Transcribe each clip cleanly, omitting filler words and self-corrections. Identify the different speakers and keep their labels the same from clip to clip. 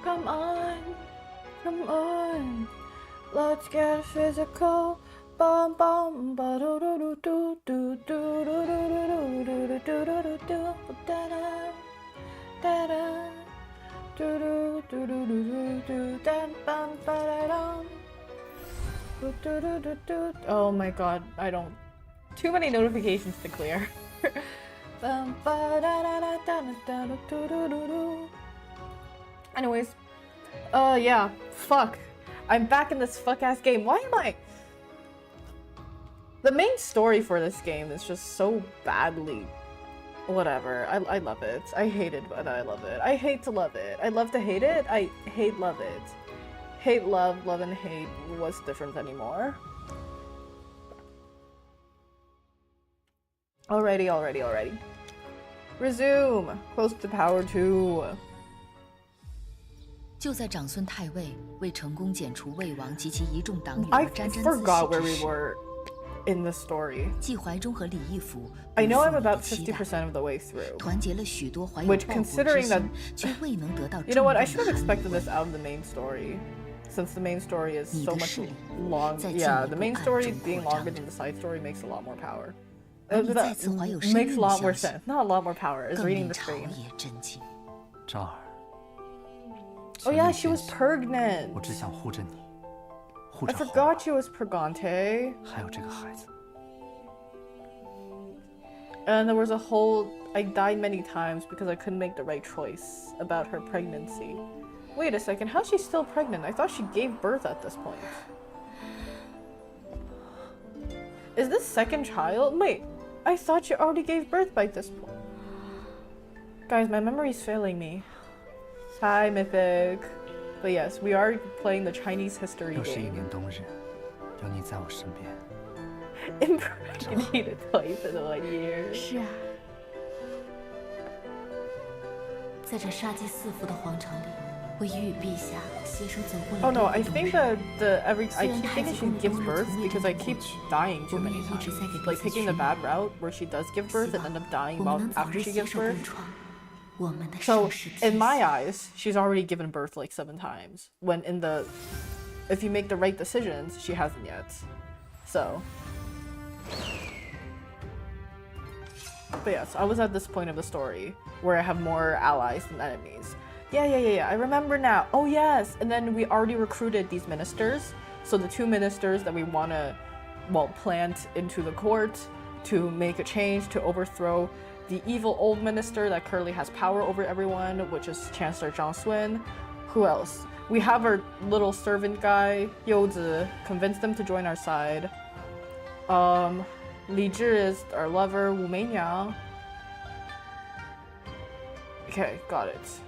Speaker 1: Come on, come on, let's get physical. Bum bum ba do do do do do do do do do do do da da da da do do do do do do da bum ba da dum do do do do. Oh my god, I don't. Too many notifications to clear. Bum ba da da da da da do do do do. Anyways, yeah, fuck. I'm back in this fuck-ass game. Why am I? The main story for this game is just so badly... Whatever. I love it. I hate it, but I love it. I hate to love it. I love to hate it. I hate love it. Hate love, love and hate. What's different anymore? Alrighty. Resume! Close to power 2.
Speaker 2: 就在长孙太尉为成功剪除魏王及其一众党羽
Speaker 1: I
Speaker 2: 而沾沾自喜
Speaker 1: forgot where
Speaker 2: 之
Speaker 1: we
Speaker 2: 时，
Speaker 1: were in the story.
Speaker 2: 季怀忠和李义府
Speaker 1: I know I'm
Speaker 2: 不负你的
Speaker 1: about
Speaker 2: 期待
Speaker 1: 50% of the way through.
Speaker 2: 团结了许多怀有
Speaker 1: Which,
Speaker 2: 报国之
Speaker 1: considering that,
Speaker 2: 心，却未能得到
Speaker 1: you know what? I
Speaker 2: 众
Speaker 1: should
Speaker 2: 人
Speaker 1: have
Speaker 2: 的
Speaker 1: expected
Speaker 2: 安慰。
Speaker 1: this out of the main story, since the main story is
Speaker 2: 你
Speaker 1: so
Speaker 2: 的
Speaker 1: much
Speaker 2: 势力
Speaker 1: long.
Speaker 2: 在进
Speaker 1: Yeah,
Speaker 2: 一
Speaker 1: the
Speaker 2: 步
Speaker 1: main
Speaker 2: 暗
Speaker 1: story
Speaker 2: 中
Speaker 1: being
Speaker 2: 扩
Speaker 1: longer
Speaker 2: 张
Speaker 1: than the side story makes a lot more power.
Speaker 2: 而你
Speaker 1: That
Speaker 2: 再次怀有生
Speaker 1: makes
Speaker 2: 命
Speaker 1: a lot
Speaker 2: 相
Speaker 1: more
Speaker 2: 许，
Speaker 1: sense. Not a lot more power. Is
Speaker 2: 更
Speaker 1: reading
Speaker 2: 令
Speaker 1: the
Speaker 2: 朝
Speaker 1: screen.
Speaker 2: 野震惊。
Speaker 3: 张儿，
Speaker 1: Oh yeah, she was pregnant.
Speaker 3: 我只想护着你，护
Speaker 1: I
Speaker 3: 着
Speaker 1: forgot she was Pregante.
Speaker 3: 还有这个孩子。
Speaker 1: And there was a whole... I died many times because I couldn't make the right choice about her pregnancy. Wait a second, how's she still pregnant? I thought she gave birth at this point. Is this second child? Wait, I thought she already gave birth by this point. Guys, my memory's failing me. Hi, Mythic. But yes, we are playing the Chinese history
Speaker 3: 又是一
Speaker 1: game.
Speaker 3: 年冬日，有你在我身边。
Speaker 1: Impregnated twice in 1 year.
Speaker 2: 是啊，在这杀机四伏的皇城里，我已与陛下携手走过了
Speaker 1: Oh no,
Speaker 2: 冬
Speaker 1: I
Speaker 2: 日冬
Speaker 1: think
Speaker 2: 日。
Speaker 1: that I keep
Speaker 2: 虽然太
Speaker 1: thinking
Speaker 2: 子
Speaker 1: she
Speaker 2: 宫的
Speaker 1: gives
Speaker 2: 冬日
Speaker 1: birth
Speaker 2: 从未
Speaker 1: because
Speaker 2: 真
Speaker 1: I
Speaker 2: 正
Speaker 1: keep
Speaker 2: 过去，
Speaker 1: dying
Speaker 2: 我
Speaker 1: too
Speaker 2: 们
Speaker 1: many
Speaker 2: 也一直
Speaker 1: times.
Speaker 2: 在给彼
Speaker 1: Like
Speaker 2: 此
Speaker 1: taking the
Speaker 2: 取
Speaker 1: bad
Speaker 2: 暖。
Speaker 1: route where she does give
Speaker 2: 希
Speaker 1: birth and
Speaker 2: 望
Speaker 1: end up dying
Speaker 2: 我们
Speaker 1: while
Speaker 2: 能早
Speaker 1: after
Speaker 2: 日
Speaker 1: she
Speaker 2: 携
Speaker 1: gives
Speaker 2: 手
Speaker 1: birth.
Speaker 2: 共创我们的
Speaker 1: So
Speaker 2: 盛世
Speaker 1: in
Speaker 2: 天
Speaker 1: my
Speaker 2: 下。
Speaker 1: eyes, she's already given birth like 7 times. When in the, if you make the right decisions, she hasn't yet. So. But yes, I was at this point of the story where I have more allies than enemies. Yeah, I remember now. Oh yes, and then we already recruited these ministers. So the 2 ministers that we want to, well, plant into the court to make a change, to overthrow the evil old minister that currently has power over everyone, which is Chancellor Zhang Sun. Who else? We have our little servant guy, You Zi, convince them to join our side. Li Zhi is our lover, Wu Meinyang. Okay, got it.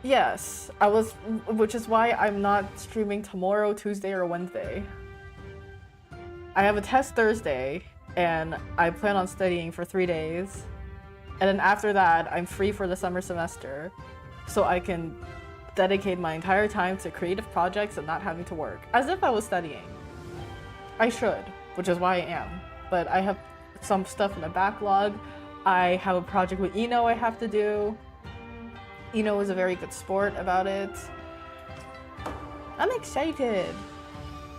Speaker 1: Yes, which is why I'm not streaming tomorrow, Tuesday, or Wednesday. I have a test Thursday, and I plan on studying for 3 days. And then after that, I'm free for the summer semester, so I can dedicate my entire time to creative projects and not having to work, as if I was studying. I should, which is why I am, but I have some stuff in the backlog. I have a project with Eno I have to do. Eno is a very good sport about it. I'm excited.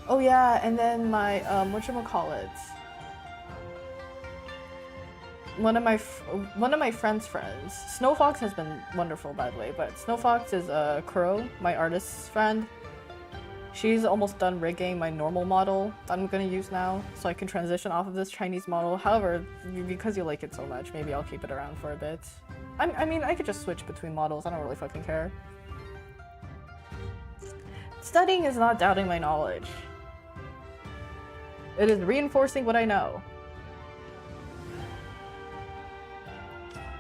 Speaker 1: Oh yeah, and then my, whatchamacallit? One of my friend's friends. Snowfox has been wonderful, by the way, but Snowfox is Kuro, my artist's friend. She's almost done rigging my normal model that I'm gonna use now, so I can transition off of this Chinese model. However, because you like it so much, maybe I'll keep it around for a bit. I mean, I could just switch between models, I don't really fucking care. Studying is not doubting my knowledge. It is reinforcing what I know.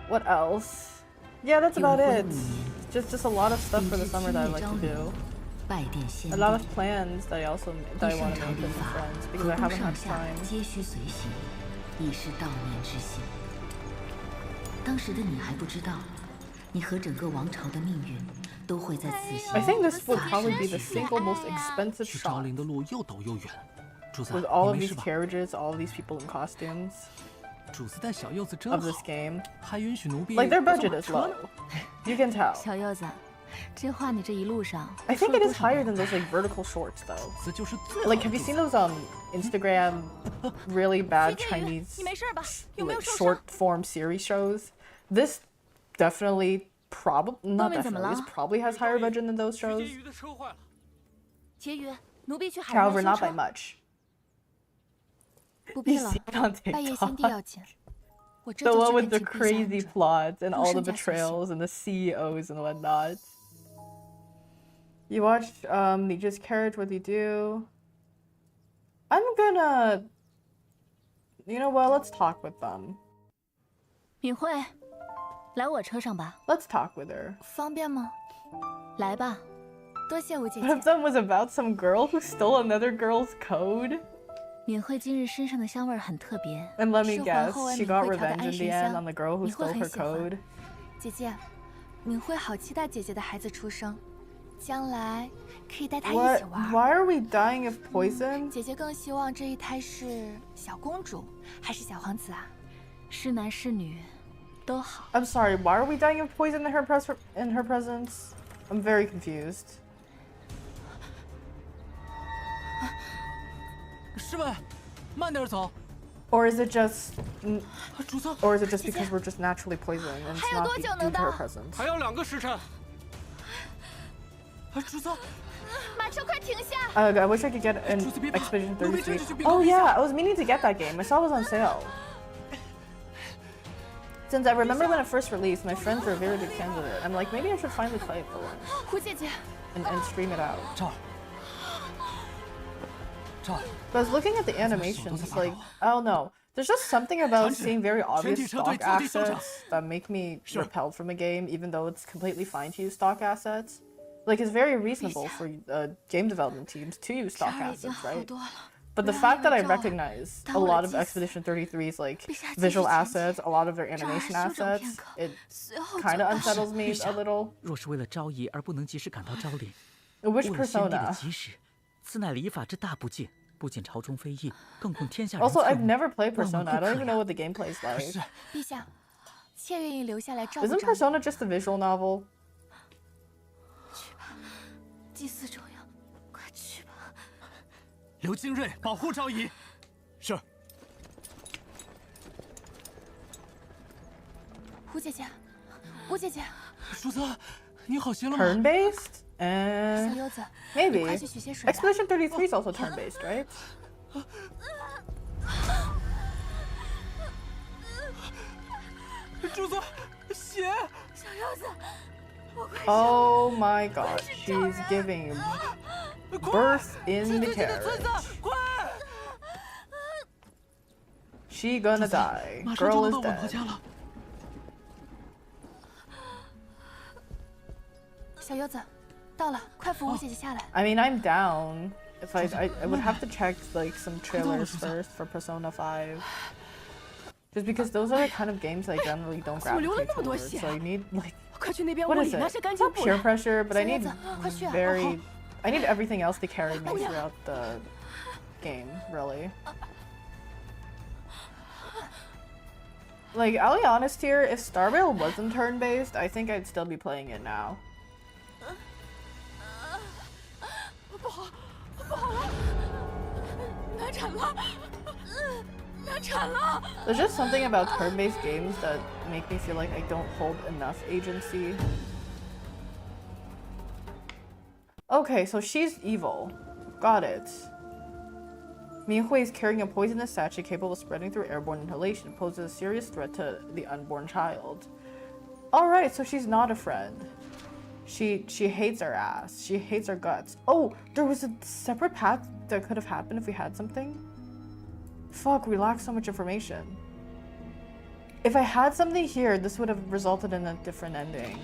Speaker 1: What else? Yeah, that's about it. Just a lot of stuff for the summer that I'd like to do. A lot of plans that I want to make with my friends because I haven't had time.
Speaker 2: 已是悼念之心。当时的你还不知道，你和整个王朝的命运都会在此行。
Speaker 1: I think this would probably be the single most expensive
Speaker 3: 去昭
Speaker 1: shot
Speaker 3: 陵的路又陡又远。主子，
Speaker 1: with all
Speaker 3: 你
Speaker 1: of
Speaker 3: 没
Speaker 1: these
Speaker 3: 事吧？
Speaker 1: carriages, all of these people in costumes
Speaker 3: 主子带小柚子真
Speaker 1: of
Speaker 3: 好
Speaker 1: this，game.
Speaker 3: 还允许奴婢
Speaker 1: Like their
Speaker 3: 坐
Speaker 1: budget
Speaker 3: 马
Speaker 1: is
Speaker 3: 车
Speaker 1: low.
Speaker 3: 呢。
Speaker 1: You can tell.
Speaker 2: 小柚子，这话你这一路上
Speaker 1: I think
Speaker 2: 说
Speaker 1: it
Speaker 2: 了
Speaker 1: is
Speaker 2: 多少
Speaker 1: higher
Speaker 2: 遍
Speaker 1: than those like vertical shorts though.
Speaker 3: 这就是最
Speaker 1: Like, have you seen those Instagram really bad
Speaker 4: 学姐
Speaker 1: Chinese
Speaker 4: 你没事吧？有没有
Speaker 1: like
Speaker 4: 受伤？
Speaker 1: short form series shows? This definitely not
Speaker 2: 外面怎么
Speaker 1: definitely.
Speaker 2: 了？
Speaker 1: This probably has higher budget than those
Speaker 5: 学
Speaker 1: shows.
Speaker 5: 姐鱼的车坏了，
Speaker 4: 婕妤，奴婢去海南
Speaker 1: However,
Speaker 4: 修
Speaker 1: not by
Speaker 4: 车。
Speaker 1: much.
Speaker 2: 不必
Speaker 1: You
Speaker 2: 了
Speaker 1: see，it on
Speaker 2: 拜叶先帝
Speaker 1: TikTok.
Speaker 2: 要紧。我这
Speaker 1: The
Speaker 2: 就
Speaker 1: one
Speaker 2: 去
Speaker 1: with
Speaker 2: 跟
Speaker 1: the
Speaker 2: 请陛下
Speaker 1: crazy
Speaker 2: 恩准。
Speaker 1: plots and all the
Speaker 2: 陆生家所幸。
Speaker 1: betrayals and the CEOs and whatnot. You watch Li Zhi's carriage, what they do. I'm gonna... You know what? Let's talk with them.
Speaker 2: 敏慧，来我车上吧，
Speaker 1: Let's talk with her.
Speaker 2: 方便吗？来吧，多谢吴姐
Speaker 1: One of
Speaker 2: 姐。
Speaker 1: them was about some girl who stole another girl's code.
Speaker 2: 敏慧今日身上的香味儿很特别，
Speaker 1: And let me
Speaker 2: 是皇
Speaker 1: guess,
Speaker 2: 后为
Speaker 1: she
Speaker 2: 敏
Speaker 1: got
Speaker 2: 慧调的
Speaker 1: revenge
Speaker 2: 安
Speaker 1: in
Speaker 2: 神
Speaker 1: the end
Speaker 2: 香
Speaker 1: on the girl who
Speaker 2: 敏慧
Speaker 1: stole
Speaker 2: 很
Speaker 1: her
Speaker 2: 喜欢。
Speaker 1: code.
Speaker 2: 姐姐，敏慧好期待姐姐的孩子出生，将来可以带她一
Speaker 1: What?
Speaker 2: 起玩。
Speaker 1: Why are we dying of poison?
Speaker 2: 姐姐更希望这一胎是小公主还是小皇子啊？是男是女都好。
Speaker 1: I'm sorry, why are we dying of poison in her presence? I'm very confused.
Speaker 3: 师妹，慢点走。
Speaker 1: Or is it just...
Speaker 3: 主子，
Speaker 1: Or is it just because we're just naturally poisoned and it's
Speaker 4: 还有
Speaker 1: not
Speaker 4: 多久
Speaker 1: due
Speaker 4: 能
Speaker 1: to her
Speaker 4: 到？
Speaker 1: presence?
Speaker 5: 还要2个时辰。
Speaker 3: 主子，
Speaker 4: 马车快停下！
Speaker 1: I wish I could get an Expedition 33. Oh yeah, I was meaning to get that game. I saw it was on sale. Since I remember when it first released, my friends were very big fans of it. I'm like, maybe I should finally play it for once
Speaker 4: 胡姐姐，
Speaker 1: and stream it out.
Speaker 3: 这儿，这儿，
Speaker 1: But I was looking at the animations, it's like, I don't know. There's just something about seeing very obvious stock assets that make me repelled from a game, even though it's completely fine to use stock assets. Like, it's very reasonable for game development teams to use
Speaker 2: 这
Speaker 1: stock
Speaker 2: 儿已经
Speaker 1: assets,
Speaker 2: 好
Speaker 1: right?
Speaker 2: 多了。
Speaker 1: But the fact that I recognize a lot of Expedition 33's like visual assets, a lot of their animation assets, it
Speaker 2: 随后
Speaker 1: kind
Speaker 2: 就
Speaker 1: of
Speaker 2: 到
Speaker 1: unsettles me a little.
Speaker 6: 若是为了昭仪而不能及时赶到昭陵，
Speaker 1: Which
Speaker 6: 为了先帝的
Speaker 1: persona?
Speaker 6: 及时，此乃礼法之大不敬，不仅朝中非议，更恐天下人
Speaker 1: Also,
Speaker 6: 侧
Speaker 1: I've
Speaker 6: 目。
Speaker 1: never played
Speaker 6: 万万
Speaker 1: Persona. I
Speaker 6: 不
Speaker 1: don't
Speaker 6: 可
Speaker 1: even
Speaker 6: 呀
Speaker 1: know what the gameplay is like.
Speaker 3: 是。
Speaker 2: 陛下，妾愿意留下来照顾
Speaker 1: Isn't
Speaker 2: 昭仪。
Speaker 1: Persona just a visual novel?
Speaker 2: 祭祀重要，快去吧。
Speaker 3: 刘精锐保护昭仪。是。
Speaker 2: 胡姐姐，胡姐姐，
Speaker 3: 主子，你好些了吗？
Speaker 1: Turn-based?
Speaker 2: 小柚子，你
Speaker 1: Maybe.
Speaker 2: 快去取些水吧。
Speaker 1: Expedition 33 is also turn-based, right?
Speaker 3: 主子，血！
Speaker 4: 小柚子，我快
Speaker 1: Oh my god, she's giving birth in the
Speaker 3: 自己的村
Speaker 1: carriage.
Speaker 3: 子，快！
Speaker 1: She gonna die.
Speaker 3: 马上就
Speaker 1: Girl
Speaker 3: 能
Speaker 1: is
Speaker 3: 到我婆
Speaker 1: dead.
Speaker 3: 家了。
Speaker 2: 小柚子，到了，快扶吴姐姐下来。
Speaker 1: I mean, I'm down. If I would have to check like some trailers first for Persona 5. Just because those are the kind of games I generally don't
Speaker 4: 怎么流了
Speaker 1: gravitate
Speaker 4: 那么多
Speaker 1: towards.
Speaker 4: 血
Speaker 1: So I need like
Speaker 4: 快去那边屋
Speaker 1: what
Speaker 4: 里
Speaker 1: is
Speaker 4: 拿
Speaker 1: it?
Speaker 4: 些干
Speaker 1: It's
Speaker 4: 净
Speaker 1: not
Speaker 4: 布
Speaker 1: peer
Speaker 4: 来。
Speaker 1: pressure, but I
Speaker 2: 小柚
Speaker 1: need
Speaker 2: 子，快去啊！
Speaker 1: very I need everything else to carry me throughout the game, really. Like, I'll be honest here, if Star Rail wasn't turn-based, I think I'd still be playing it now.
Speaker 4: 不好，不好了，难产了，难产了！
Speaker 1: There's just something about turn-based games that make me feel like I don't hold enough agency. Okay, so she's evil. Got it. Minhui is carrying a poisonous sachet capable of spreading through airborne inhalation. Poses a serious threat to the unborn child. Alright, so she's not a friend. She hates our ass. She hates our guts. Oh, there was a separate path that could have happened if we had something? Fuck, we lack so much information. If I had something here, this would have resulted in a different ending.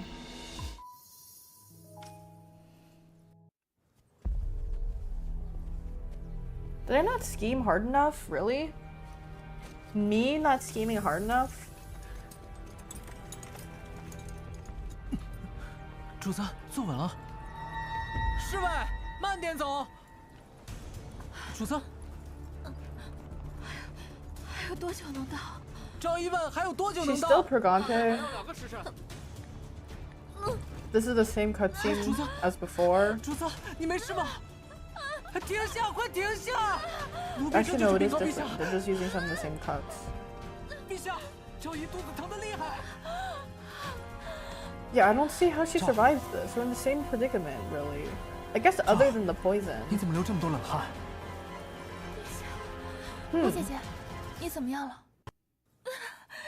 Speaker 1: Did I not scheme hard enough? Really? Me not scheming hard enough?
Speaker 3: 主子，坐稳了。侍卫，慢点走。主子，
Speaker 2: 还有多久能到？
Speaker 3: 赵一问还有多久能
Speaker 1: She's
Speaker 3: 到？
Speaker 1: still Purgante.
Speaker 5: 还要2个时辰。
Speaker 1: This is the same cutscene as before.
Speaker 3: 主子，你没事吗？停下！快停下！奴婢这
Speaker 1: Actually,
Speaker 3: 就
Speaker 1: no,
Speaker 3: 是
Speaker 1: it
Speaker 3: 禀
Speaker 1: is
Speaker 3: 告陛下。
Speaker 1: different. They're just using some of the same cuts.
Speaker 3: 陛下，昭仪肚子疼得厉害。
Speaker 1: Yeah, I don't see how she survives this. We're in the same predicament, really. I guess other than the poison.
Speaker 3: 你怎么流这么多冷汗？
Speaker 4: 吴姐姐，你怎么样了？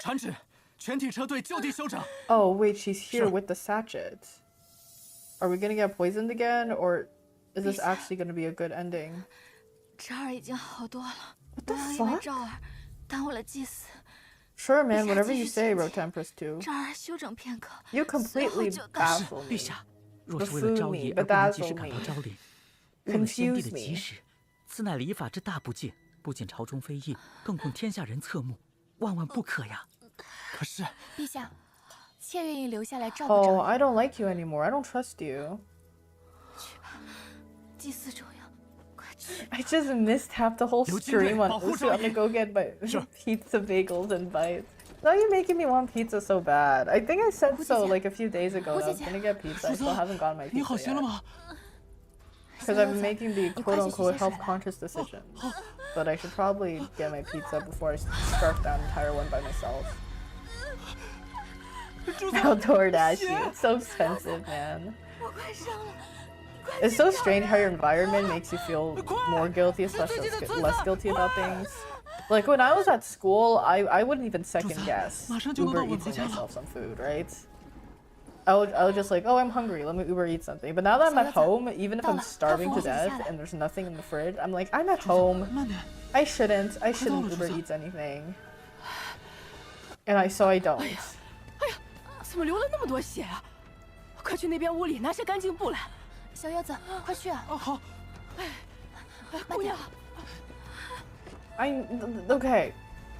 Speaker 3: 传旨，全体车队就地休整。
Speaker 1: Oh, wait, she's here with the sachet. Are we gonna get poisoned again, or is this actually gonna be a good ending?
Speaker 4: 这儿已经好多了，
Speaker 1: What
Speaker 4: 不
Speaker 1: the
Speaker 4: 要因为
Speaker 1: fuck?
Speaker 4: 赵儿耽误了祭祀。
Speaker 1: Sure, man, whatever you say, wrote Empress II.
Speaker 4: 这儿休整片刻。
Speaker 1: You completely
Speaker 4: 随后就到
Speaker 1: baffle
Speaker 6: 陛
Speaker 1: me.
Speaker 6: 下，若是为了昭仪而不能及时赶到昭陵，误了先帝的吉时，此乃礼法之大不敬，不仅朝中非议，更供天下人侧目，万万不可呀！
Speaker 3: 可是，
Speaker 4: 陛下，妾愿意留下来照顾
Speaker 1: Oh,
Speaker 4: 赵
Speaker 1: I
Speaker 4: 仪。
Speaker 1: don't like you anymore. I don't trust you.
Speaker 4: 祭祀重要，快去！
Speaker 1: I just mistapped the whole
Speaker 3: 刘金瑞，
Speaker 1: stream on
Speaker 3: 保护
Speaker 1: Usu.
Speaker 3: 昭
Speaker 1: I'm gonna
Speaker 3: 仪。
Speaker 1: go get my
Speaker 3: 是。
Speaker 1: pizza bagels and bites. Now you're making me want pizza so bad. I think I said so like a few days ago that I was gonna get pizza. I
Speaker 3: 主
Speaker 1: still
Speaker 3: 子
Speaker 1: haven't gotten my
Speaker 3: 你好
Speaker 1: pizza
Speaker 3: 些了
Speaker 1: yet.
Speaker 3: 吗？
Speaker 1: Because I've been making the
Speaker 4: 你快去洗
Speaker 1: quote-unquote
Speaker 4: 洗水
Speaker 1: health
Speaker 4: 来。
Speaker 1: conscious decision. But I should probably get my pizza before I scarf that entire one by myself.
Speaker 3: 主子，
Speaker 1: Now DoorDash, it's so expensive, man.
Speaker 4: 我快上了，
Speaker 1: It's so strange how your environment makes you feel more guilty, especially less guilty about things. Like when I was at school, I wouldn't even second guess Uber eating myself some food, right? I would just like, oh, I'm hungry, let me Uber eat something. But now that I'm at home, even if I'm starving to death and there's nothing in the fridge, I'm like, I'm at home.
Speaker 3: 慢点。
Speaker 1: I shouldn't Uber eat anything. And so I don't.
Speaker 4: 怎么流了那么多血啊？快去那边屋里拿些干净布来。小柚子，快去啊！
Speaker 3: 哦，好。
Speaker 4: 慢点。
Speaker 1: Okay.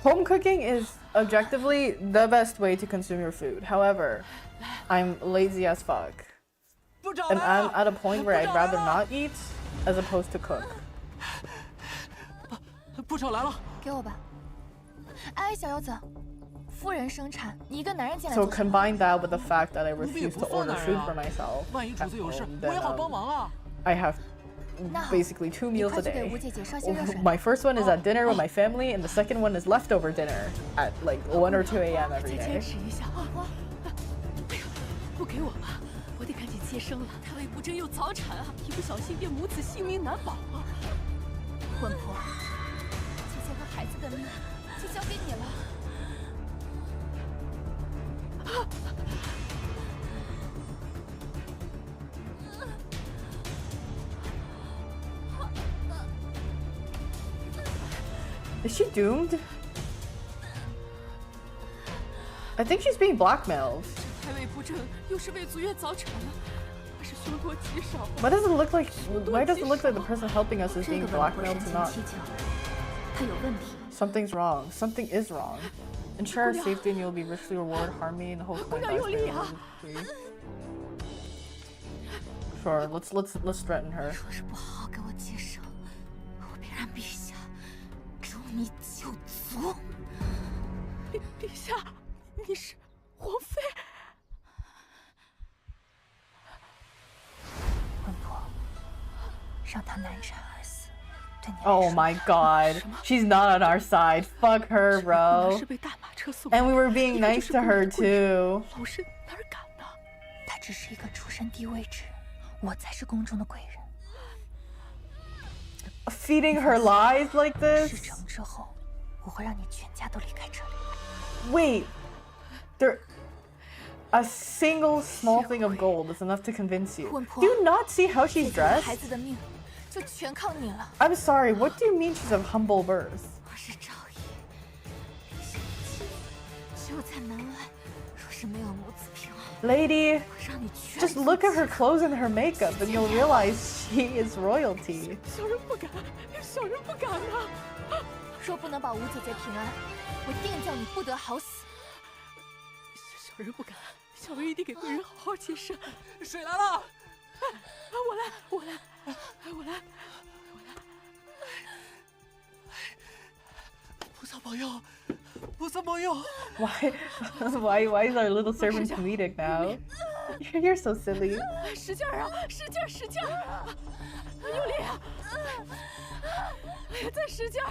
Speaker 1: Home cooking is objectively the best way to consume your food. However, I'm lazy as fuck.
Speaker 3: 部长
Speaker 1: And
Speaker 3: 来
Speaker 1: I'm
Speaker 3: 了！
Speaker 1: at a point where I'd rather not eat as opposed to cook.
Speaker 3: 部长来了！
Speaker 4: 给我吧。哎，小柚子，夫人生产，你一个男人进来
Speaker 1: So
Speaker 4: 做什么？
Speaker 1: combine that with the fact that I
Speaker 3: 奴婢也
Speaker 1: refuse
Speaker 3: 不
Speaker 1: to
Speaker 3: 算
Speaker 1: order
Speaker 3: 男人
Speaker 1: food
Speaker 3: 啊
Speaker 1: for myself
Speaker 3: 万一主
Speaker 1: at
Speaker 3: 子有事
Speaker 1: home,
Speaker 3: 我
Speaker 1: then
Speaker 3: 也好帮忙啊！
Speaker 1: I have
Speaker 4: 那好，
Speaker 1: basically 2 meals
Speaker 4: 快
Speaker 1: a
Speaker 4: 去给
Speaker 1: day.
Speaker 4: 吴姐姐烧些热水。
Speaker 1: My first one is at dinner with my family, and the second one is leftover dinner at like 1 or 2 a.m. every
Speaker 4: 再
Speaker 1: day.
Speaker 4: 坚持一下啊！哎呀，不给我吧，我得赶紧接生了。胎位不正又早产啊，一不小心便母子性命难保啊！混婆，姐姐和孩子的命就交给你了。
Speaker 1: Is she doomed? I think she's being blackmailed.
Speaker 4: 胎位不正，又是为足月早产了，还是凶多吉少。
Speaker 1: Why does it look like the person helping us is
Speaker 2: 这
Speaker 1: being
Speaker 2: 个老婆
Speaker 1: blackmailed
Speaker 2: 神
Speaker 1: to
Speaker 2: 经
Speaker 1: not?
Speaker 2: 蹊跷，她有问题。
Speaker 1: Something's wrong. Something is wrong. Ensure our safety and you'll be richly rewarded. Harm me and the whole clan dies for you. Sure, let's threaten her.
Speaker 4: 若是不好好给我接生，我便让陛下诛你九族。陛下，你是皇妃。魂魄，让她难产而死，对你来说
Speaker 1: Oh my god. She's not on our side. Fuck her,
Speaker 4: 可
Speaker 1: bro.
Speaker 4: 能是被大马车送
Speaker 1: And we
Speaker 4: 来
Speaker 1: were being
Speaker 4: 一个就
Speaker 1: nice
Speaker 4: 是
Speaker 1: to
Speaker 4: 不
Speaker 1: her
Speaker 4: 能跪着
Speaker 1: too.
Speaker 4: 老身哪儿敢呢？她只是一个出身低位置，我才是宫中的贵人。
Speaker 1: Feeding her lies like
Speaker 4: 事
Speaker 1: this?
Speaker 4: 成之后，我会让你全家都离开这里。
Speaker 1: Wait. A single small thing of gold is enough to convince you. Do you not see how she's
Speaker 4: 孩
Speaker 1: dressed?
Speaker 4: 子的命就全靠你了。
Speaker 1: I'm sorry, what do you mean she's of humble birth?
Speaker 4: 我是赵姨，临行前只有在门外，若是没有母子平安，
Speaker 1: Lady,
Speaker 4: 我让你全
Speaker 1: just look at her clothes and her makeup and you'll realize she is royalty.
Speaker 4: 小人不敢，小人不敢呐！若不能保吴姐姐平安，我定叫你不得好死。小人不敢，小人一定给贵人好好接生。
Speaker 3: 水来了！
Speaker 4: 我来。
Speaker 3: 菩萨保佑，菩萨保佑！
Speaker 1: Why is our little servant comedic now? You're so silly.
Speaker 4: 使劲啊！使劲，使劲！用力！再使劲！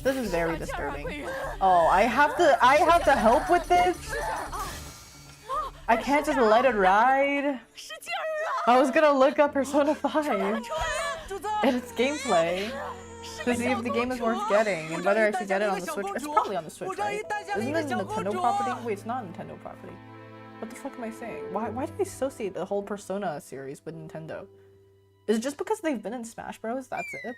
Speaker 1: This is very disturbing. Oh, I have to help with this. I can't just let it ride. I was gonna look up Persona 5 and its gameplay to see if the game is worth getting and whether I should get it on the Switch. It's probably on the Switch, right? Isn't it a Nintendo property? Wait, it's not a Nintendo property. What the fuck am I saying? Why do I associate the whole Persona series with Nintendo? Is it just because they've been in Smash Bros? That's it?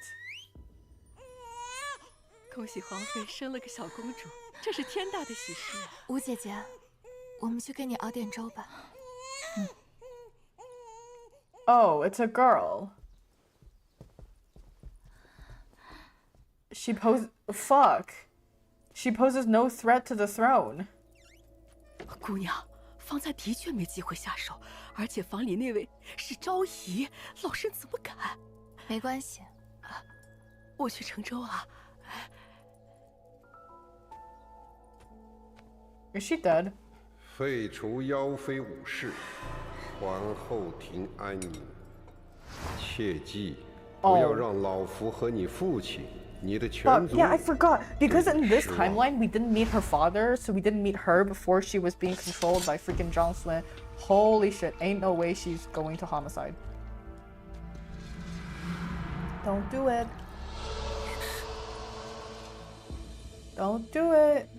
Speaker 4: 恭喜皇妃生了个小公主，这是天大的喜事啊！
Speaker 5: 吴姐姐，我们去给你熬点粥吧。
Speaker 1: Oh, it's a girl. She poses no threat to the throne.
Speaker 4: 姑娘，方才的确没机会下手，而且房里那位是昭仪，老身怎么敢？
Speaker 5: 没关系，
Speaker 4: 我去盛粥啊。
Speaker 1: Is she dead?
Speaker 7: 废除妖妃武士，皇后庭安宁。切记，不要让老夫和你父亲、你的全族。
Speaker 1: Yeah, I forgot because in this timeline we didn't meet her father, so we didn't meet her before she was being controlled by freaking John Swin. Holy shit! Ain't no way she's going to homicide. Don't do it. Don't do it.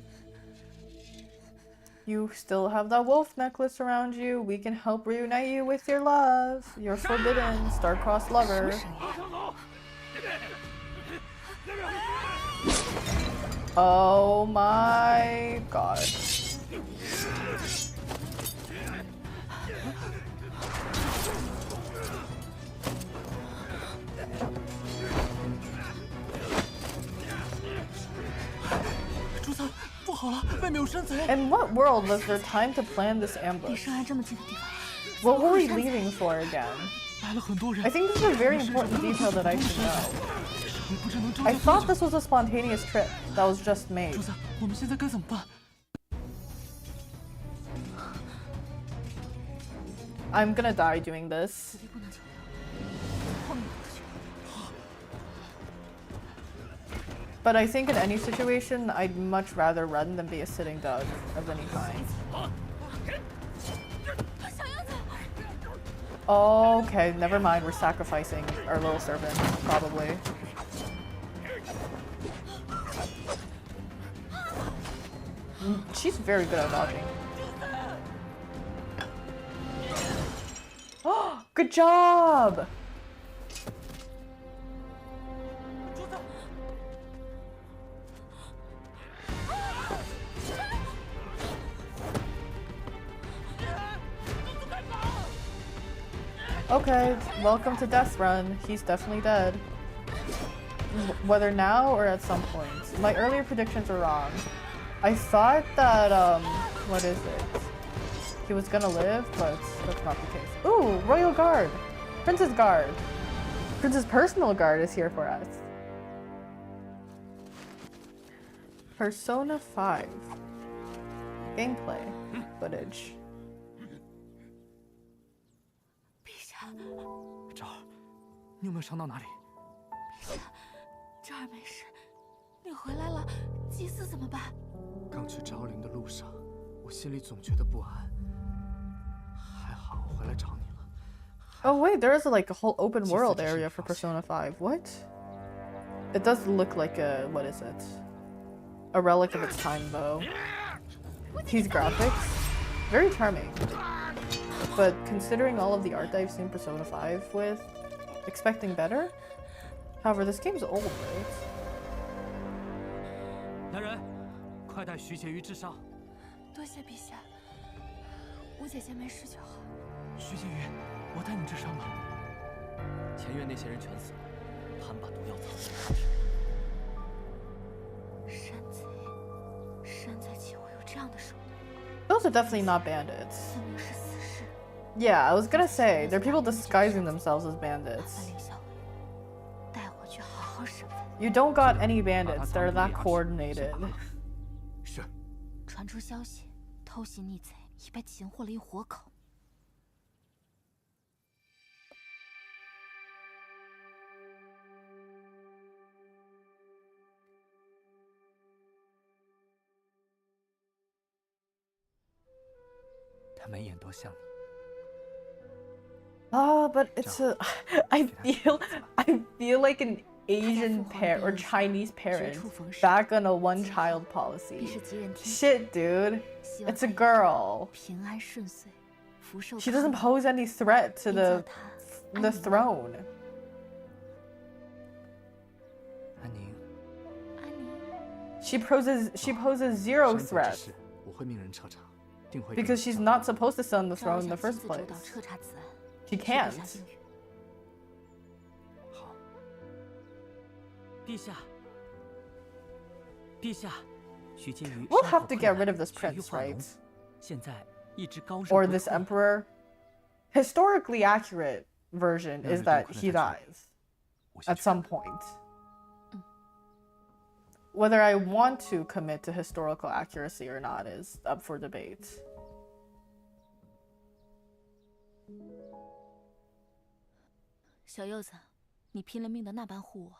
Speaker 1: You still have that wolf necklace around you. We can help reunite you with your love. Your forbidden star-crossed lover. Oh my god. In what world was there time to plan this ambush? What were we leaving for again? I think this is a very important detail that I should know. I thought this was a spontaneous trip that was just made. I'm gonna die doing this. But I think in any situation, I'd much rather run than be a sitting duck of any kind. Okay, never mind. We're sacrificing our little servant, probably. She's very good at dodging. Oh, good job! Okay, welcome to Death Run. He's definitely dead. Whether now or at some point. My earlier predictions were wrong. I thought that, what is it? He was gonna live, but that's not the case. Ooh, Royal Guard! Prince's Guard! Prince's personal guard is here for us. Persona 5. Gameplay footage.
Speaker 3: 这儿，你有没有伤到哪里？
Speaker 5: 这儿没事。你回来了，祭祀怎么办？
Speaker 3: 刚去昭陵的路上，我心里总觉得不安。还好我回来找你了。
Speaker 1: Oh wait, there is like a whole open world area for Persona 5. What? It does look like a, what is it? A relic of its time though. These graphics, very charming. But considering all of the art that I've seen Persona 5 with, expecting better? However, this game's old, right?
Speaker 3: 来人，快带徐婕妤治伤。
Speaker 5: 多谢陛下，吴姐姐没事就好。
Speaker 3: 徐婕妤，我带你治伤吧。前院那些人全死了，他们把毒药藏在哪里？
Speaker 5: 山贼岂会有这样的手段？
Speaker 1: Those are definitely not bandits.
Speaker 5: 分明是死士。
Speaker 1: Yeah, I was gonna say, they're people disguising themselves as bandits. You don't got any bandits that are that coordinated.
Speaker 3: 是。
Speaker 5: 传出消息，偷袭逆贼已被擒获了一活口。
Speaker 3: 眉眼多像你。
Speaker 1: But it's a. I feel like an Asian parent or Chinese parent back on a one-child policy. Shit, dude. It's a girl. She doesn't pose any threat to the throne.
Speaker 3: 安宁，
Speaker 1: She poses zero threat
Speaker 3: 我会命人彻查，定会
Speaker 1: because she's not supposed to sit on the throne in the first place. She can't.
Speaker 3: 好，
Speaker 6: 陛下，陛下，徐阶于
Speaker 1: We'll have to get rid of this prince, right?
Speaker 6: 现在一直高
Speaker 1: Or this emperor. Historically accurate version is that he dies at some point. Whether I want to commit to historical accuracy or not is up for debate.
Speaker 2: 小柚子，你拼了命的那般护我。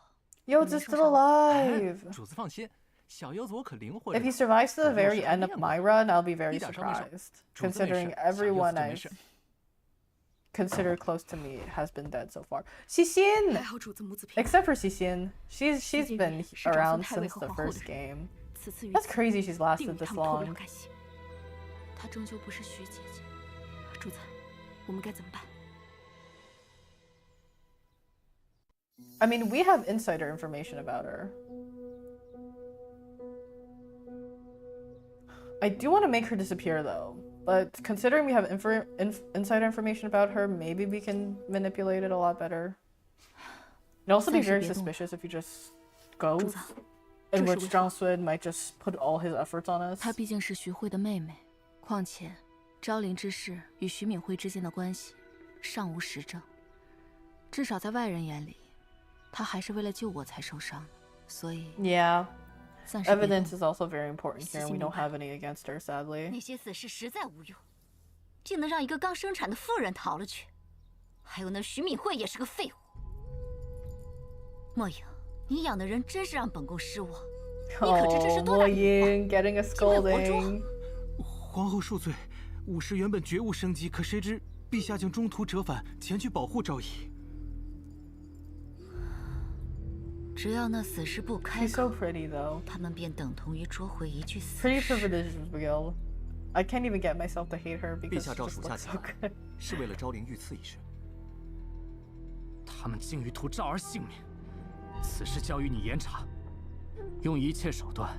Speaker 1: Yoda's still alive.
Speaker 3: 主子放心，小柚子我可灵活
Speaker 1: If he survives to the very end of my run, I'll be very surprised, considering everyone I've considered close to me has been dead so far. Xixin! Except for Xixin. She's been around since the first game. That's crazy she's lasted this long.
Speaker 2: 她终究不是徐姐姐。主子，我们该怎么办？
Speaker 1: I mean, we have insider information about her. I do want to make her disappear though, but considering we have insider information about her, maybe we can manipulate it a lot better. It'd also be very suspicious if you just go, in which Zhang Sun might just put all his efforts on us.
Speaker 2: 她毕竟是徐慧的妹妹，况且昭陵之事与徐敏慧之间的关系尚无实证，至少在外人眼里。 他还是为了救我才受伤的，所以
Speaker 1: yeah, evidence is also very important here, and we don't have any against her, sadly.
Speaker 2: 那些死士实在无用，竟能让一个刚生产的妇人逃了去，还有那徐敏慧也是个废物。莫影，你养的人真是让本宫失望。你可知这是多大的隐患？
Speaker 1: getting a scolding.
Speaker 3: 皇后恕罪，武士原本绝无生机，可谁知陛下竟中途折返，前去保护昭仪。
Speaker 2: 只要那死士不开口，
Speaker 1: She's so pretty though.
Speaker 2: 他们便等同于捉回一具死士。
Speaker 1: Pretty privilege is real. I can't even get myself to hate her because she
Speaker 3: 陛下召
Speaker 1: just
Speaker 3: 属下
Speaker 1: looks
Speaker 3: 前
Speaker 1: so
Speaker 3: 来
Speaker 1: good.
Speaker 3: 是为了昭陵遇刺一事。他们竟欲图昭儿性命，此事交予你严查，用一切手段，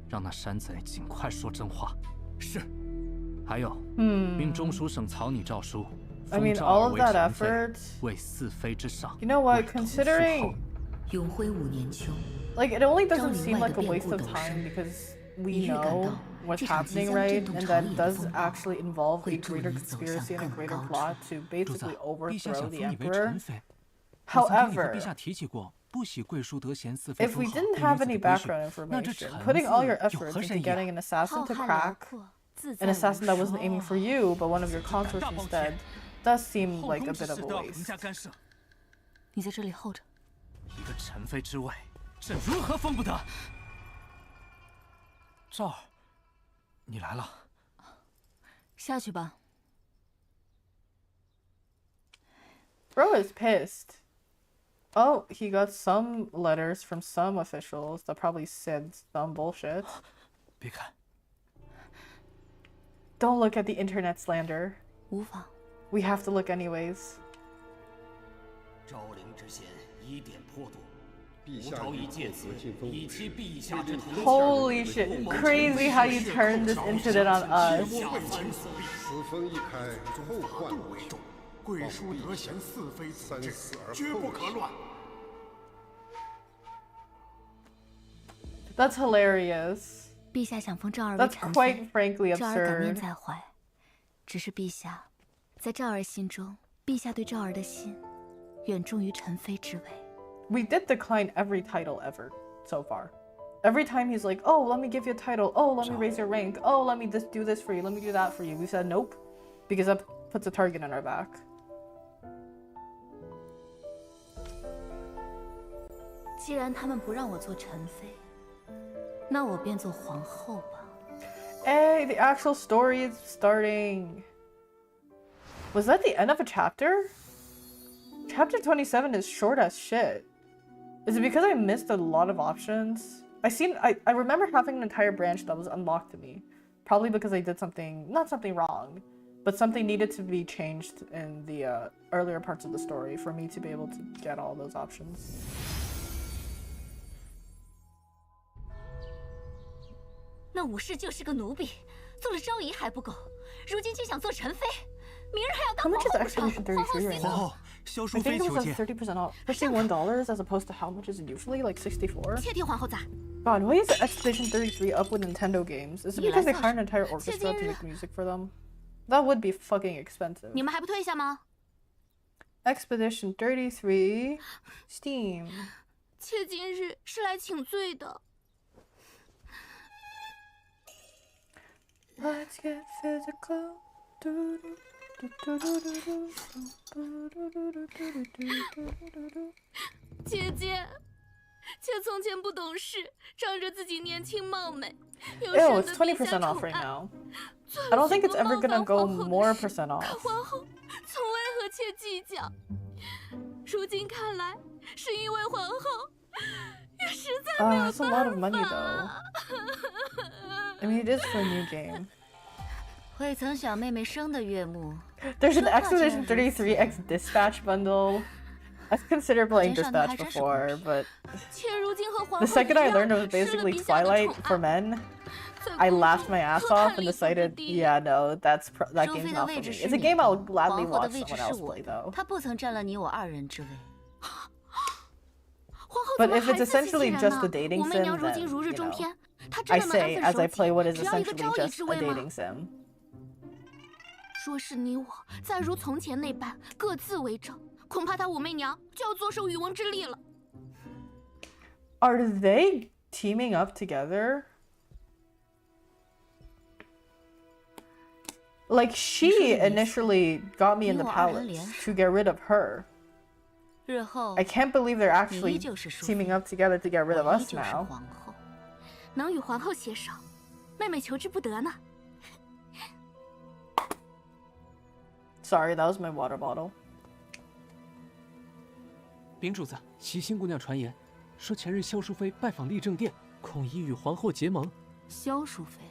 Speaker 3: 让那山贼尽快说真话。是。还有，命中书省草拟诏书，
Speaker 1: I mean,
Speaker 3: 封昭
Speaker 1: all
Speaker 3: 儿
Speaker 1: of
Speaker 3: 为
Speaker 1: that
Speaker 3: 宸妃，
Speaker 1: effort.
Speaker 3: 为四妃之上。
Speaker 1: You know what?
Speaker 3: 为同父
Speaker 1: Considering
Speaker 3: 后
Speaker 2: 永徽5年秋，
Speaker 1: like it only doesn't seem like a waste of time because we know what's happening, right? And that does actually involve a greater conspiracy and a greater plot to
Speaker 3: 主子，
Speaker 1: basically
Speaker 3: 陛下
Speaker 1: overthrow
Speaker 3: 想
Speaker 1: the
Speaker 3: 封你为
Speaker 1: emperor.
Speaker 3: 宸妃。
Speaker 1: However,
Speaker 3: 陛下提起过，不喜贵淑德贤四妃
Speaker 1: if
Speaker 3: 封
Speaker 1: we
Speaker 3: 好
Speaker 1: didn't
Speaker 3: 对
Speaker 1: have
Speaker 3: 女
Speaker 1: any
Speaker 3: 子的规训，
Speaker 1: background
Speaker 3: 那这
Speaker 1: information,
Speaker 3: 臣
Speaker 1: putting all your
Speaker 3: 子有
Speaker 1: efforts
Speaker 3: 何
Speaker 1: into
Speaker 3: 甚意？
Speaker 1: getting an assassin to crack, an assassin that wasn't aiming for you but one of your consorts instead, does seem like a bit of a waste.
Speaker 2: 你在这里候着。
Speaker 3: 一个宸妃之位，朕如何封不得？赵儿，你来了。
Speaker 2: 下去吧。
Speaker 1: Bro is pissed. Oh, he got some letters from some officials that probably said some bullshit.
Speaker 3: 别看，
Speaker 1: Don't look at the internet slander.
Speaker 2: 无妨。
Speaker 1: We have to look anyways.
Speaker 8: 昭陵之险疑点颇多，
Speaker 7: 陛下
Speaker 8: 吾朝已借此以期陛下之同
Speaker 1: Holy shit. Crazy how you turned this incident on us.
Speaker 7: 此封一开，后患无穷。
Speaker 8: 贵淑德贤四妃
Speaker 7: 三思而
Speaker 8: 绝不可乱。
Speaker 1: That's hilarious.
Speaker 2: 陛下想封赵儿为
Speaker 1: That's
Speaker 2: 宸
Speaker 1: quite
Speaker 2: 妃，
Speaker 1: frankly
Speaker 2: 赵儿感念
Speaker 1: absurd.
Speaker 2: 在怀。只是陛下，在赵儿心中，陛下对赵儿的心远重于宸妃之位。
Speaker 1: We did decline every title ever so far. Every time he's like, oh, let me give you a title. Oh, let me raise your rank. Oh, let me do this for you. Let me do that for you. We said nope, because that puts a target on our back.
Speaker 2: 既然他们不让我做宸妃，那我便做皇后吧。
Speaker 1: Hey, the actual story is starting. Was that the end of a chapter? Chapter 27 is short as shit. Is it because I missed a lot of options? I remember having an entire branch that was unlocked to me. Probably because I did something, not something wrong, but something needed to be changed in the earlier parts of the story for me to be able to get all those options.
Speaker 2: 那武士就是个奴婢，做了昭仪还不够，如今竟想做陈妃，明日还要当
Speaker 1: How
Speaker 2: 皇
Speaker 1: much is
Speaker 2: 后不成？
Speaker 1: Expedition 33 right now?
Speaker 3: 萧
Speaker 1: I
Speaker 3: 淑妃
Speaker 1: think it
Speaker 3: 求
Speaker 1: was
Speaker 3: 见。
Speaker 1: at 30% off. $51 as opposed to how much is it usually? Like 64?
Speaker 2: 妾替皇后在。
Speaker 1: God, why is Expedition 33 up with Nintendo games? Is it because they hired an entire orchestra to make music for them? That would be fucking expensive.
Speaker 2: 你们还不退下吗？
Speaker 1: Expedition 33 Steam.
Speaker 2: 妾今日是来请罪的。
Speaker 1: Let's get physical.
Speaker 4: 姐姐，妾从前不懂事，仗着自己年轻貌美，又
Speaker 1: Ew,
Speaker 4: 深
Speaker 1: it's
Speaker 4: 得
Speaker 1: 20%
Speaker 4: 陛下
Speaker 1: off
Speaker 4: 宠
Speaker 1: right
Speaker 4: 爱，
Speaker 1: now.
Speaker 4: 做
Speaker 1: I don't
Speaker 4: 了
Speaker 1: think
Speaker 4: 许
Speaker 1: it's
Speaker 4: 多
Speaker 1: ever
Speaker 4: 冒
Speaker 1: gonna
Speaker 4: 犯
Speaker 1: go
Speaker 4: 皇后的
Speaker 1: more
Speaker 4: 事
Speaker 1: percent
Speaker 4: 可
Speaker 1: off.
Speaker 4: 皇后从未和妾计较。如今看来，是因为皇后也实在没有
Speaker 1: That's a lot of money
Speaker 4: 办
Speaker 1: though.
Speaker 4: 法。
Speaker 1: I mean, it is for a new game.
Speaker 2: 未曾想妹妹生的悦目。
Speaker 1: There's an Expedition 33X Dispatch bundle. I've considered playing Dispatch before, but
Speaker 4: 妾如今和皇
Speaker 1: the
Speaker 4: 后一
Speaker 1: second I
Speaker 4: 样
Speaker 1: learned it was
Speaker 4: 失了
Speaker 1: basically
Speaker 4: 陛下的
Speaker 1: Twilight
Speaker 4: 宠
Speaker 1: for
Speaker 4: 爱。
Speaker 1: men,
Speaker 4: 在
Speaker 1: I
Speaker 4: 宫
Speaker 1: laughed
Speaker 4: 中
Speaker 1: my ass
Speaker 4: 可
Speaker 1: off
Speaker 4: 叹
Speaker 1: and
Speaker 4: 力不
Speaker 1: decided,
Speaker 4: 得第一。
Speaker 1: yeah, no, that
Speaker 2: 淑
Speaker 1: game's
Speaker 2: 妃的
Speaker 1: not
Speaker 2: 位
Speaker 1: for
Speaker 2: 置
Speaker 1: me.
Speaker 2: 是
Speaker 1: It's a
Speaker 2: 你
Speaker 1: game
Speaker 2: 的，
Speaker 1: I'll gladly
Speaker 2: 皇后的
Speaker 1: watch
Speaker 2: 位置
Speaker 1: someone
Speaker 2: 是
Speaker 1: else
Speaker 2: 我
Speaker 1: play
Speaker 2: 的，
Speaker 1: though.
Speaker 2: 她不曾占了你我二人之位。
Speaker 4: 皇后
Speaker 1: But
Speaker 4: 怎么
Speaker 1: if
Speaker 4: 还
Speaker 1: it's
Speaker 4: 自欺欺
Speaker 1: essentially
Speaker 4: 人
Speaker 1: just
Speaker 4: 呢
Speaker 1: a dating
Speaker 4: 我媚
Speaker 1: sim,
Speaker 4: 娘如
Speaker 1: then,
Speaker 4: 今如日
Speaker 1: you
Speaker 4: 中
Speaker 1: know,
Speaker 4: 天，她
Speaker 1: I
Speaker 4: 真的能
Speaker 1: say
Speaker 4: 安
Speaker 1: as
Speaker 4: 分
Speaker 1: I
Speaker 4: 守
Speaker 1: play
Speaker 4: 己，
Speaker 1: what is
Speaker 4: 只要一个
Speaker 1: essentially
Speaker 4: 昭仪
Speaker 1: just
Speaker 4: 之
Speaker 1: a
Speaker 4: 位吗？
Speaker 1: dating sim.
Speaker 4: 若是你我再如从前那般各自为政，恐怕她武媚娘就要坐收渔翁之利了。
Speaker 1: Are they teaming up together? Like, she initially got me in the palace to get rid of her.
Speaker 2: 日后
Speaker 1: I can't believe they're actually teaming up together to get rid of
Speaker 2: 我依
Speaker 1: us
Speaker 2: 旧是
Speaker 1: now.
Speaker 2: 皇后。
Speaker 4: 能与皇后携手，妹妹求之不得呢。
Speaker 1: Sorry, that was my water bottle.
Speaker 9: 禀主子，齐欣姑娘传言，说前日萧淑妃拜访立正殿，恐已与皇后结盟。
Speaker 4: 萧淑妃，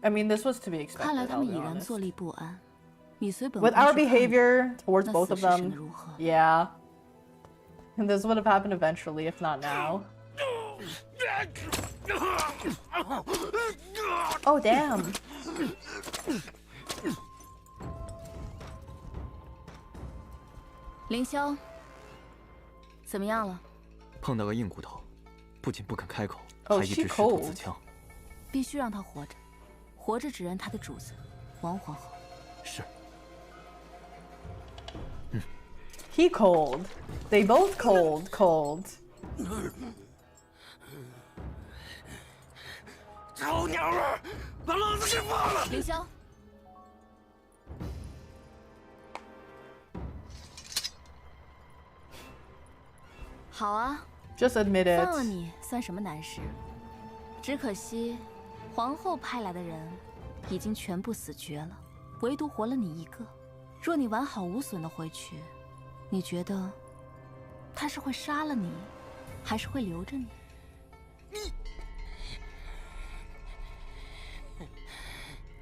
Speaker 1: I mean, this was to be
Speaker 4: 看来
Speaker 1: expected,
Speaker 4: 他
Speaker 1: I'll
Speaker 4: 们
Speaker 1: be
Speaker 4: 已然
Speaker 1: honest.
Speaker 4: 坐立不安。你随本
Speaker 1: With
Speaker 4: 宫
Speaker 1: our
Speaker 4: 是叛徒
Speaker 1: behavior towards
Speaker 4: 那
Speaker 1: both
Speaker 4: 死
Speaker 1: of
Speaker 4: 是审
Speaker 1: them,
Speaker 4: 得如何？
Speaker 1: yeah. And this would have happened eventually, if not now. Oh, damn.
Speaker 4: 凌霄，怎么样了？
Speaker 10: 碰到个硬骨头，不仅不肯开口，
Speaker 1: Oh,
Speaker 10: 还一直
Speaker 1: she
Speaker 10: 试图
Speaker 1: cold.
Speaker 10: 自枪。
Speaker 4: 必须让他活着，活着指认他的主子王皇后。
Speaker 10: 是。
Speaker 1: He cold. They both cold.
Speaker 8: 臭鸟儿，把老子给放了！
Speaker 4: 凌霄，好啊，
Speaker 1: Just admit
Speaker 4: 放了
Speaker 1: it.
Speaker 4: 你算什么难事？只可惜，皇后派来的人已经全部死绝了，唯独活了你一个。若你完好无损的回去，你觉得他是会杀了你，还是会留着你？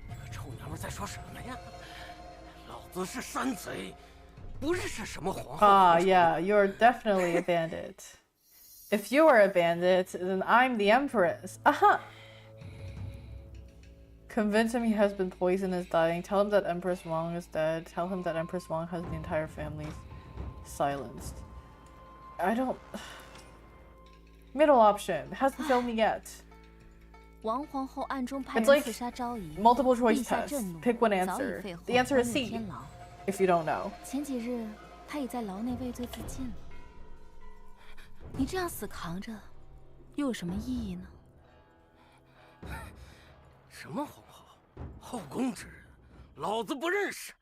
Speaker 8: 这个臭娘们在说什么呀？老子是山贼，不是什么皇后。
Speaker 1: Ah, yeah, you're definitely a bandit. If you are a bandit, then I'm the Empress. Aha! Convince him he has been poisoned and is dying. Tell him that Empress Wang is dead. Tell him that Empress Wang has the entire family silenced. I don't... Middle option. Hasn't killed me yet.
Speaker 4: 王皇后暗中派
Speaker 1: It's
Speaker 4: 人
Speaker 1: like
Speaker 4: 刺杀昭仪，
Speaker 1: multiple choice
Speaker 4: 陛下
Speaker 1: test.
Speaker 4: 震怒，
Speaker 1: Pick one
Speaker 4: 早已
Speaker 1: answer.
Speaker 4: 废后
Speaker 1: The answer is
Speaker 4: 关入
Speaker 1: C,
Speaker 4: 天牢。
Speaker 1: if you don't know.
Speaker 4: 前几日他已在牢内畏罪自尽了。你这样死扛着，又有什么意义呢？
Speaker 8: 什么皇后？后宫之人，老子不认识。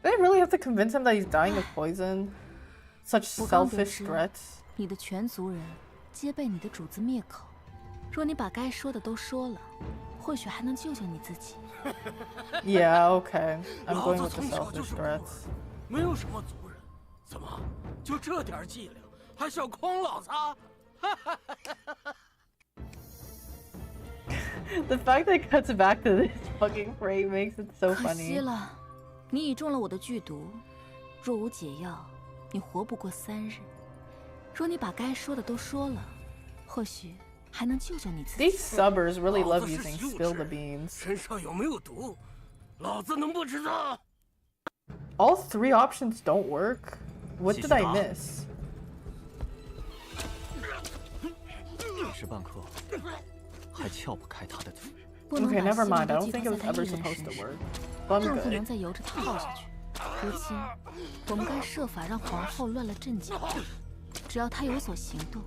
Speaker 1: Did I really have to convince him that he's dying of poison? Such
Speaker 4: 我刚得
Speaker 1: selfish
Speaker 4: 知
Speaker 1: threats.
Speaker 2: 你的全族人皆被你的主子灭口。若你把该说的都说了，或许还能救救你自己。
Speaker 1: Yeah, okay. I'm going with the selfish threats.
Speaker 8: 没有什么族人，怎么就这点伎俩，还想诓老子
Speaker 1: ？The fact that it cuts back to this fucking frame makes it so funny.
Speaker 2: 可惜了，你已中了我的剧毒，若无解药，你活不过3日。若你把该说的都说了，或许还能救救你自己。
Speaker 1: These subbers really love using spill the beans.
Speaker 8: 身上有没有毒，老子能不知道？
Speaker 1: All 3 options don't work. What did I miss?
Speaker 10: 一时半刻还撬不开他的嘴。
Speaker 1: Okay, never mind. I don't think it was ever supposed to work. But I'm
Speaker 2: 更不能
Speaker 1: good.
Speaker 2: 再由着他耗下去。如今，我们该设法让皇后乱了阵脚。只要她有所行动，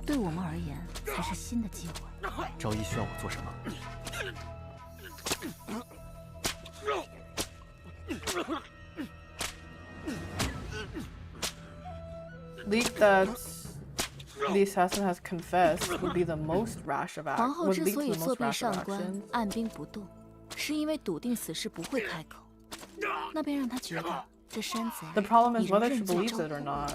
Speaker 2: 对我们而言才是新的机会。
Speaker 10: 昭仪需要我做什么？
Speaker 1: Leak that the assassin has confessed would be the most rash of
Speaker 2: 皇后
Speaker 1: would
Speaker 2: 之
Speaker 1: lead
Speaker 2: 所
Speaker 1: to
Speaker 2: 以
Speaker 1: the
Speaker 2: 作
Speaker 1: most
Speaker 2: 壁
Speaker 1: rash of
Speaker 2: 上观，
Speaker 1: actions.
Speaker 2: 按兵不动，是因为笃定此事不会开口。那便让他觉得这山贼
Speaker 1: The problem is
Speaker 2: 已然
Speaker 1: whether she
Speaker 2: 任驾
Speaker 1: believes
Speaker 2: 周
Speaker 1: it or
Speaker 2: 到。
Speaker 1: not.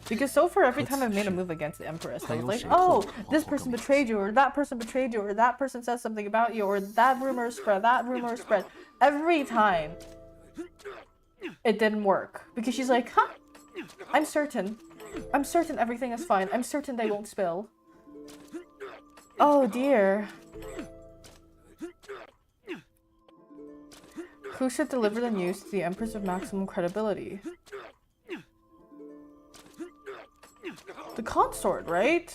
Speaker 1: Because so far, every time I've made a move against the Empress, I was like, oh, this person betrayed you, or that person betrayed you, or that person says something about you, or that rumor spread, that rumor spread. Every time, it didn't work. Because she's like, huh, I'm certain everything is fine. I'm certain they won't spill. Oh dear. Who should deliver the news to the Empress of maximum credibility? The consort, right?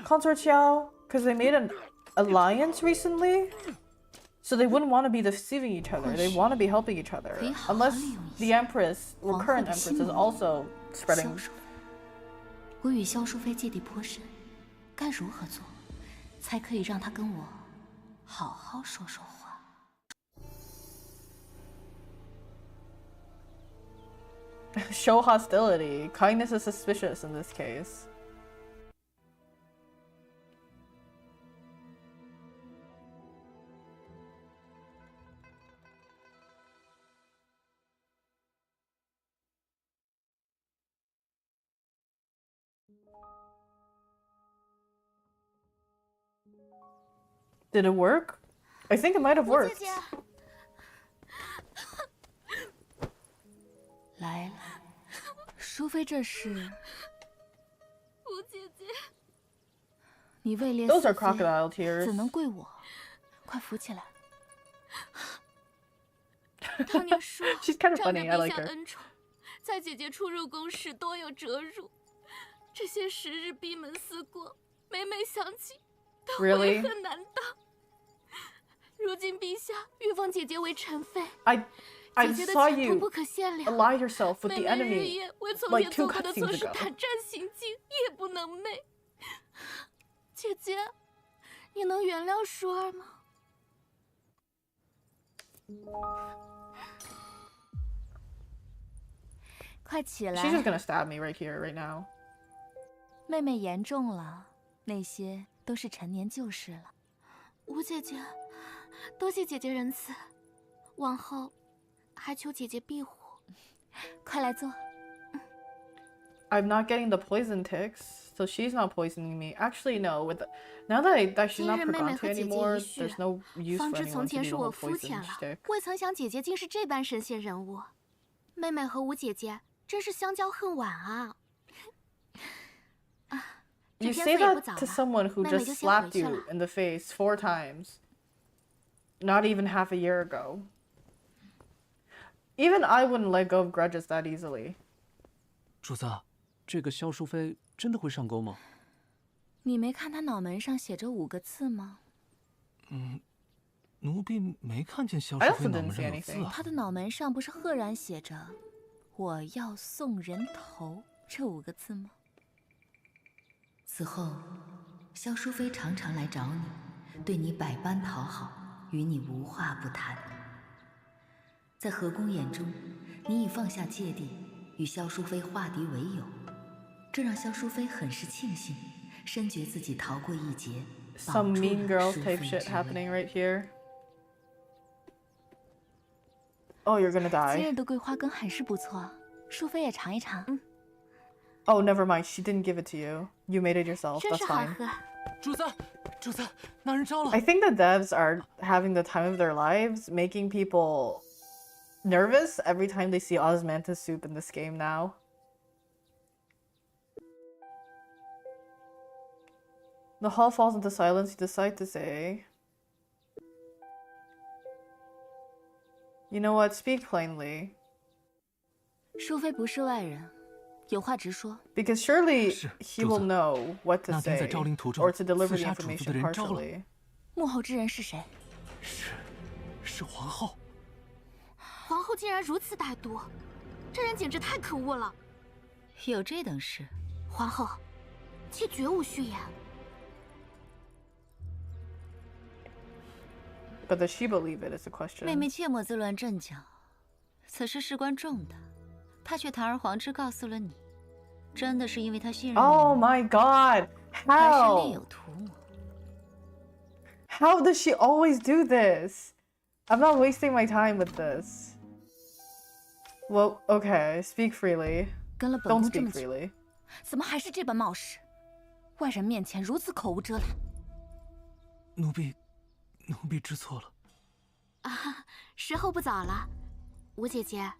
Speaker 1: Consort Xiao? Because they made an alliance recently? So they wouldn't want to be deceiving each other. They want to be helping each other. Unless the Empress, or current Empress, is also spreading.
Speaker 2: 我与萧淑妃芥蒂颇深，该如何做，才可以让她跟我好好说说话？
Speaker 1: Show hostility. Kindness is suspicious in this case. Did it work? I think it might have worked.
Speaker 2: 来了，淑妃，这是
Speaker 4: 吴姐姐，
Speaker 2: 你位列
Speaker 1: Those
Speaker 2: 四
Speaker 1: are
Speaker 2: 妃，
Speaker 1: crocodile tears.
Speaker 2: 怎能跪我？快扶起来！
Speaker 4: 当年说
Speaker 1: She's kind of
Speaker 4: 仗
Speaker 1: funny.
Speaker 4: 着
Speaker 1: I
Speaker 4: 陛
Speaker 1: like
Speaker 4: 下
Speaker 1: her.
Speaker 4: 恩宠，在姐姐出入宫时多有折辱，这些时日闭门思过，每每想起，都
Speaker 1: Really?
Speaker 4: 悔恨难当。如今陛下欲封姐姐为宸妃，
Speaker 1: I
Speaker 4: 姐姐的
Speaker 1: saw
Speaker 4: 前途
Speaker 1: you
Speaker 4: 不可限量。
Speaker 1: ally yourself with
Speaker 4: 妹
Speaker 1: the
Speaker 4: 妹日
Speaker 1: enemy
Speaker 4: 夜为从
Speaker 1: like
Speaker 4: 前
Speaker 1: 2
Speaker 4: 做过的错
Speaker 1: cutscenes
Speaker 4: 事
Speaker 1: ago.
Speaker 4: 胆战心惊，夜不能寐。姐姐，你能原谅舒儿吗？
Speaker 2: 快起来！
Speaker 1: She's just gonna stab me right here, right now.
Speaker 2: 妹妹严重了，那些都是陈年旧事了。
Speaker 4: 吴姐姐，多谢姐姐仁慈，往后还求姐姐庇护。
Speaker 2: 快来坐。
Speaker 1: I'm not getting the poison ticks, so she's not poisoning me. Actually, no. Now that she's
Speaker 4: 今
Speaker 1: not
Speaker 4: 日妹妹和
Speaker 1: Pregante
Speaker 4: 姐姐
Speaker 1: anymore,
Speaker 4: 一叙，
Speaker 1: there's no use
Speaker 4: 方
Speaker 1: for
Speaker 4: 知
Speaker 1: anyone
Speaker 4: 从
Speaker 1: to
Speaker 4: 前
Speaker 1: do
Speaker 4: 是
Speaker 1: the
Speaker 4: 我
Speaker 1: whole
Speaker 4: 肤
Speaker 1: poison
Speaker 4: 浅了，
Speaker 1: shtick.
Speaker 4: 未曾想姐姐竟是这般神仙人物。妹妹和吴姐姐真是相交恨晚啊！这
Speaker 1: You
Speaker 4: 天
Speaker 1: say
Speaker 4: 色也不
Speaker 1: that
Speaker 4: 早
Speaker 1: to
Speaker 4: 了，
Speaker 1: someone who
Speaker 4: 妹妹
Speaker 1: just
Speaker 4: 就先回
Speaker 1: slapped
Speaker 4: 去
Speaker 1: you
Speaker 4: 了。
Speaker 1: in the face 4 times. Not even half a year ago. Even I wouldn't let go of grudges that easily.
Speaker 9: 主子，这个萧淑妃真的会上钩吗？
Speaker 2: 你没看她脑门上写着5个字吗？
Speaker 3: 奴婢没看见萧
Speaker 1: I
Speaker 3: 淑妃
Speaker 1: also
Speaker 3: 脑
Speaker 1: didn't
Speaker 3: 门
Speaker 1: see
Speaker 3: 上有字
Speaker 1: anything.
Speaker 3: 啊。
Speaker 2: 她的脑门上不是赫然写着“我要送人头”这5个字吗？
Speaker 11: 此后，萧淑妃常常来找你，对你百般讨好，与你无话不谈。在和宫眼中，你以放下芥蒂，与萧淑妃化敌为友，这让萧淑妃很是庆幸，深觉自己逃过一劫。
Speaker 1: Some mean girls type shit happening right here. Oh, you're gonna die.
Speaker 4: 今日的桂花羹很是不错，淑妃也尝一尝。
Speaker 1: Oh, never mind. She didn't give it to you. You made it yourself.
Speaker 4: 真
Speaker 1: That's
Speaker 4: 是好
Speaker 1: fine.
Speaker 4: 喝。
Speaker 9: 主子，主子，那人招了。
Speaker 1: I think the devs are having the time of their lives, making people nervous every time they see osmanthus soup in this game now. The hall falls into silence. You decide to say, "You know what? Speak plainly."
Speaker 4: 淑妃不是外人，有话直说。
Speaker 1: Because surely he will know what to
Speaker 9: 那天在
Speaker 1: say
Speaker 9: 昭陵途中
Speaker 1: or to deliver
Speaker 9: 刺
Speaker 1: the
Speaker 9: 杀主子的
Speaker 1: information
Speaker 9: 人招了。
Speaker 1: partially.
Speaker 4: 幕后之人是谁？
Speaker 9: 是皇后。
Speaker 4: 皇后竟然如此歹毒，这人简直太可恶了。
Speaker 2: 有这等事？
Speaker 4: 皇后，妾绝无虚言。
Speaker 1: But does she believe it is a question.
Speaker 2: 妹妹切莫自乱阵脚，此事事关重大，她却堂而皇之告诉了你，真的是因为她信任你
Speaker 1: Oh my god!
Speaker 2: 还是
Speaker 1: How?
Speaker 2: 另有图谋？
Speaker 1: How does she always do this? I'm not wasting my time with this. Well, okay, speak freely.
Speaker 4: 跟了本
Speaker 1: Don't
Speaker 4: 宫这
Speaker 1: speak
Speaker 4: 么久，
Speaker 1: freely.
Speaker 4: 怎么还是这般冒失？外人面前如此口无遮拦。
Speaker 9: 奴婢知错了。
Speaker 4: 啊，时候不早了，吴姐姐，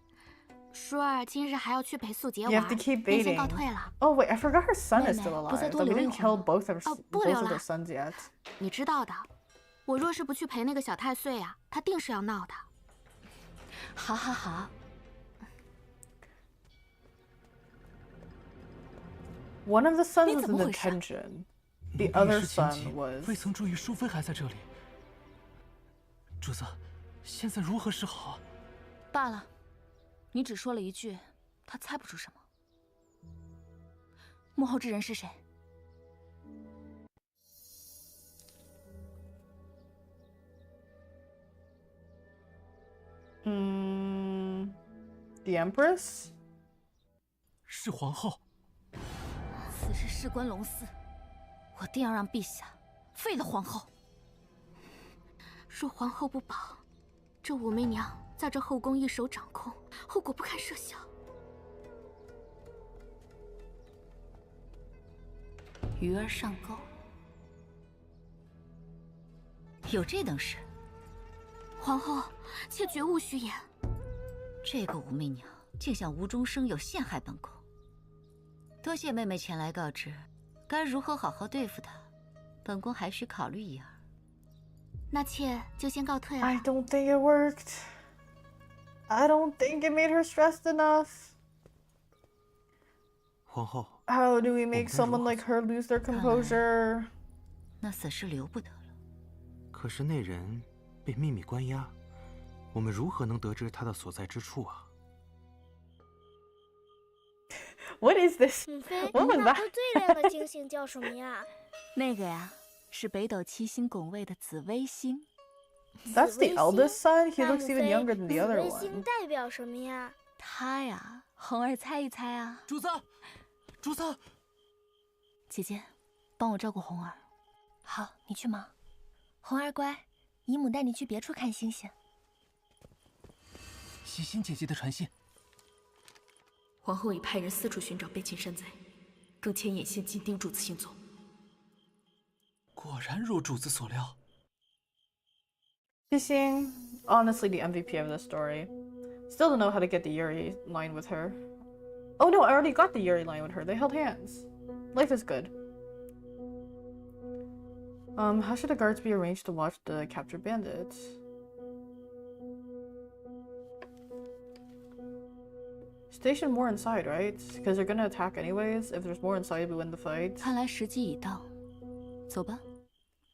Speaker 4: 舒儿今日还要去陪素洁
Speaker 1: You
Speaker 4: 玩，
Speaker 1: have to keep
Speaker 4: 便先
Speaker 1: baiting.
Speaker 4: 告退了。
Speaker 1: Oh wait, I forgot her son is
Speaker 4: 妹妹，
Speaker 1: still
Speaker 4: 不再
Speaker 1: alive.
Speaker 4: 多
Speaker 1: But we
Speaker 4: 留一
Speaker 1: didn't
Speaker 4: 会
Speaker 1: kill
Speaker 4: 儿。
Speaker 1: both of
Speaker 4: 不
Speaker 1: both
Speaker 4: 留
Speaker 1: of
Speaker 4: 了
Speaker 1: their sons yet.
Speaker 4: 你知道的，我若是不去陪那个小太岁啊，他定是要闹的。好好好。
Speaker 1: One of the sons
Speaker 4: 你
Speaker 1: was
Speaker 4: 怎么
Speaker 1: in
Speaker 4: 回事？
Speaker 1: detention. The
Speaker 9: 奴婢
Speaker 1: other
Speaker 9: 一时情
Speaker 1: son
Speaker 9: 急
Speaker 1: was.
Speaker 9: 未曾注意淑妃还在这里。主子，现在如何是好啊？
Speaker 4: 罢了，你只说了一句，他猜不出什么。幕后之人是谁？
Speaker 1: The Empress?
Speaker 9: 是皇后。
Speaker 4: 此事事关龙嗣，我定要让陛下废了皇后。若皇后不保，这武媚娘在这后宫一手掌控，后果不堪设想。
Speaker 2: 鱼儿上钩，有这等事？
Speaker 4: 皇后，妾绝无虚言。
Speaker 2: 这个武媚娘竟想无中生有陷害本宫，多谢妹妹前来告知，该如何好好对付她，本宫还需考虑一二。
Speaker 4: 那妾就先告退了。
Speaker 1: I don't think it worked. I don't think it made her stressed enough.
Speaker 10: 皇后，
Speaker 1: How do we make someone like her lose their composure?
Speaker 2: 那此事留不得了。
Speaker 10: 可是那人被秘密关押，我们如何能得知他的所在之处啊？
Speaker 1: What is this?
Speaker 12: 母妃，
Speaker 1: What was
Speaker 12: 那
Speaker 1: that?
Speaker 12: 颗最亮的星星叫什么呀？
Speaker 4: 那个呀，是北斗七星拱卫的紫微星。
Speaker 1: That's the eldest son? He
Speaker 12: 那
Speaker 1: looks
Speaker 12: 母
Speaker 1: even
Speaker 12: 妃，
Speaker 1: younger than the
Speaker 12: 紫
Speaker 1: other
Speaker 12: 微星
Speaker 1: one.
Speaker 12: 代表什么呀？
Speaker 4: 他呀，红儿猜一猜啊。
Speaker 9: 主子，主子，
Speaker 4: 姐姐，帮我照顾红儿。好，你去忙。红儿乖，姨母带你去别处看星星。
Speaker 9: 喜欣姐姐的传信。
Speaker 4: 皇后已派人四处寻找被擒山贼，更牵眼线紧盯主子行踪。
Speaker 9: 果然如主子所料。
Speaker 1: Kissing, honestly, the MVP of this story. Still don't know how to get the Yuri line with her. Oh no, I already got the Yuri line with her. They held hands. Life is good. How should the guards be arranged to watch the captured bandits? Station more inside, right? Because they're gonna attack anyways. If there's more inside, we win the fight.
Speaker 4: 看来时机已到，走吧，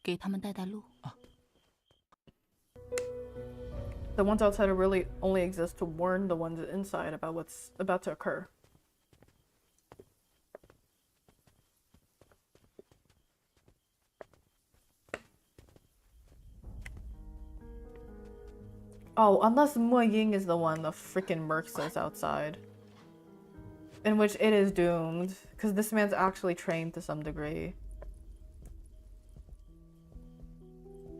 Speaker 4: 给他们带带路。
Speaker 1: The ones outside really only exist to warn the ones inside about what's about to occur. Oh, unless Muah is the one the freaking mercs us outside. in which it is doomed, because this man's actually trained to some degree.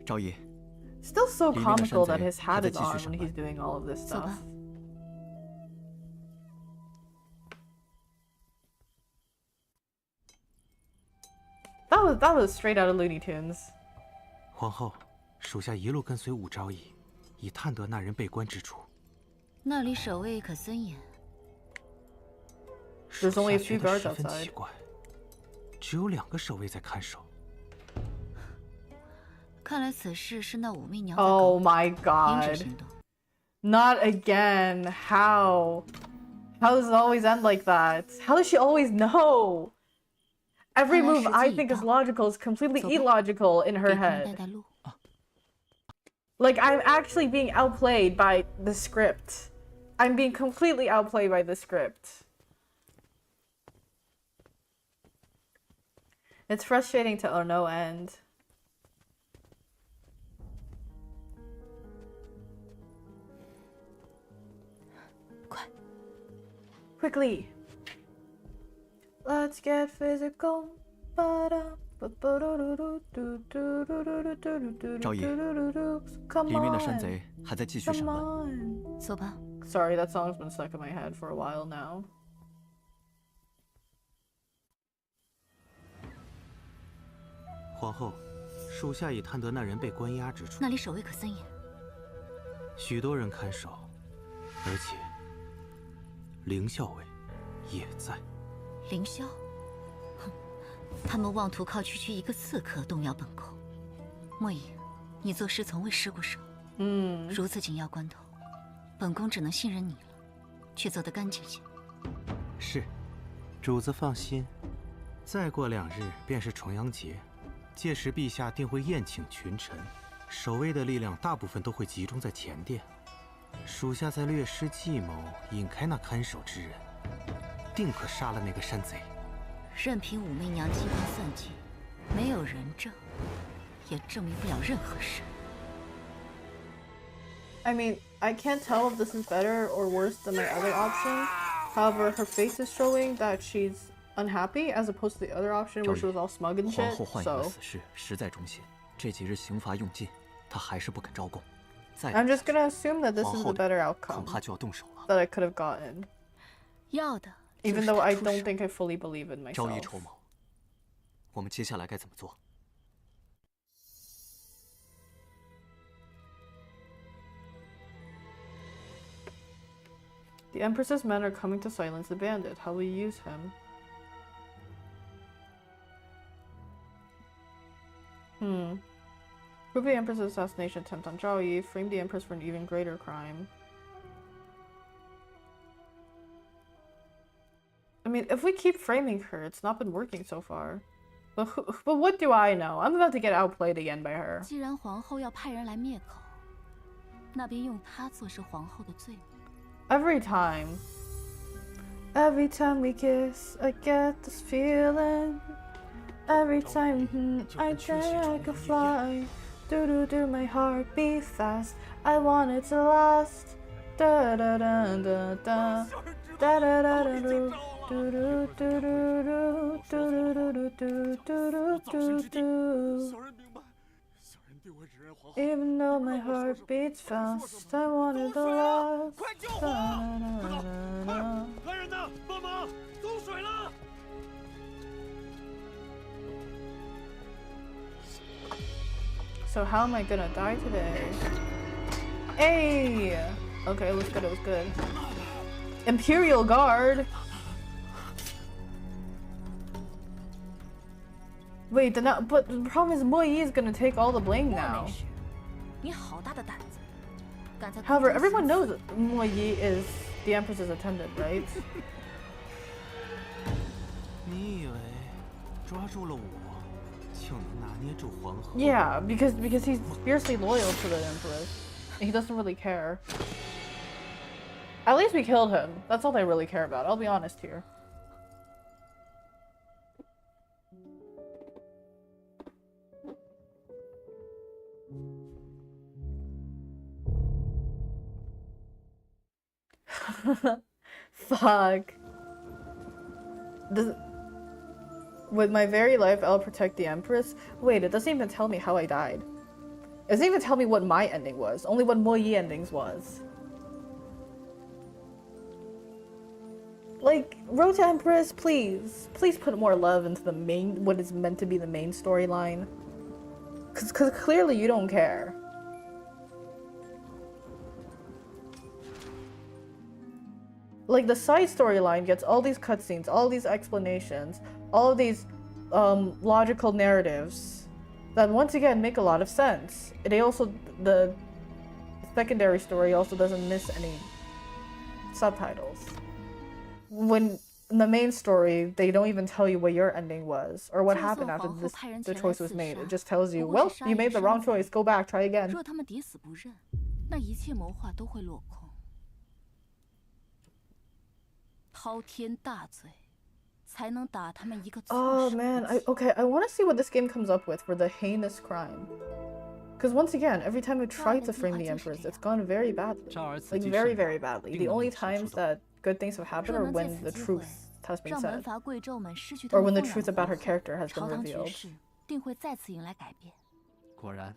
Speaker 13: 昭仪
Speaker 1: Still so
Speaker 13: 里面的
Speaker 1: comical
Speaker 13: 山
Speaker 1: that
Speaker 13: 贼
Speaker 1: his
Speaker 13: 还
Speaker 1: hat
Speaker 13: 在
Speaker 1: is
Speaker 13: 继续
Speaker 1: on
Speaker 13: 上
Speaker 1: when
Speaker 13: 班。
Speaker 1: he's doing all of this
Speaker 2: 走
Speaker 1: stuff.
Speaker 2: 吧。
Speaker 1: That was straight out of Looney Tunes.
Speaker 10: 皇后，属下一路跟随武昭仪，以探得那人被关之处。
Speaker 2: 那里守卫可森严。
Speaker 1: There's only a few
Speaker 10: 属下觉得
Speaker 1: guards
Speaker 10: 十分
Speaker 1: outside.
Speaker 10: 奇怪，只有2个守卫在看守。
Speaker 2: 看来此事是那武媚娘在搞。
Speaker 1: Oh my
Speaker 2: 停止
Speaker 1: god.
Speaker 2: 行动。
Speaker 1: Not again. How? How does it always end like that? How does she always know? Every move I think is logical is completely illogical in her head. Like, I'm actually being outplayed by the script. I'm being completely outplayed by the script. It's frustrating to no end. Quickly. Let's get physical.
Speaker 13: 昭仪，里面的山贼还在继续上班。
Speaker 2: 走吧。
Speaker 1: Sorry, that song's been stuck in my head for a while now.
Speaker 10: 皇后，属下已探得那人被关押之处。
Speaker 2: 那里守卫可森严。
Speaker 10: 许多人看守，而且凌校尉也在。
Speaker 2: 凌霄，哼，他们妄图靠区区一个刺客动摇本宫。莫影，你做事从未失过手。如此紧要关头，本宫只能信任你了，却做得干净些。
Speaker 10: 是，主子放心，再过2日便是重阳节，届时陛下定会宴请群臣，守卫的力量大部分都会集中在前殿。属下在略施计谋，引开那看守之人，定可杀了那个山贼。
Speaker 2: 任凭武媚娘机关算尽，没有人证，也证明不了任何事。
Speaker 1: I mean, I can't tell if this is better or worse than my other option. However, her face is showing that she's unhappy as opposed to the other option where she was all smug and
Speaker 13: 皇
Speaker 1: shit.
Speaker 13: 后幻影的
Speaker 1: So
Speaker 13: 死事实在忠心，这几日刑罚用尽，她还是不肯招供。再
Speaker 1: I'm just gonna assume that this is
Speaker 13: 皇
Speaker 1: the
Speaker 13: 后
Speaker 1: better
Speaker 13: 的
Speaker 1: outcome
Speaker 13: 恐怕就要动手了。
Speaker 1: that I could have gotten.
Speaker 2: 要的
Speaker 1: Even though I don't think I fully believe in
Speaker 13: 朝议
Speaker 1: myself.
Speaker 13: 筹谋，我们接下来该怎么做？
Speaker 1: The Empress's men are coming to silence the bandit. How will you use him? Prove the Empress's assassination attempt on Zhao Yi. Frame the Empress for an even greater crime. I mean, if we keep framing her, it's not been working so far. But what do I know? I'm about to get outplayed again by her.
Speaker 2: 既然皇后要派人来灭口，那便用她做是皇后的罪名。
Speaker 1: Every time we kiss, I get this feeling. Every time I think I could fly. Do my heart beat fast. I want it to last. Da da da da da. Da da da da do. Do do do do do do do do do do do do. Even though my heart beats fast, I want it to last. Da da da da.
Speaker 8: 来人呐，帮忙，走水了！
Speaker 1: So how am I gonna die today? Hey! Okay, it was good, it was good. Imperial Guard! Wait, but the problem is Muah is gonna take all the blame now.
Speaker 2: 你好大的胆子！敢在
Speaker 1: However, everyone knows that Muah is the Empress's attendant, right?
Speaker 10: 你以为抓住了我，就能拿捏住皇后？
Speaker 1: Yeah, because he's fiercely loyal to the Empress. He doesn't really care. At least we killed him. That's all they really care about. I'll be honest here. Fuck. With my very life, I'll protect the Empress. Wait, it doesn't even tell me how I died. It doesn't even tell me what my ending was. Only what muah endings was. Like, Road to Empress, please. Please put more love into the main, what is meant to be the main storyline. Cause clearly you don't care. Like, the side storyline gets all these cutscenes, all these explanations, all of these logical narratives that once again make a lot of sense. They also, the secondary story also doesn't miss any subtitles. When in the main story, they don't even tell you what your ending was or what happened after the choice was made. It just tells you, well, you made the wrong choice, go back, try again. Oh man, I want to see what this game comes up with for the heinous crime. Because once again, every time I try to frame the Empress, it's gone very badly. Like, very, very badly. The only times that good things have happened are when the truth has been said. Or when the truth about her character has been revealed.
Speaker 3: 果然，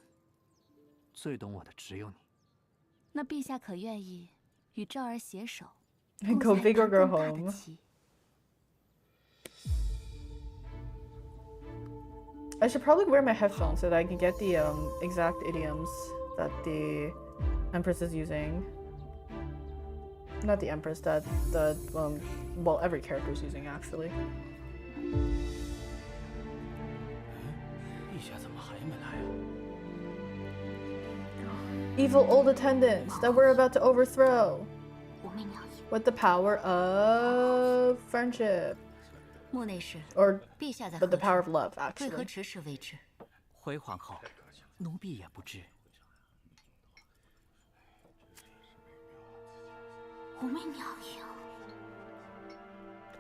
Speaker 3: 最懂我的只有你。
Speaker 2: 那陛下可愿意与昭儿携手？
Speaker 1: Go big or go home. I should probably wear my headphones so that I can get the exact idioms that the Empress is using. Not the Empress, that well, every character is using actually. Evil old attendants that we're about to overthrow. With the power of friendship. Or, but the power of love, actually.
Speaker 6: 回皇后，奴婢也不知。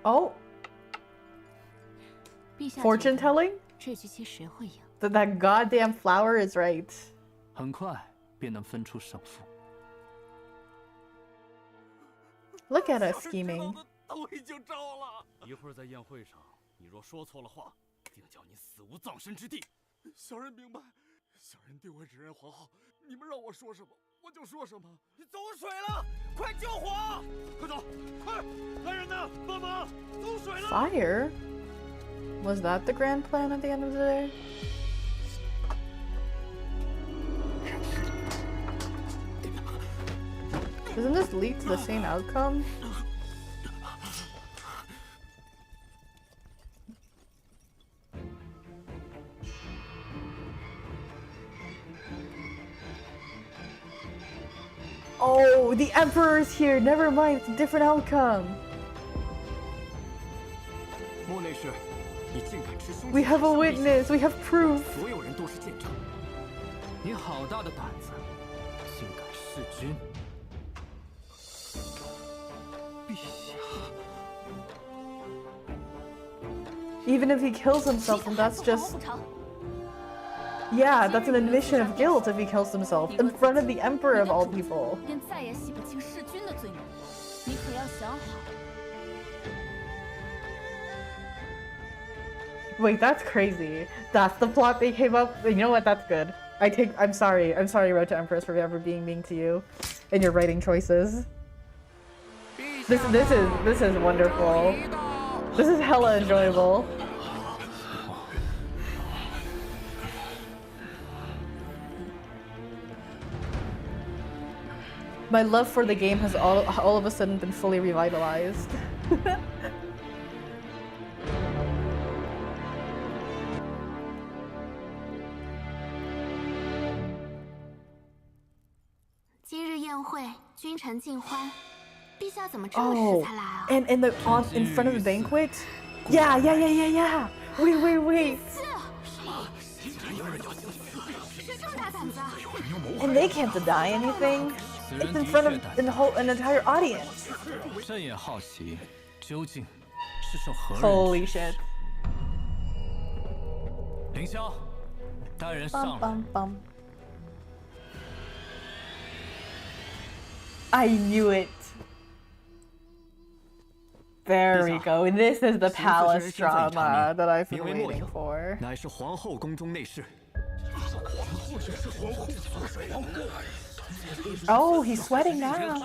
Speaker 1: Oh. Fortune telling? That goddamn flower is right.
Speaker 3: 很快便能分出胜负。
Speaker 1: Look at us scheming.
Speaker 8: 都已经招了。一会儿在宴会上，你若说错了话，定叫你死无葬身之地。小人明白，小人定会指认皇后。你们让我说什么，我就说什么。你走水了，快救火！快走，快！来人呐，帮忙！走水了。
Speaker 1: Fire? Was that the grand plan at the end of the day? Doesn't this lead to the same outcome? Oh, the Emperor's here! Never mind, it's a different outcome! We have a witness! We have proof!
Speaker 3: 所有人都是见证。你好大的胆子，竟敢弑君！
Speaker 1: Even if he kills himself, then that's just... Yeah, that's an admission of guilt if he kills himself in front of the Emperor of all people. Wait, that's crazy. That's the plot they came up. You know what? That's good. I'm sorry, Road to Empress, for ever being mean to you in your writing choices. This is wonderful. This is hella enjoyable. My love for the game has all of a sudden been fully revitalized. Oh, and in front of the banquet? Yeah. Wait. And they can't deny anything. It's in front of an entire audience. Holy shit. Bum. I knew it. There we go. This is the palace drama that I've been waiting for.
Speaker 13: 乃是皇后宫中内侍。
Speaker 1: Oh, he's sweating now.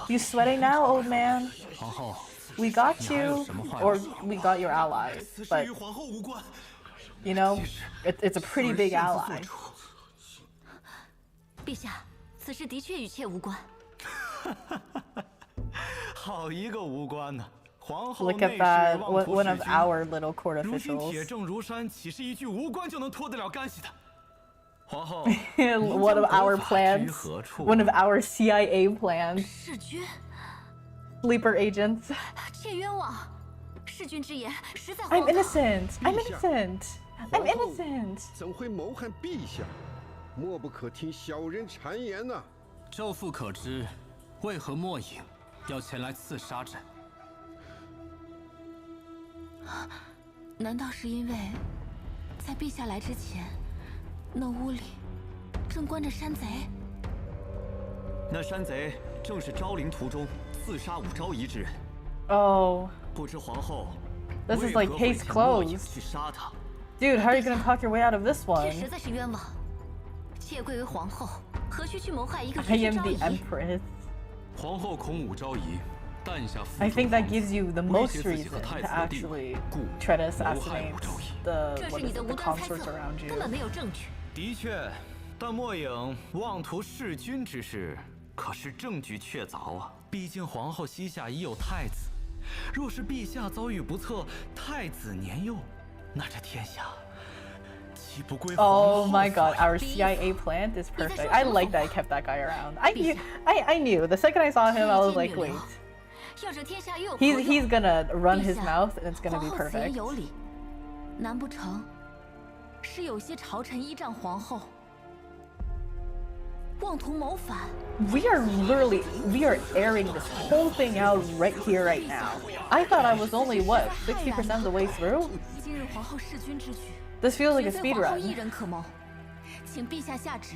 Speaker 1: You sweating now, old man? We got you, or we got your allies, but you know, it's a pretty big ally.
Speaker 2: 陛下，此事的确与妾无关。
Speaker 13: 好一个无关呢！皇后
Speaker 1: Look at that, one of our little court
Speaker 13: 如今
Speaker 1: officials.
Speaker 13: 铁证如山，岂是一句无关就能脱得了干系的？皇后，
Speaker 1: One of our plans, one of our CIA plans.
Speaker 2: 弑君，
Speaker 1: Sleeper agents.
Speaker 2: 妾冤枉，弑君之言实在荒
Speaker 1: I'm
Speaker 2: 唐。
Speaker 1: innocent. I'm innocent. I'm innocent.
Speaker 7: 怎会谋害陛下？莫不可听小人谗言呐！
Speaker 3: 昼父可知，为何莫影要前来刺杀朕？
Speaker 11: 难道是因为在陛下来之前，那屋里正关着山贼？
Speaker 13: 那山贼正是昭陵途中刺杀武昭仪之人。
Speaker 1: Oh.
Speaker 13: 不知皇后
Speaker 1: This is like case
Speaker 13: 为何会前莫影
Speaker 1: closed.
Speaker 13: 去杀他？
Speaker 1: Dude, how are you gonna talk your way out of this
Speaker 2: 妾
Speaker 1: one?
Speaker 2: 实在是冤枉，妾贵为皇后，何须去谋害一个
Speaker 1: I
Speaker 2: 区
Speaker 1: am
Speaker 2: 区昭
Speaker 1: the
Speaker 2: 仪？
Speaker 1: empress.
Speaker 3: 皇后恐武昭仪诞下腹
Speaker 1: I
Speaker 3: 中
Speaker 1: think that
Speaker 3: 皇子
Speaker 1: gives you the
Speaker 3: 威
Speaker 1: most
Speaker 3: 胁自己和
Speaker 1: reason
Speaker 3: 太
Speaker 1: to
Speaker 3: 子的地位
Speaker 1: actually
Speaker 3: 故
Speaker 1: try to
Speaker 3: 谋害
Speaker 1: assassinate
Speaker 3: 武昭仪。
Speaker 1: the
Speaker 2: 这
Speaker 1: what
Speaker 2: 是
Speaker 1: is
Speaker 2: 你的
Speaker 1: it, the
Speaker 2: 无端猜
Speaker 1: consorts
Speaker 2: 测，
Speaker 1: around
Speaker 2: 根
Speaker 1: you.
Speaker 2: 本没有证据。
Speaker 13: 的确，但莫影妄图弑君之事，可是证据确凿啊！毕竟皇后膝下已有太子，若是陛下遭遇不测，太子年幼，那这天下岂不归皇后
Speaker 1: Oh my god,
Speaker 13: 所有
Speaker 1: our CIA plant is perfect. I like that I kept that guy around. I knew. The second I saw him, I was like, wait.
Speaker 2: 要这天下又有
Speaker 1: He's gonna run his
Speaker 2: 陛下
Speaker 1: mouth and it's gonna be
Speaker 2: 皇后此言
Speaker 1: perfect.
Speaker 2: 有理，难不成是有些朝臣依仗皇后，妄图谋反？
Speaker 1: We are airing this whole thing out right here, right now. I thought I was only, what, 60% of the way through?
Speaker 2: 今日皇后弑君之举，
Speaker 1: This feels like a
Speaker 2: 绝
Speaker 1: speed
Speaker 2: 非皇后一
Speaker 1: run.
Speaker 2: 人可谋，请陛下下旨，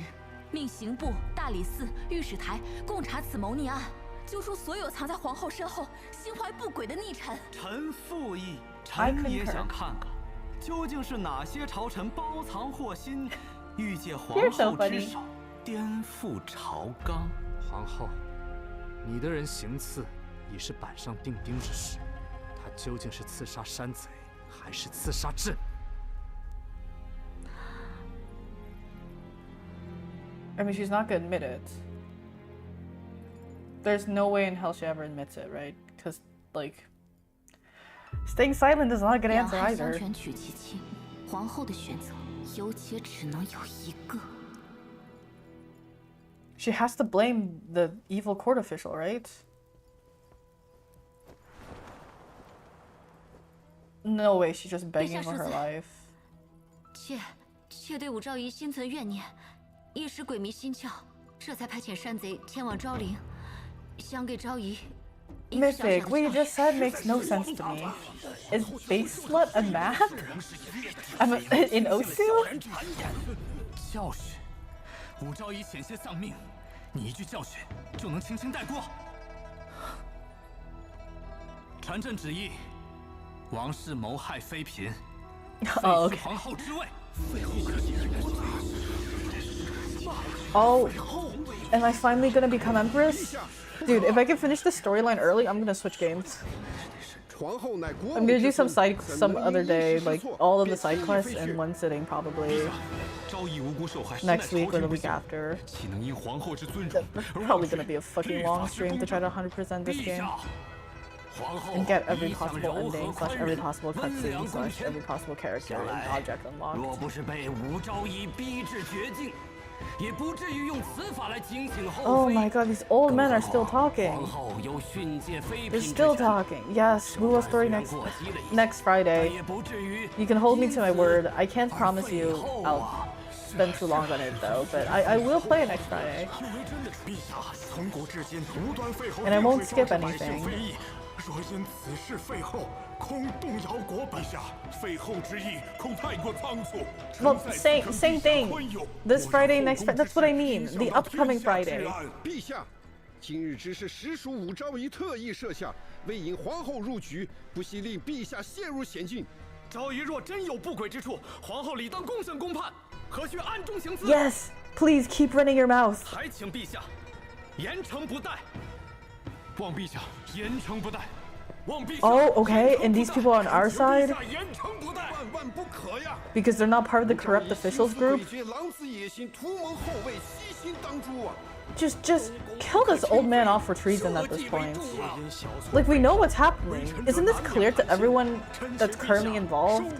Speaker 2: 命刑部、大理寺、御史台共查此谋逆案，揪出所有藏在皇后身后、心怀不轨的逆臣。
Speaker 13: 臣附议，臣也想看看，究竟是哪些朝臣包藏祸心，欲借皇后之手颠覆朝纲。
Speaker 3: 皇后，你的人行刺已是板上钉钉之事，他究竟是刺杀山贼，还是刺杀朕？
Speaker 1: I mean, she's not gonna admit it. There's no way in hell she ever admits it, right? Because, like, staying silent is not a good
Speaker 2: 两
Speaker 1: answer
Speaker 2: 害相
Speaker 1: either.
Speaker 2: 权取其轻，皇后的选择有且只能有一个。
Speaker 1: She has to blame the evil court official, right? No way, she's just begging for her life.
Speaker 2: 妾对武昭仪心存怨念，一时鬼迷心窍，这才派遣山贼前往昭陵，想给昭仪。
Speaker 1: Mythic, what you just said makes no sense to me. Is base slut a map? I'm in Osu?
Speaker 3: 教训，武昭仪险些丧命，你一句教训就能轻轻带过？传朕旨意，王室谋害妃嫔，废皇后之位。
Speaker 1: Oh, am I finally gonna become empress? Dude, if I can finish the storyline early, I'm gonna switch games. I'm gonna do some other day, like all of the side quests in one sitting probably. Next week or the week after. Probably gonna be a fucking long stream to try to 100% this game. And get every possible ending, / every possible cutscene, / every possible character and object unlocked.
Speaker 13: 若不是被武昭仪逼至绝境，也不至于用此法来警醒后妃。
Speaker 1: Oh my god, these old men are still talking.
Speaker 13: 皇后有训诫妃
Speaker 1: They're
Speaker 13: 嫔之
Speaker 1: still
Speaker 13: 权，
Speaker 1: talking. Yes, we will story next Friday. You can hold me to my word. I can't promise you I'll spend too long on it though, but I will play it next Friday. And I won't skip anything.
Speaker 8: 若因此事废后，恐动摇国陛下。废后之意，恐太过仓促。
Speaker 1: Well, same thing. This Friday, next Friday. That's what I mean. The upcoming Friday.
Speaker 7: 陛下，今日只是实属武昭仪特意设下，为引皇后入局，不惜令陛下陷入险境。
Speaker 8: 昭仪若真有不轨之处，皇后理当公审公判，何须暗中行刺？
Speaker 1: Yes, please keep running your mouth.
Speaker 8: 还请陛下严惩不贷。望陛下严惩不贷。望陛下。
Speaker 1: Oh, okay. And these people are on our side?
Speaker 8: 严惩不贷。万万不可呀！
Speaker 1: Because they're not part of the corrupt officials group?
Speaker 7: 狼子野心，图谋后位，悉心当诛啊！
Speaker 1: Just kill this old man off for treason at this point. Like, we know what's happening. Isn't this clear to everyone that's currently involved?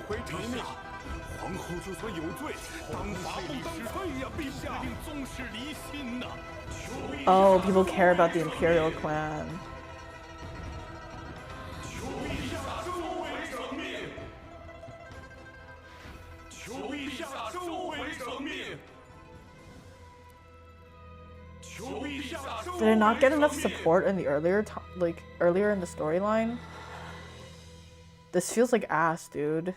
Speaker 1: Oh, people care about the Imperial clan. Did I not get enough support in the earlier in the storyline? This feels like ass, dude.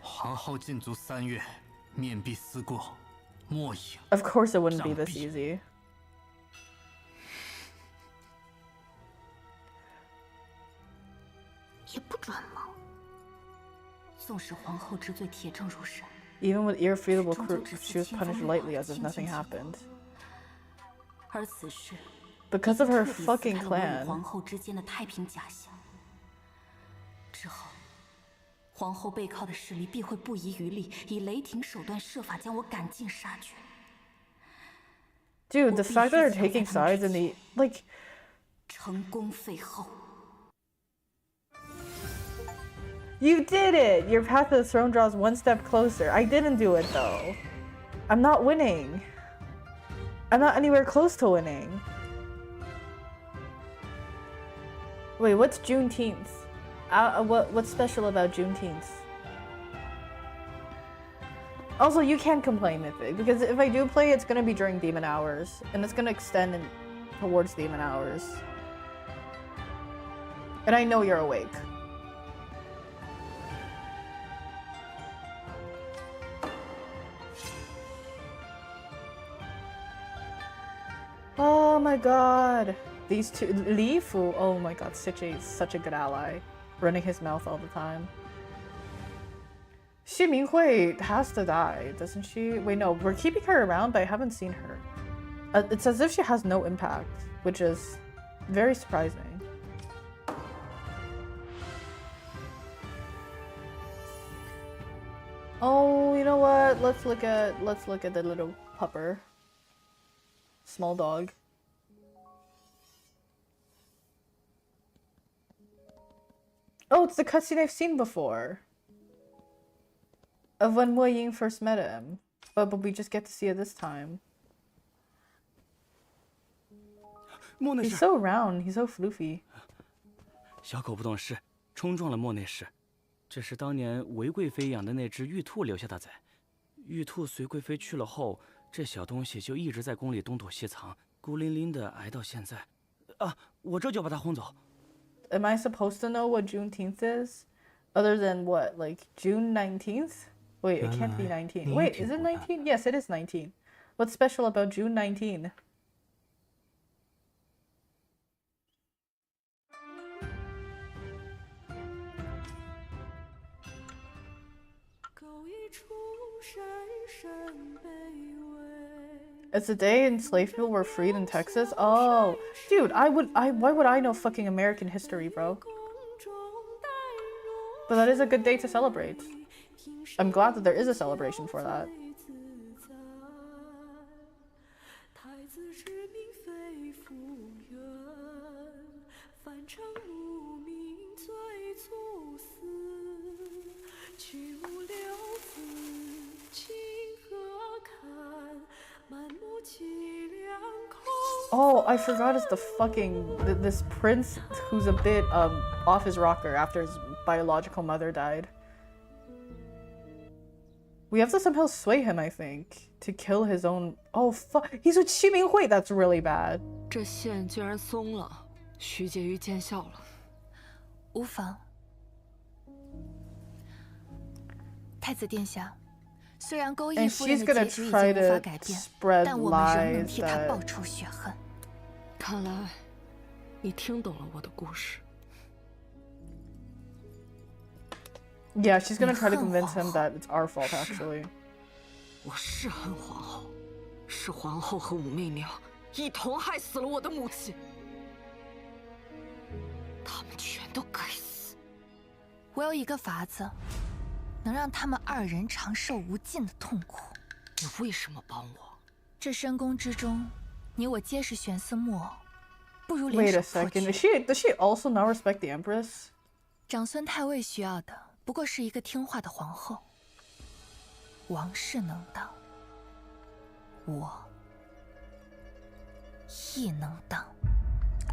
Speaker 1: Of course it wouldn't be this easy. Even with irrefutable proof, she was punished lightly as if nothing happened. Because of her fucking clan. Dude, the fact that they're taking sides and the like. You did it! Your path to the throne draws one step closer. I didn't do it though. I'm not winning. I'm not anywhere close to winning. Wait, what's Juneteenth? What's special about Juneteenth? Also, you can't complain because if I do play, it's gonna be during demon hours, and it's gonna extend towards demon hours. And I know you're awake. Oh my god. These two, Li Fu, oh my god, such a good ally. Running his mouth all the time. Xu Minghui has to die, doesn't she? Wait, no, we're keeping her around, but I haven't seen her. It's as if she has no impact, which is very surprising. Oh, you know what? Let's look at the little pupper. Small dog. Oh, it's the cutscene I've seen before. Of when Mo Ying first met him. But we just get to see it this time. He's so round, he's so floofy.
Speaker 6: 小狗不懂事，冲撞了莫内侍。这是当年韦贵妃养的那只玉兔留下的崽。玉兔随贵妃去了后，这小东西就一直在宫里东躲西藏，孤零零的挨到现在。啊，我这就把它轰走。
Speaker 1: Am I supposed to know what Juneteenth is? Other than what, like June 19th? Wait, it can't be 19. Wait, is it 19? Yes, it is 19. What's special about June 19? It's the day enslaved people were freed in Texas? Oh, dude, why would I know fucking American history, bro? But that is a good day to celebrate. I'm glad that there is a celebration for that. Oh, I forgot it's the fucking this prince who's a bit off his rocker after his biological mother died. We have to somehow sway him, I think, to kill his own. Oh fuck, he's with Xu Minghui. That's really bad.
Speaker 5: 这线居然松了，徐婕妤见笑了。无妨。太子殿下，虽然勾弋夫人的结局已经无法改变，但我们仍能替她报仇雪恨。看来，你听懂了我的故事。
Speaker 1: Yeah, she's gonna try to convince him that it's our fault, actually.
Speaker 5: 我是恨皇后，是皇后和武媚娘一同害死了我的母亲，他们全都该死。
Speaker 11: 我有一个法子，能让他们二人长受无尽的痛苦。
Speaker 5: 你为什么帮我？
Speaker 11: 这深宫之中，你我皆是玄丝木偶，不如
Speaker 1: Wait
Speaker 11: 联
Speaker 1: a
Speaker 11: 手破
Speaker 1: second.
Speaker 11: 局。
Speaker 1: Does she also now respect the Empress?
Speaker 11: 长孙太尉需要的不过是一个听话的皇后。王室能当，我亦能当。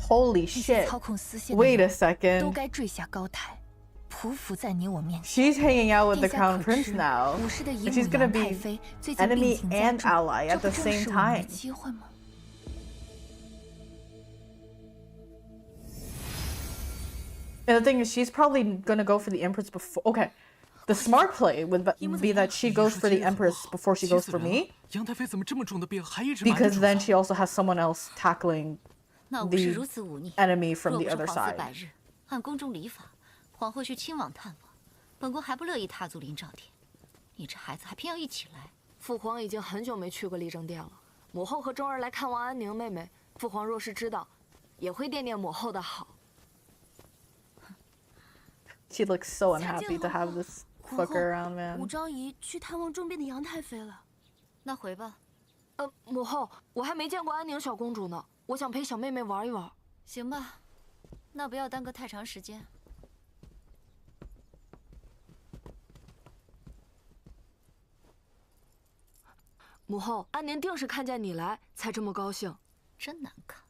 Speaker 1: Holy
Speaker 11: 那些
Speaker 1: shit.
Speaker 11: 操控丝线的
Speaker 1: Wait a
Speaker 11: 人
Speaker 1: second.
Speaker 11: 都该坠下高台，匍匐在你我面前。
Speaker 1: She's hanging out with the
Speaker 11: 殿下
Speaker 1: Crown
Speaker 11: 可
Speaker 1: Prince
Speaker 11: 知
Speaker 1: now.
Speaker 11: 武氏的姨
Speaker 1: And
Speaker 11: 母
Speaker 1: she's gonna
Speaker 11: 杨太
Speaker 1: be
Speaker 11: 妃最近病
Speaker 1: enemy
Speaker 11: 情加
Speaker 1: and
Speaker 11: 重，
Speaker 1: ally
Speaker 11: 这
Speaker 1: at the
Speaker 11: 不正
Speaker 1: same
Speaker 11: 是我们的
Speaker 1: time.
Speaker 11: 机会吗？
Speaker 1: And the thing is, she's probably gonna go for the Empress before. Okay, the smart play would be that she goes for the Empress before she goes for me.
Speaker 9: 杨太妃怎么这么重的病，还一直
Speaker 1: Because then she also has someone else tackling
Speaker 2: 那武士
Speaker 1: the
Speaker 2: 如此忤逆，
Speaker 1: enemy from
Speaker 2: 若
Speaker 1: the
Speaker 2: 不是
Speaker 1: other
Speaker 2: 皇嗣
Speaker 1: side.
Speaker 2: 百日，按宫中礼法，皇后去亲王探望，本宫还不乐意踏足灵照殿。你这孩子还偏要一起来。
Speaker 5: 父皇已经很久没去过丽正殿了。母后和钟儿来看望安宁妹妹，父皇若是知道，也会念念母后的好。
Speaker 1: She looks so unhappy to have this fucker around, man.
Speaker 4: 武昭仪去探望重病的杨太妃了。
Speaker 2: 那回吧。
Speaker 5: 母后，我还没见过安宁小公主呢，我想陪小妹妹玩一玩。
Speaker 2: 行吧，那不要耽搁太长时间。
Speaker 5: 母后，安宁定是看见你来才这么高兴。
Speaker 2: 真难看。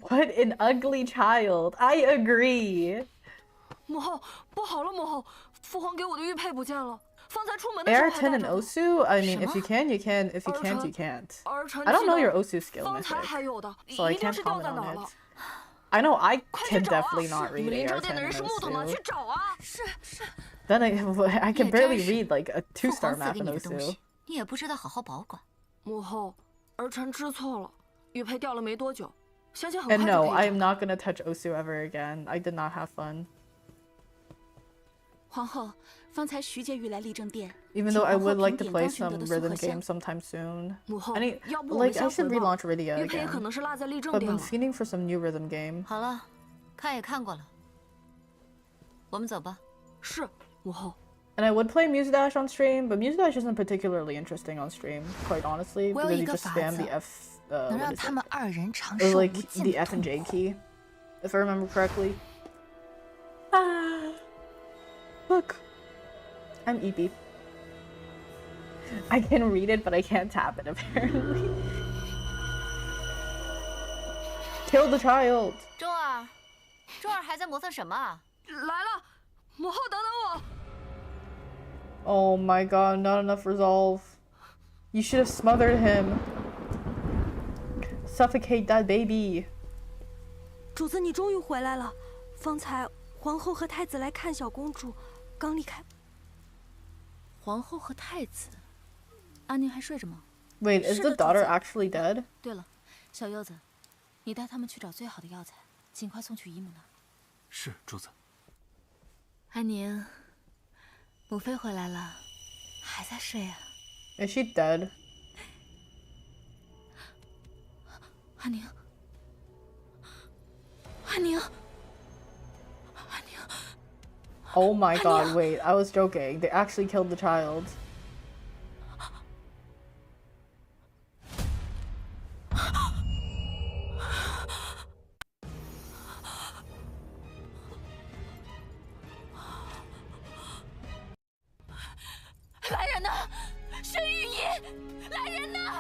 Speaker 1: What an ugly child. I agree.
Speaker 5: 母后，不好了，母后，父皇给我的玉佩不见了。方才出门的时
Speaker 1: Air
Speaker 5: 候还
Speaker 1: 10 and
Speaker 5: 带着。
Speaker 1: Osu? I mean, if you can, you can. If you can't, you can't. I don't know your Osu skill,
Speaker 5: 方才
Speaker 1: Mythic,
Speaker 5: 还有的，
Speaker 1: so I
Speaker 5: 一定
Speaker 1: can't
Speaker 5: 是掉
Speaker 1: comment
Speaker 5: 在哪
Speaker 1: on
Speaker 5: 儿
Speaker 1: it.
Speaker 5: 了。
Speaker 1: I know I
Speaker 5: 快
Speaker 1: can
Speaker 5: 去找啊！
Speaker 1: definitely not
Speaker 5: 你
Speaker 1: read
Speaker 5: 们灵
Speaker 1: AR
Speaker 5: 州殿的
Speaker 1: 10
Speaker 5: 人
Speaker 1: and
Speaker 5: 是木头吗？去
Speaker 1: Osu.
Speaker 5: 找啊！
Speaker 4: 是。
Speaker 1: Then I can barely read like a
Speaker 2: 父
Speaker 1: 2-star
Speaker 2: 皇赐
Speaker 1: map
Speaker 2: 给
Speaker 1: in
Speaker 2: 你的东
Speaker 1: Osu.
Speaker 2: 西，你也不知道好好保管。
Speaker 5: 母后，儿臣知错了，玉佩掉了没多久，相信很
Speaker 1: And
Speaker 5: 快就
Speaker 1: no,
Speaker 5: 可以
Speaker 1: I
Speaker 5: 找
Speaker 1: am not gonna touch Osu ever again. I did not have fun.
Speaker 4: 皇后，方才徐婕妤来丽正殿，
Speaker 1: Even
Speaker 4: 请
Speaker 1: though I
Speaker 4: 皇后
Speaker 1: would like
Speaker 4: 评
Speaker 1: to
Speaker 4: 点
Speaker 1: play
Speaker 4: 刚寻
Speaker 1: some
Speaker 4: 得的素
Speaker 1: rhythm
Speaker 4: 荷香
Speaker 1: games。sometime soon.
Speaker 5: 母后，
Speaker 1: I need,
Speaker 5: 要不我们
Speaker 1: like, I
Speaker 5: 先
Speaker 1: should
Speaker 5: 回报。
Speaker 1: relaunch Rydia
Speaker 5: 玉佩也
Speaker 1: again.
Speaker 5: 可能是落在丽正
Speaker 1: I've
Speaker 5: 殿
Speaker 1: been
Speaker 5: 了。
Speaker 1: fiending for some new rhythm game.
Speaker 2: 好了，看也看过了，我们走吧。
Speaker 5: 是，母后。
Speaker 1: And I would play Muse Dash on stream, but Muse Dash isn't particularly interesting on stream, quite honestly,
Speaker 11: 我有
Speaker 1: because
Speaker 11: 一
Speaker 1: you
Speaker 11: 个
Speaker 1: just
Speaker 11: 法
Speaker 1: spam
Speaker 11: 子
Speaker 1: the F,
Speaker 11: 能
Speaker 1: what
Speaker 11: 让
Speaker 1: is
Speaker 11: 他
Speaker 1: it?
Speaker 11: 们二人长
Speaker 1: Or
Speaker 11: 受无
Speaker 1: like
Speaker 11: 尽
Speaker 1: the
Speaker 11: 的
Speaker 1: F and
Speaker 11: 痛
Speaker 1: J
Speaker 11: 苦。
Speaker 1: key, if I remember correctly. Ah, look, I'm EP. I can read it, but I can't tap it apparently. Kill the child.
Speaker 2: 周儿，周儿还在磨蹭什么啊？
Speaker 5: 来了，母后等等我。
Speaker 1: Oh my god, not enough resolve. You should have smothered him. Suffocate that baby.
Speaker 4: 主子，你终于回来了。方才皇后和太子来看小公主，刚离开。
Speaker 2: 皇后和太子，安宁还睡着吗？
Speaker 1: Wait, is
Speaker 2: 是
Speaker 1: the
Speaker 2: 的，主
Speaker 1: daughter
Speaker 2: 子。
Speaker 1: actually dead?
Speaker 2: 对了，小柚子，你带他们去找最好的药材，尽快送去姨母那儿。
Speaker 9: 是，主子。
Speaker 2: 安宁，母妃回来了，还在睡啊？
Speaker 1: Is she dead?
Speaker 4: 安宁，安宁，
Speaker 1: Oh my god, wait, I was joking. They actually killed the child.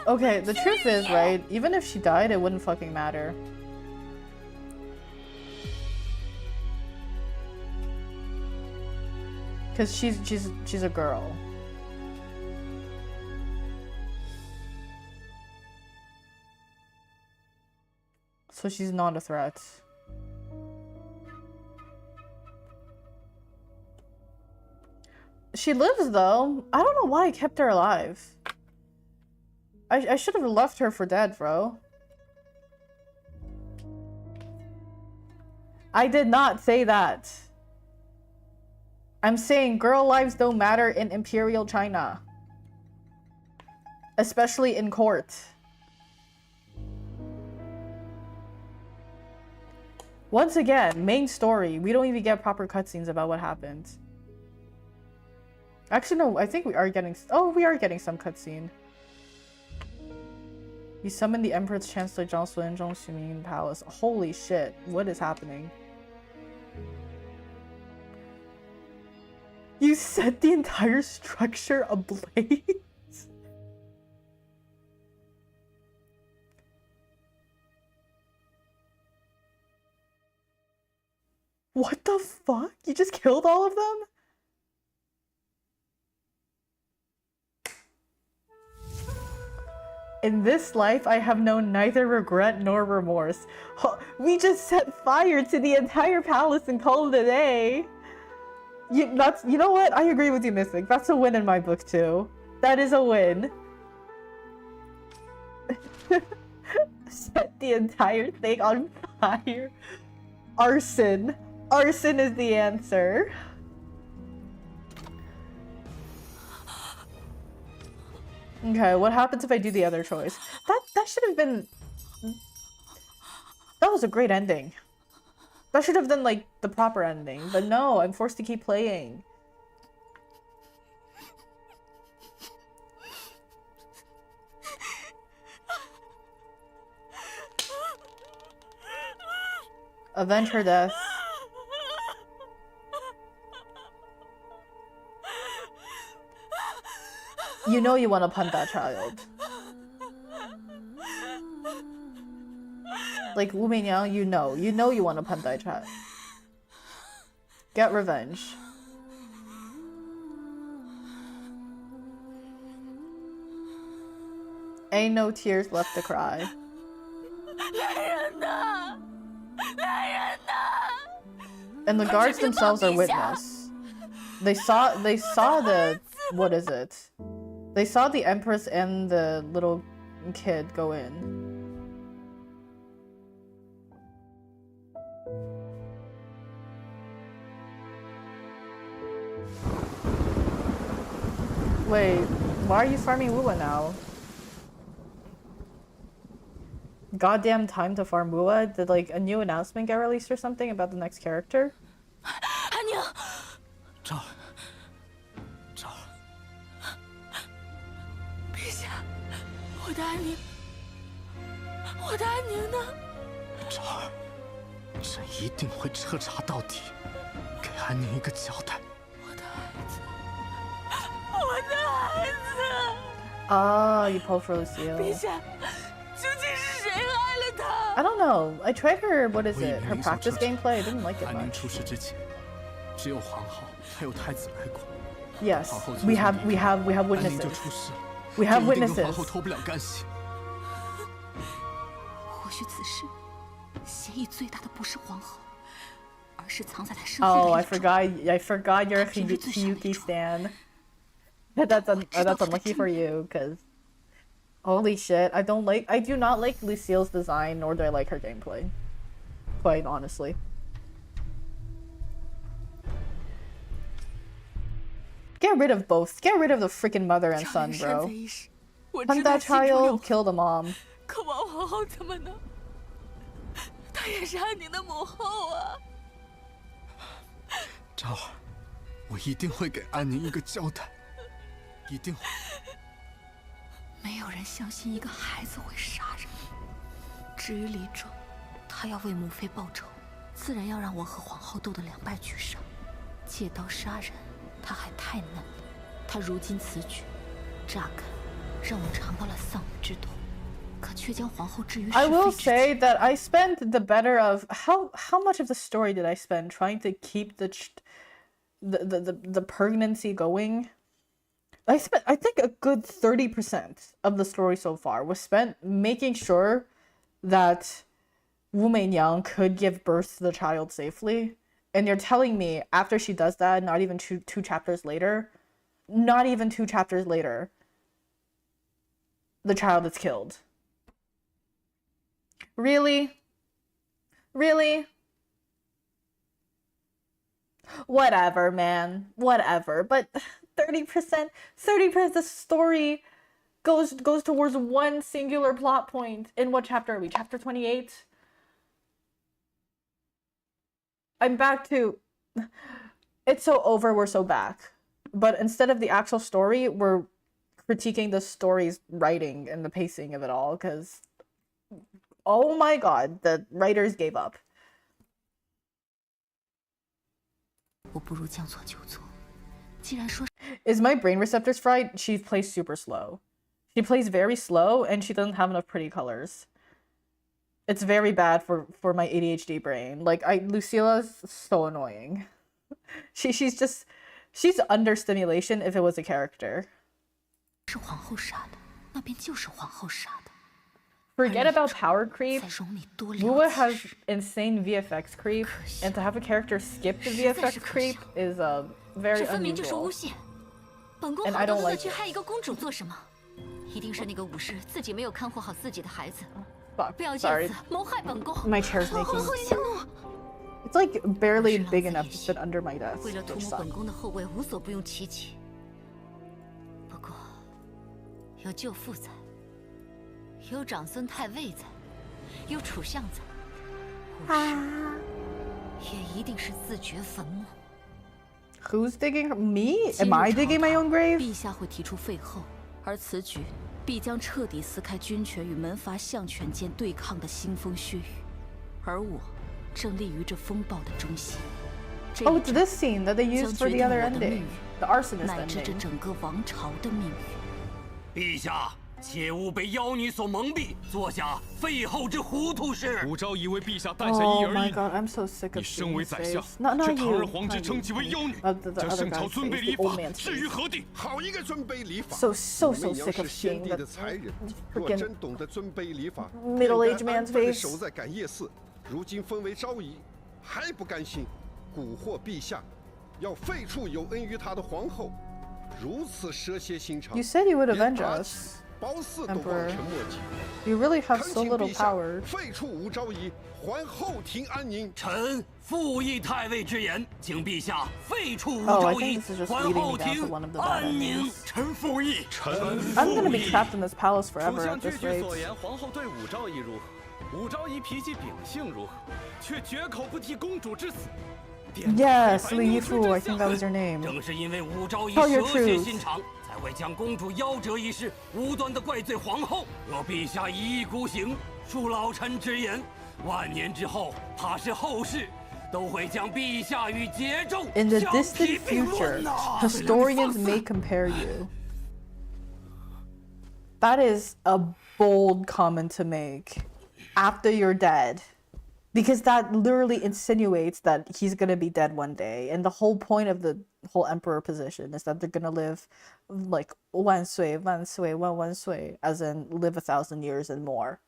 Speaker 1: Okay, the truth is, right, even if she died, it wouldn't fucking matter. Cause she's a girl. So she's not a threat. She lives though. I don't know why I kept her alive. I should have left her for dead, bro. I did not say that. I'm saying girl lives don't matter in Imperial China. Especially in court. Once again, main story. We don't even get proper cutscenes about what happened. Actually, no, I think we are getting... Oh, we are getting some cutscene. You summon the Empress Chancellor Zhang Sun in Zhong Xuming Palace. Holy shit, what is happening? You set the entire structure ablaze? What the fuck? You just killed all of them? In this life, I have known neither regret nor remorse. We just set fire to the entire palace and called it a day. You know what? I agree with you, Mystic. That's a win in my book, too. That is a win. Set the entire thing on fire. Arson. Arson is the answer. Okay, what happens if I do the other choice? That should have been... That was a great ending. That should have been, like, the proper ending. But no, I'm forced to keep playing. Avenge her death. You know you want to punt that child. Like, Wu Meinyang, you know you want to punt that child. Get revenge. Ain't no tears left to cry. And the guards themselves are witness. They saw the... What is it? They saw the Empress and the little kid go in. Wait, why are you farming Wuwa now? Goddamn time to farm Wuwa? Did like a new announcement get released or something about the next character?
Speaker 3: Zhao.
Speaker 4: 陛下，我的安宁，我的安宁呢？
Speaker 3: 昭儿，朕一定会彻查到底，给安宁一个交代。
Speaker 4: 我的孩子，我的孩子。
Speaker 1: Ah, you pulled for Lucille.
Speaker 4: 陛下，究竟是谁害了他？
Speaker 1: I don't know. I tried her. What is it? Her practice gameplay. I didn't like it
Speaker 3: 安宁
Speaker 1: much.
Speaker 3: 出事之前，只有皇后还有太子来过。
Speaker 1: Yes, we have witnesses. We have witnesses.
Speaker 2: 或许此事嫌疑最大的不是皇后，而是藏在她身后的。
Speaker 1: Oh, I forgot you're a Hiyuki stan. That's unlucky for you, cause holy shit, I do not like Lucille's design, nor do I like her gameplay. Quite honestly. Get rid of both. Get rid of the freaking mother and son, bro. Hunt that child, kill the mom.
Speaker 4: 可王皇后怎么能？她也是安宁的母后啊！
Speaker 3: 昭儿，我一定会给安宁一个交代，一定会。
Speaker 2: 没有人相信一个孩子会杀人。至于李正，他要为母妃报仇，自然要让我和皇后斗得两败俱伤。借刀杀人，他还太嫩了。他如今此举，乍看让我尝到了丧女之痛。
Speaker 1: I will say that I spent the better of how much of the story did I spend trying to keep the pregnancy going? I think a good 30% of the story so far was spent making sure that Wu Meinyang could give birth to the child safely. And you're telling me after she does that, not even two chapters later, the child is killed. Really? Really? Whatever, man. Whatever. But 30% of the story goes towards one singular plot point. In what chapter are we? Chapter 28? I'm back to... It's so over, we're so back. But instead of the actual story, we're critiquing the story's writing and the pacing of it all, because... Oh my god, the writers gave up. Is my brain receptors fried? She plays super slow. She plays very slow, and she doesn't have enough pretty colors. It's very bad for my ADHD brain. Like, Lucila's so annoying. She's under stimulation if it was a character. Forget about power creep. Muah has insane VFX creep, and to have a character skip the VFX creep is very unusual. And I don't like it. Fuck, sorry. My chair's making... It's like barely big enough to fit under my desk. Which sucks.
Speaker 2: 有长孙太尉在，有楚相在，无事也一定是自掘坟墓。
Speaker 1: Who's digging me? Am I digging my own grave?
Speaker 4: 陛下会提出废后，而此举必将彻底撕开军权与门阀相权间对抗的腥风血雨，而我正立于这风暴的中心。
Speaker 1: Oh, it's this scene that they used for the other ending, the arsonist ending.
Speaker 4: 乃至这整个王朝的命运。
Speaker 14: 陛下。 切勿被妖女所蒙蔽，做下废后之糊涂事。
Speaker 8: 武昭仪为陛下诞下一儿一
Speaker 1: 女，
Speaker 8: 你身为宰相，
Speaker 1: 却
Speaker 8: 堂而皇之称其为妖女，将圣朝尊卑礼法置于何地？
Speaker 7: 好一个尊卑礼法！
Speaker 1: So sick of seeing that freaking middle-aged man's face.
Speaker 7: 守在感业寺，如今封为昭仪，还不甘心，蛊惑陛下，要废黜有恩于他的皇后，如此蛇蝎心肠。
Speaker 1: You said you would avenge us. Emperor, you really have so little power.
Speaker 7: 废黜武昭仪，还后庭安宁。
Speaker 14: 臣复议太尉之言，请陛下废黜武昭仪，还后庭安宁。
Speaker 8: 臣复议。
Speaker 1: I'm gonna be trapped in this palace forever at this rate.
Speaker 6: 所言，皇后对武昭仪如何？武昭仪脾气秉性如何？却绝口不提公主之死。
Speaker 1: Yes, Li Zhi, I think that was your name.
Speaker 14: 正是因为武昭仪蛇蝎心肠。 才会将公主夭折一事无端的怪罪皇后。若陛下一意孤行，恕老臣直言，万年之后，怕是后世都会将陛下与桀纣
Speaker 1: In the distant future, historians may compare you. That is a bold comment to make after you're dead. Because that literally insinuates that he's gonna be dead one day. And the whole point of the whole emperor position is that they're gonna live like 万岁万岁万万岁, as in live 1,000 years and more.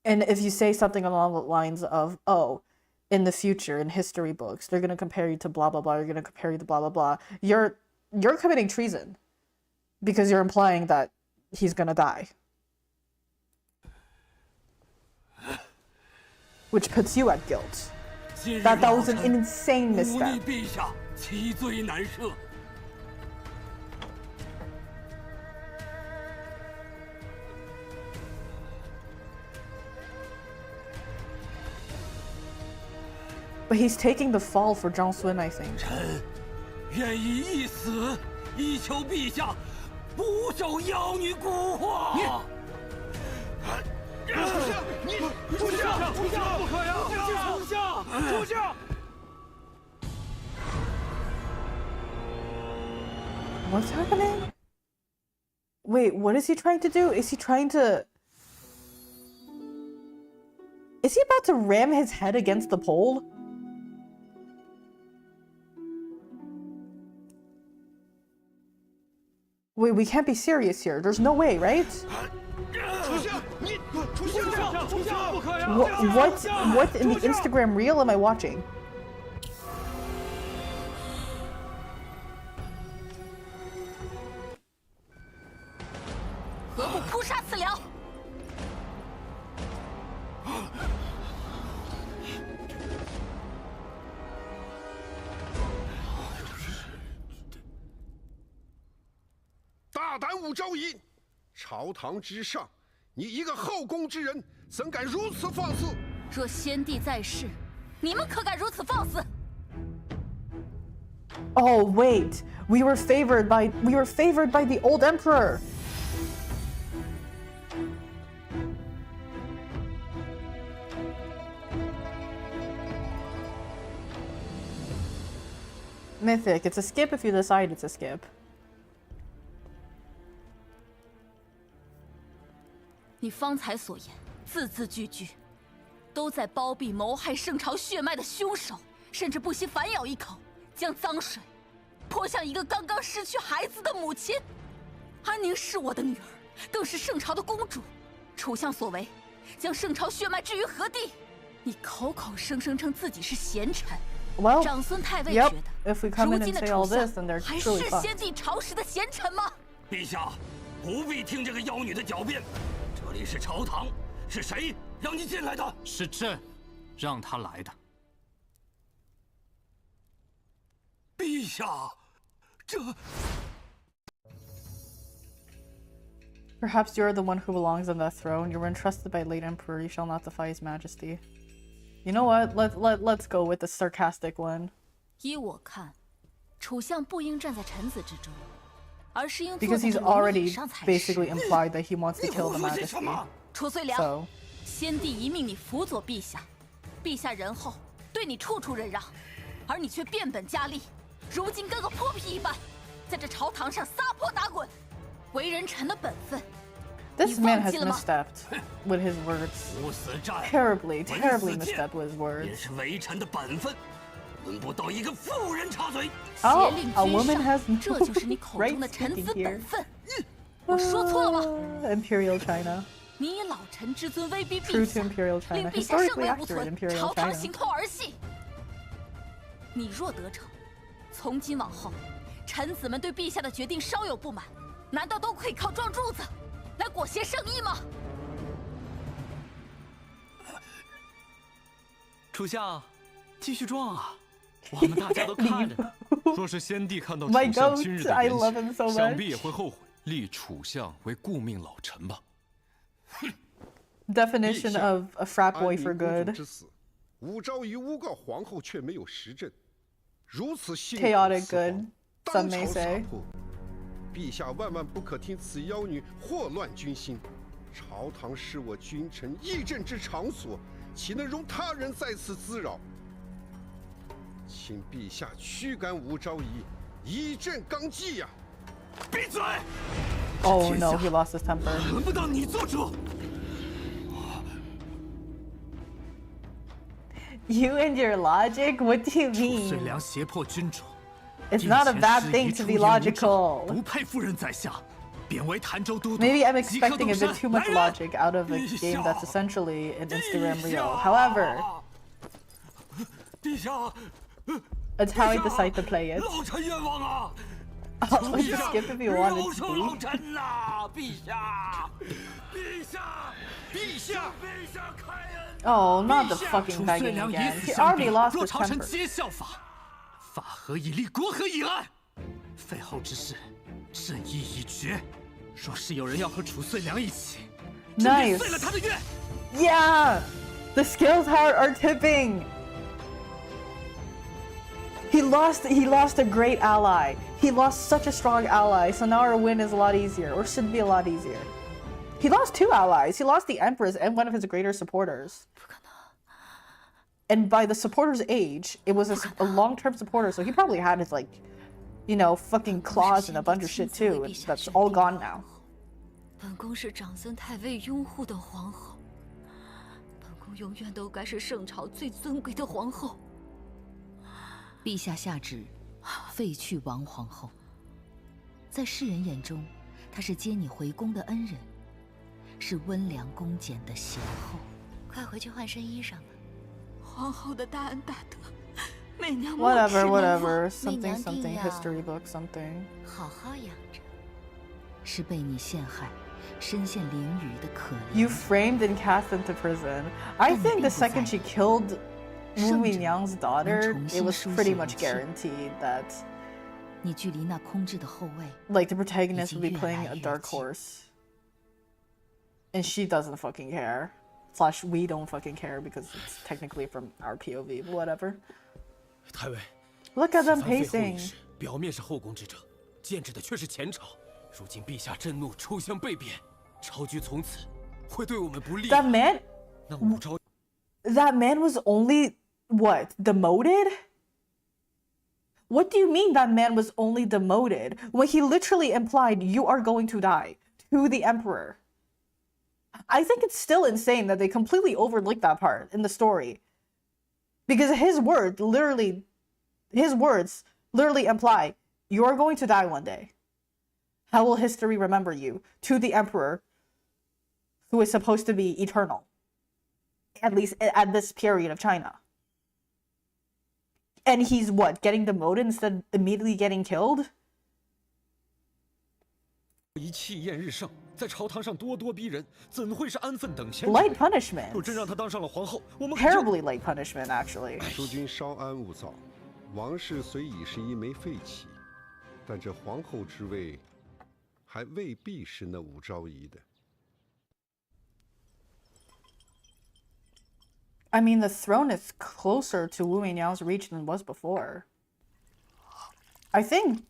Speaker 1: And if you say something along the lines of, oh, in the future, in history books, they're gonna compare you to blah blah blah, you're gonna compare you to blah blah blah, you're committing treason. Because you're implying that he's gonna die. Which puts you at guilt. That was an insane misstep. But he's taking the fall for Zhang Sun, I think.
Speaker 14: 臣愿以一死，以求陛下不受妖女蛊惑。
Speaker 8: 主相，不可呀！主相。
Speaker 1: What's happening? Wait, what is he trying to do? Is he trying to... Is he about to ram his head against the pole? Wait, we can't be serious here. There's no way, right? What in the Instagram reel am I watching?
Speaker 7: 大胆无朝仪！朝堂之上，你一个后宫之人，怎敢如此放肆？
Speaker 2: 若先帝在世，你们可敢如此放肆？
Speaker 1: Oh wait, we were favored by the old emperor. Mythic, it's a skip if you decide it's a skip.
Speaker 2: 你方才所言，字字句句，都在包庇谋害圣朝血脉的凶手，甚至不惜反咬一口，将脏水泼向一个刚刚失去孩子的母亲。安宁是我的女儿，更是圣朝的公主。楚相所为，将圣朝血脉置于何地？你口口声声称自己是贤臣。
Speaker 1: Well,
Speaker 2: 长孙太尉
Speaker 1: yep,
Speaker 2: 觉得，
Speaker 1: if we come in
Speaker 2: 如
Speaker 1: and
Speaker 2: 今的
Speaker 1: say
Speaker 2: 楚
Speaker 1: all
Speaker 2: 相
Speaker 1: this, then they're
Speaker 2: 还
Speaker 1: truly
Speaker 2: 是
Speaker 1: fucked.
Speaker 2: 先帝朝时的贤臣吗？
Speaker 14: 陛下，不必听这个妖女的狡辩，这里是朝堂，是谁让你进来的？
Speaker 3: 是朕让他来的。
Speaker 14: 陛下，这。
Speaker 1: Perhaps you are the one who belongs on that throne. You were entrusted by late emperor. You shall not defy his majesty. You know what? Let's go with the sarcastic one.
Speaker 2: 依我看，楚相不应站在臣子之中，而是应坐
Speaker 1: Because
Speaker 2: 在
Speaker 1: he's
Speaker 2: 这龙椅
Speaker 1: already
Speaker 2: 上才是。
Speaker 1: basically implied that he wants to kill the majesty.
Speaker 2: 褚遂良，
Speaker 1: So
Speaker 2: 先帝一命你辅佐陛下，陛下仁厚，对你处处忍让，而你却变本加厉，如今跟个泼皮一般，在这朝堂上撒泼打滚，为人臣的本分。
Speaker 1: this man has misstepped with his words. Terribly misstepped with his words.
Speaker 14: 也是为臣的本分，轮不到一个妇人插嘴。
Speaker 1: Oh,
Speaker 2: 协令
Speaker 1: a
Speaker 2: 君
Speaker 1: woman
Speaker 2: 上
Speaker 1: has，
Speaker 2: 这就是你口
Speaker 1: right
Speaker 2: 中的臣
Speaker 1: speaking
Speaker 2: 子
Speaker 1: here.
Speaker 2: 本分。我说错了吗？
Speaker 1: Imperial China.
Speaker 2: 你以老臣之尊威逼
Speaker 1: True
Speaker 2: 陛
Speaker 1: to
Speaker 2: 下，
Speaker 1: Imperial
Speaker 2: 令
Speaker 1: China.
Speaker 2: 陛下甚
Speaker 1: Historically
Speaker 2: 位不
Speaker 1: accurate
Speaker 2: 存，
Speaker 1: Imperial
Speaker 2: 朝堂
Speaker 1: China.
Speaker 2: 行扣儿戏。你若得逞，从今往后，臣子们对陛下的决定稍有不满，难道都可以靠撞柱子来裹挟圣意吗？
Speaker 6: 楚相，继续撞啊！我们大家都看着呢。
Speaker 8: 若是先帝看到楚
Speaker 1: My
Speaker 8: 相今日
Speaker 1: goat,
Speaker 8: 的
Speaker 1: I
Speaker 8: 言
Speaker 1: love him
Speaker 8: 行，
Speaker 1: so
Speaker 8: 想必
Speaker 1: much.
Speaker 8: 也会后悔。立楚相为顾命老臣吧。
Speaker 1: Definition of a frat boy for
Speaker 7: 安宁公主
Speaker 1: good.
Speaker 7: 之死，武昭仪诬告皇后却没有实证，如此幸
Speaker 1: Chaotic good,
Speaker 7: 当
Speaker 1: some may
Speaker 7: 朝杀
Speaker 1: say.
Speaker 7: 破。陛下万万不可听此妖女祸乱军心。朝堂是我君臣议政之场所，岂能容他人在此滋扰？请陛下驱赶武昭仪，以正纲纪呀！
Speaker 14: 闭嘴！
Speaker 1: Oh no, he lost his temper.
Speaker 14: 轮不到你做主。
Speaker 1: You and your logic? What do you
Speaker 3: 褚遂
Speaker 1: mean?
Speaker 3: 良胁迫君主，
Speaker 1: It's not a bad thing to be logical.
Speaker 3: 不配夫人在下，贬为潭州都督。
Speaker 1: Maybe I'm
Speaker 3: 即刻
Speaker 1: expecting a
Speaker 3: 动
Speaker 1: bit
Speaker 3: 身
Speaker 1: too much
Speaker 3: 来人
Speaker 1: logic out of a game that's essentially an Instagram reel. However,
Speaker 14: 陛下，
Speaker 1: it's how I decide to play it.
Speaker 14: 老臣冤枉啊！
Speaker 1: I'll just skip if you wanted
Speaker 14: 饶恕老
Speaker 1: to.
Speaker 14: 臣呐，陛下，陛下，陛下，陛下开恩！
Speaker 1: Oh, not the fucking
Speaker 3: 褚遂
Speaker 1: begging
Speaker 3: 良以
Speaker 1: again.
Speaker 3: 死
Speaker 1: He
Speaker 3: 相逼，
Speaker 1: already lost
Speaker 3: 若
Speaker 1: his
Speaker 3: 朝臣
Speaker 1: temper.
Speaker 3: 皆效法，法何以立，国何以安？废后之事，朕意已决。若是有人要和褚遂良一起，朕便
Speaker 1: Nice.
Speaker 3: 废了他的愿。
Speaker 1: Yeah! The skills are tipping! He lost a great ally. He lost such a strong ally, so now our win is a lot easier, or should be a lot easier. He lost 2 allies. He lost the Empress and one of his greater supporters. And by the supporter's age, it was a long-term supporter, so he probably had his, like, you know, fucking claws and a bunch of shit too, and that's all gone now.
Speaker 2: 本宫是长孙太尉拥护的皇后，本宫永远都该是圣朝最尊贵的皇后。
Speaker 15: 陛下下旨，废去王皇后。在世人眼中，她是接你回宫的恩人，是温良恭俭的贤后。
Speaker 2: 快回去换身衣裳吧。皇后的大恩大德，媚娘
Speaker 1: Whatever. Something
Speaker 2: 媚娘
Speaker 1: something
Speaker 2: 定要
Speaker 1: history book something.
Speaker 2: 好好养着。
Speaker 15: 是被你陷害，身陷囹圄的可怜。
Speaker 1: You framed and cast into prison. I think the second she killed Wu Mingyang's daughter, it was pretty much guaranteed that
Speaker 15: 你距离那空置的后卫
Speaker 1: Like the protagonist would be playing a dark horse. And she doesn't fucking care. Slash, we don't fucking care because it's technically from our POV, but whatever.
Speaker 8: 太尉
Speaker 1: Look at them
Speaker 8: 此番废后
Speaker 1: pacing.
Speaker 8: 一事表面是后宫之争，剑指的却是前朝。如今陛下震怒，抽象被贬，朝局从此会对我们不利。
Speaker 1: That man,
Speaker 8: 那武昭
Speaker 1: that man was only, what, demoted? What do you mean that man was only demoted when he literally implied you are going to die to the emperor? I think it's still insane that they completely overlooked that part in the story. Because his words literally imply you are going to die one day. How will history remember you? To the emperor, who is supposed to be eternal. At least at this period of China. And he's what? Getting demoted instead of immediately getting killed?
Speaker 8: 一气焰日盛，在朝堂上咄咄逼人，怎会是安分等闲？
Speaker 1: Light punishment.
Speaker 8: 若真让她当上了皇后，我们
Speaker 1: Terribly light punishment, actually.
Speaker 7: 诸君稍安勿躁，王室虽已是一枚废棋，但这皇后之位，还未必是那武昭仪的。
Speaker 1: I mean, the throne is closer to Wu Meiyao's reach than it was before. I think...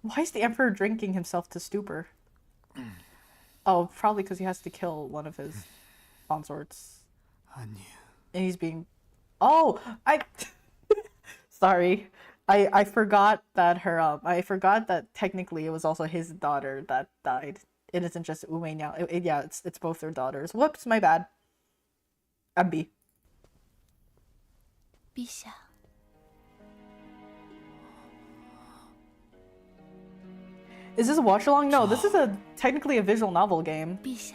Speaker 1: Why is the emperor drinking himself to stupor? Oh, probably because he has to kill one of his consorts. And he's being... Oh! Sorry. I forgot that her... I forgot that technically it was also his daughter that died. It isn't just Wu Meiyao. Yeah, it's both their daughters. Whoops, my bad. I'm B.
Speaker 11: 陛下，
Speaker 1: Is this a watch along? No, this is technically a visual novel game.
Speaker 11: 陛下，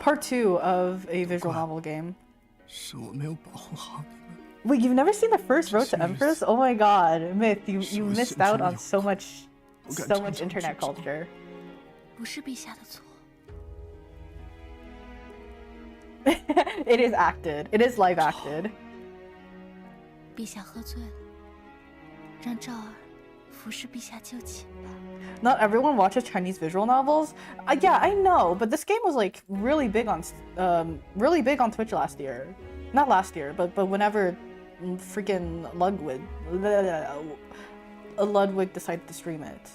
Speaker 1: Part 2 of a visual novel game.
Speaker 8: 是我没有保护好你们。
Speaker 1: Wait, you've never seen the first Road to Empress? Oh my god, Myth, you missed out on so much internet culture.
Speaker 11: 不是陛下的错。
Speaker 1: It is acted. It is live acted.
Speaker 11: 陛下喝醉了，让赵儿服侍陛下就寝吧。
Speaker 1: Not everyone watches Chinese visual novels. Yeah, I know, but this game was like really big on Twitch last year. Not last year, but whenever freaking Ludwig decided to stream it,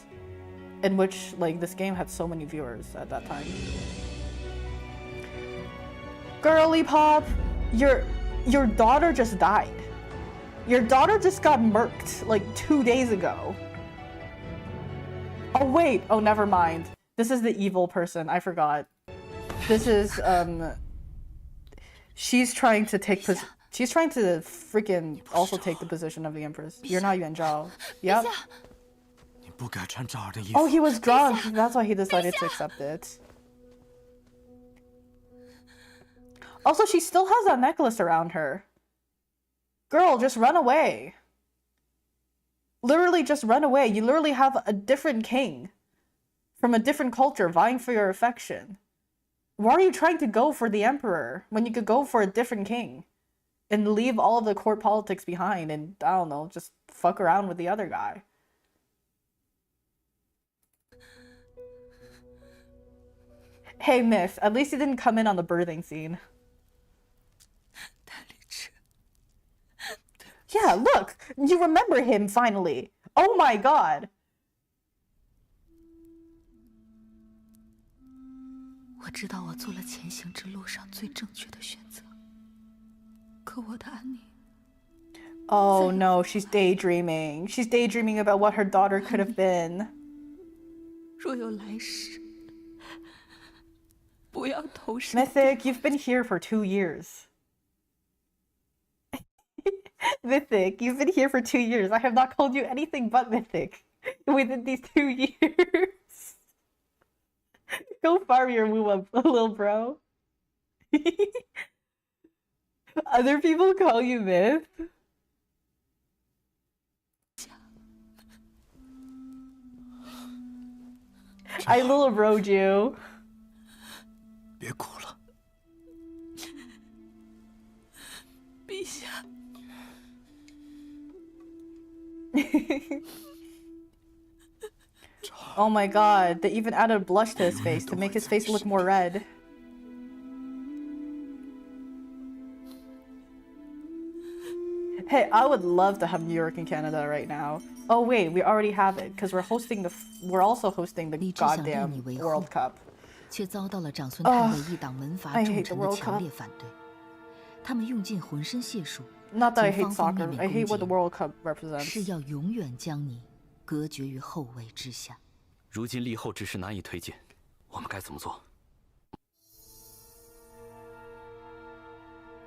Speaker 1: in which like this game had so many viewers at that time. Girly pop, your daughter just died. Your daughter just got murked like 2 days ago. Oh wait, oh never mind. This is the evil person, I forgot. This is she's trying to freaking also take the position of the empress. You're not Yuan Zhao. Yep. Oh, he was drunk. That's why he decided to accept it. Also, she still has that necklace around her. Girl, just run away. Literally just run away. You literally have a different king from a different culture vying for your affection. Why are you trying to go for the emperor when you could go for a different king and leave all of the court politics behind and, I don't know, just fuck around with the other guy? Hey, Myth, at least you didn't come in on the birthing scene. Yeah, look! You remember him, finally! Oh my god!
Speaker 11: 我知道我做了前行之路上最正确的选择，可我的安宁。
Speaker 1: Oh no, she's daydreaming. She's daydreaming about what her daughter could have been.
Speaker 11: 若有来世，不要投身。
Speaker 1: Mythic, you've been here for 2 years. Mythic, you've been here for 2 years. I have not called you anything but Mythic within these 2 years. Go farm your muah, little bro. Other people call you Myth? I little broed you.
Speaker 8: 别哭了。
Speaker 1: Oh my god, they even added blush to his face to make his face look more red. Hey, I would love to have New York in Canada right now. Oh wait, we already have it because we're also hosting the goddamn World Cup.
Speaker 15: 却遭到了长孙太尉一党门阀重臣的强烈反对。他们用尽浑身解数，
Speaker 1: Not that I hate soccer, I hate what the World Cup represents.
Speaker 15: 是要永远将你隔绝于后卫之下。
Speaker 6: 如今立后之事难以推进，我们该怎么做？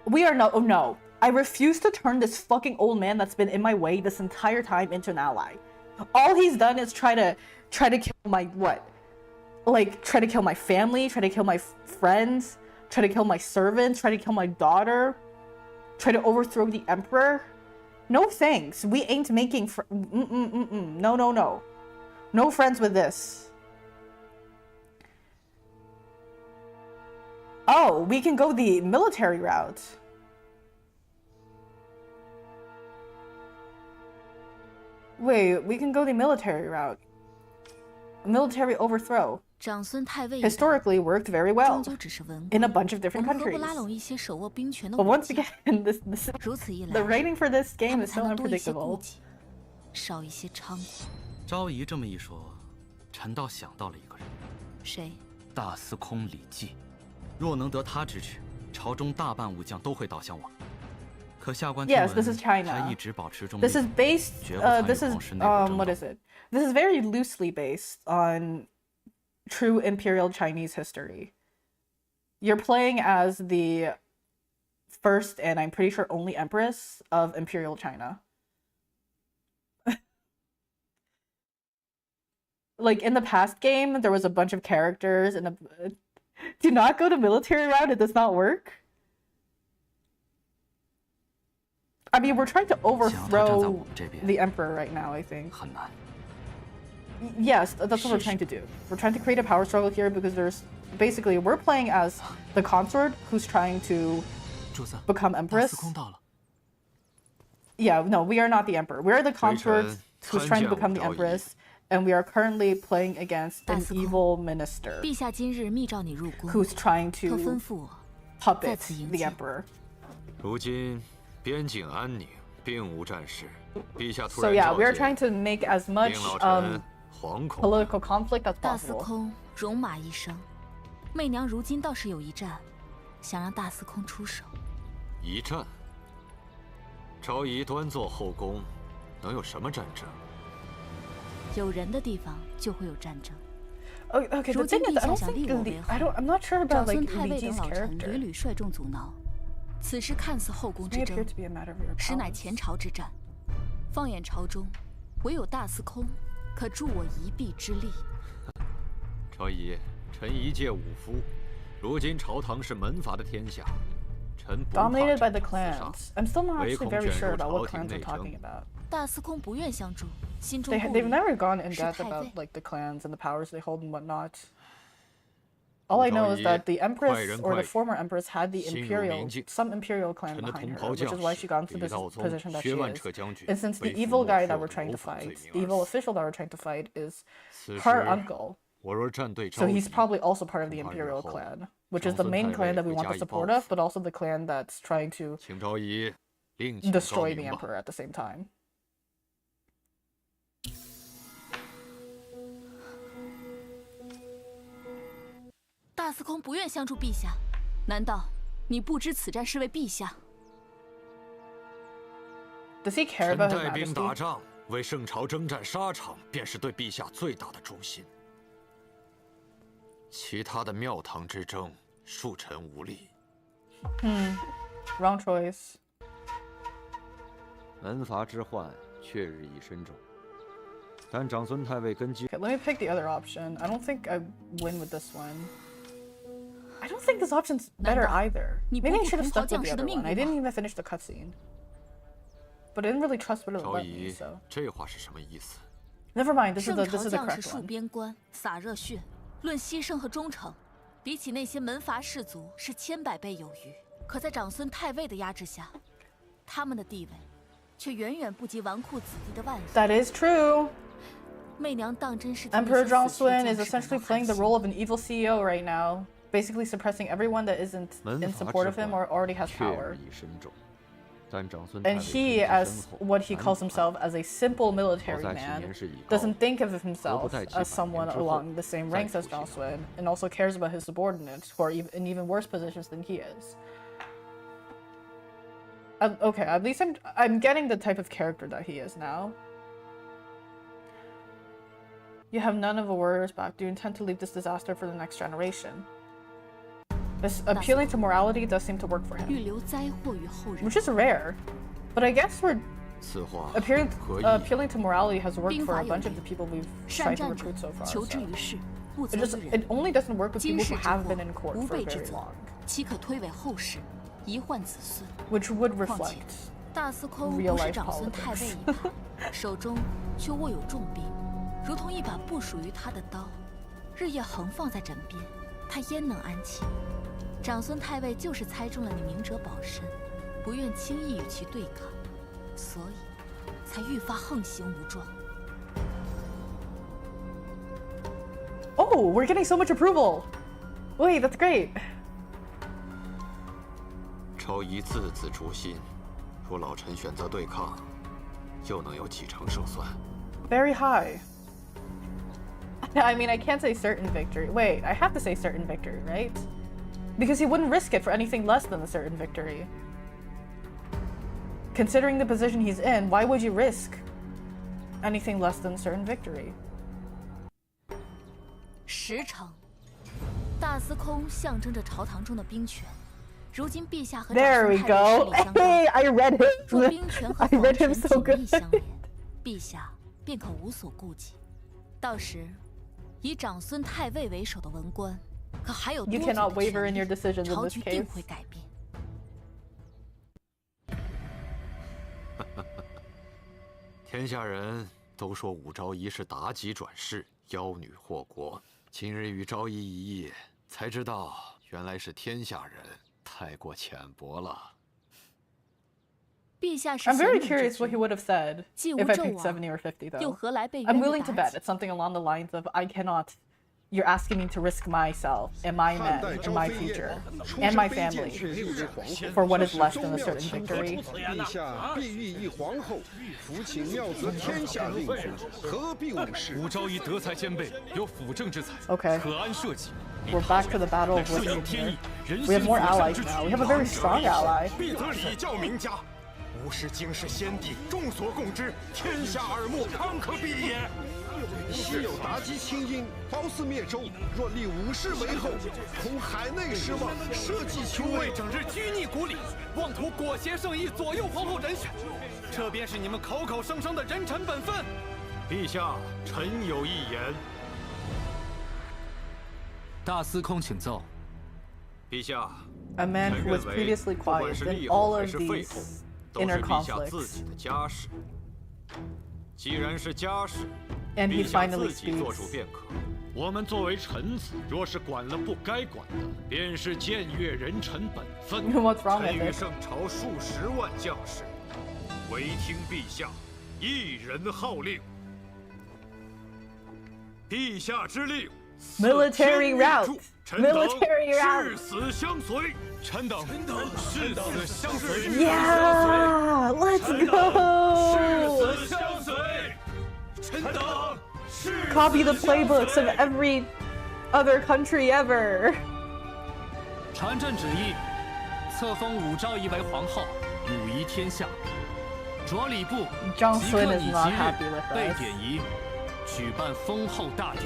Speaker 1: We are oh no. I refuse to turn this fucking old man that's been in my way this entire time into an ally. All he's done is try to kill my what? Like try to kill my family, try to kill my friends, try to kill my servants, try to kill my daughter, try to overthrow the emperor. No thanks. We ain't making no no no. No friends with this. Oh, we can go the military route. Wait, we can go the military route. Military overthrow. Historically worked very well in a bunch of different countries. But once again, the rating for this game is so unpredictable.
Speaker 15: 少一些猖狂。
Speaker 6: 昭仪这么一说，臣倒想到了一个人。
Speaker 15: 谁？
Speaker 6: 大司空李绩。若能得他支持，朝中大半武将都会倒向我。可下官听闻
Speaker 1: Yes, this is China.
Speaker 6: 他一直保持中立。
Speaker 1: This is based. This is what is it? This is very loosely based on true imperial Chinese history. You're playing as the first and I'm pretty sure only empress of imperial China. Like in the past game, there was a bunch of characters and do not go the military route. It does not work. I mean, we're trying to overthrow the emperor right now, I think. Yes, that's what we're trying to do. We're trying to create a power struggle here because there's basically we're playing as the consort who's trying to become empress. Yeah, no, we are not the emperor. We are the consort who's trying to become the empress, and we are currently playing against an evil minister who's trying to puppet the emperor. So yeah, we are trying to make as much political conflict as
Speaker 15: 大司
Speaker 1: possible.
Speaker 15: 空戎马一生，媚娘如今倒是有一战，想让大司空出手。
Speaker 8: 一战？昭仪端坐后宫，能有什么战争？
Speaker 15: 有人的地方就会有战争。
Speaker 1: Okay, the thing is, I'm not sure about like Li Zhi's character.
Speaker 15: 屡屡率众阻挠，此时看似后宫之争，实乃前朝之战。放眼朝中，唯有大司空可助我一臂之力。
Speaker 8: 昭仪，臣一介武夫，如今朝堂是门阀的天下，臣不怕
Speaker 1: Dominated by the
Speaker 8: 战死伤，
Speaker 1: clans. I'm still not
Speaker 8: 唯
Speaker 1: actually
Speaker 8: 恐
Speaker 1: very
Speaker 8: 卷
Speaker 1: sure
Speaker 8: 入
Speaker 1: about
Speaker 8: 朝
Speaker 1: what
Speaker 8: 廷
Speaker 1: clans
Speaker 8: 内
Speaker 1: we're talking
Speaker 8: 政。
Speaker 1: about.
Speaker 15: 大司空不愿相助，心中
Speaker 1: They've never gone in depth about like the clans and the powers they hold and whatnot. All I know is that the empress or the former empress had the some imperial clan behind her, which is why she got into this position that she is. And since the evil guy that we're trying to fight, the evil official that we're trying to fight, is her uncle, so he's probably also part of the imperial clan, which is the main clan that we want the support of, but also the clan that's trying to destroy the emperor at the same time.
Speaker 15: 大司空不愿相助陛下，难道你不知此战是为陛下？
Speaker 1: Does he care
Speaker 8: 臣
Speaker 1: about his
Speaker 8: 带兵
Speaker 1: majesty?
Speaker 8: 打仗，为圣朝征战沙场，便是对陛下最大的忠心。其他的庙堂之争，恕臣无力。
Speaker 1: Wrong choice.
Speaker 8: 门阀之患确日益深重，但长孙太尉根基。
Speaker 1: Okay, let me pick the other option. I don't think I win with this one. I don't think this option's better either. Maybe I should have stuck with the other one. I didn't even finish the cutscene. But I didn't really trust what it would let me, so.
Speaker 8: 这话是什么意思？
Speaker 1: Never mind, this is
Speaker 15: 圣
Speaker 1: the
Speaker 15: 朝
Speaker 1: correct
Speaker 15: 将士戍
Speaker 1: one.
Speaker 15: 边关，洒热血，论牺牲和忠诚，比起那些门阀士族是千百倍有余。可在长孙太尉的压制下，他们的地位
Speaker 2: 却远远不及纨绔子弟的万一。
Speaker 1: That is true.
Speaker 2: 媚娘当真是
Speaker 1: Emperor Zhang Sun is essentially playing the role of an evil CEO right now, basically suppressing everyone that isn't in support of him or already has power. And he, as what he calls himself as a simple military man, doesn't think of himself as someone along the same ranks as Zhang Sun, and also cares about his subordinates, who are in even worse positions than he is. Okay, at least I'm getting the type of character that he is now. You have none of the warriors back. Do you intend to leave this disaster for the next generation? This appealing to morality does seem to work for him, which is rare. But I guess appealing to morality has worked for a bunch of the people we've tried to recruit so far. So. It only doesn't work with people who have been in court for very long, which would reflect real life politics.
Speaker 2: 手中却握有重兵，如同一把不属于他的刀，日夜横放在枕边，他焉能安寝？长孙太尉就是猜中了你明哲保身，不愿轻易与其对抗，所以才愈发横行无状。
Speaker 1: Oh, we're getting so much approval! Wait, that's great.
Speaker 16: 朝仪字字诛心，若老臣选择对抗，又能有几成胜算？
Speaker 1: Very high. I mean, I can't say certain victory. Wait, I have to say certain victory, right? Because he wouldn't risk it for anything less than a certain victory. Considering the position he's in, why would you risk anything less than a certain victory?
Speaker 2: 10成，大司空象征着朝堂中的兵权。如今陛下和长孙太尉势力相当，
Speaker 1: Hey, I read him.
Speaker 2: 若兵权和皇权紧密相连，陛下便可无所顾忌。到时，以长孙太尉为首的文官。 可还有
Speaker 1: You cannot waver in your decisions in this case.
Speaker 2: 会改变。
Speaker 16: 天下人都说武昭仪是妲己转世，妖女祸国。今日与昭仪一夜，才知道原来是天下人太过浅薄了。
Speaker 2: 陛下是
Speaker 1: I'm very curious what he would have said if I picked 70 or 50, though.
Speaker 2: 又何来被
Speaker 1: I'm willing to bet it's something along the lines of I cannot. You're asking me to risk myself and my men and my future and my family for what is less than a certain victory.
Speaker 7: 陛下必欲一皇后，福请妙则天下令君，何必无事？
Speaker 8: 武昭仪德才兼备，有辅政之才，
Speaker 1: Okay.
Speaker 8: 可安社稷。
Speaker 1: We're back to the battle of wisdom here. We have more allies now. We have a very strong ally.
Speaker 8: 必得礼教名家，吾师经世先帝，众所共知，天下耳目，康可比也。
Speaker 7: 昔有妲己亲英，褒姒灭周。若立武士为后，恐海内失望，社稷求
Speaker 8: 诸位
Speaker 7: 危。
Speaker 8: 整日拘泥古礼，妄图裹挟圣意，左右皇后人选，这便是你们口口声声的人臣本分。
Speaker 16: 陛下，臣有一言。
Speaker 3: 大司空请奏。
Speaker 16: 陛下，
Speaker 1: A man who was previously quiet in all of these inner conflicts.
Speaker 16: 既然是家事，
Speaker 1: And he
Speaker 16: 陛下
Speaker 1: finally
Speaker 16: 自己做主
Speaker 1: speaks.
Speaker 16: 便可。我们作为臣子，若是管了不该管的，便是僭越人臣本分。
Speaker 1: What's wrong with
Speaker 16: 臣与
Speaker 1: it?
Speaker 16: 圣朝数十万将士，唯听陛下一人号令。陛下之令，
Speaker 1: Military route. Military
Speaker 16: 誓
Speaker 1: route.
Speaker 16: 死相随。臣等誓死相随。
Speaker 1: Yeah, let's
Speaker 16: 誓
Speaker 1: go.
Speaker 16: 死相随。臣等。
Speaker 1: Copy the playbooks of every other country ever.
Speaker 3: 传朕旨意，册封武昭仪为皇后，武仪天下。着礼部即刻拟即日备典仪，举办封后大典。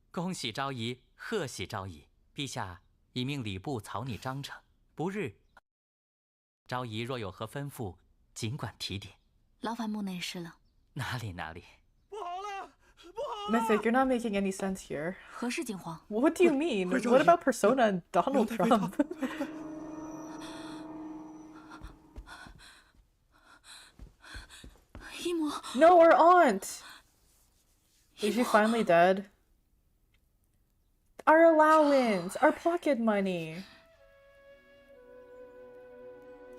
Speaker 17: 恭喜昭仪，贺喜昭仪！陛下已命礼部草拟章程，不日。 昭仪若有何吩咐，尽管提点。
Speaker 2: 劳烦木内侍了。
Speaker 17: 哪里哪里。
Speaker 1: Mythic, you're not making any sense here.
Speaker 2: 何事，景皇
Speaker 1: What do you mean? What about Persona and Donald Trump? No, our aunt! Is she finally dead? Our allowance, our pocket money.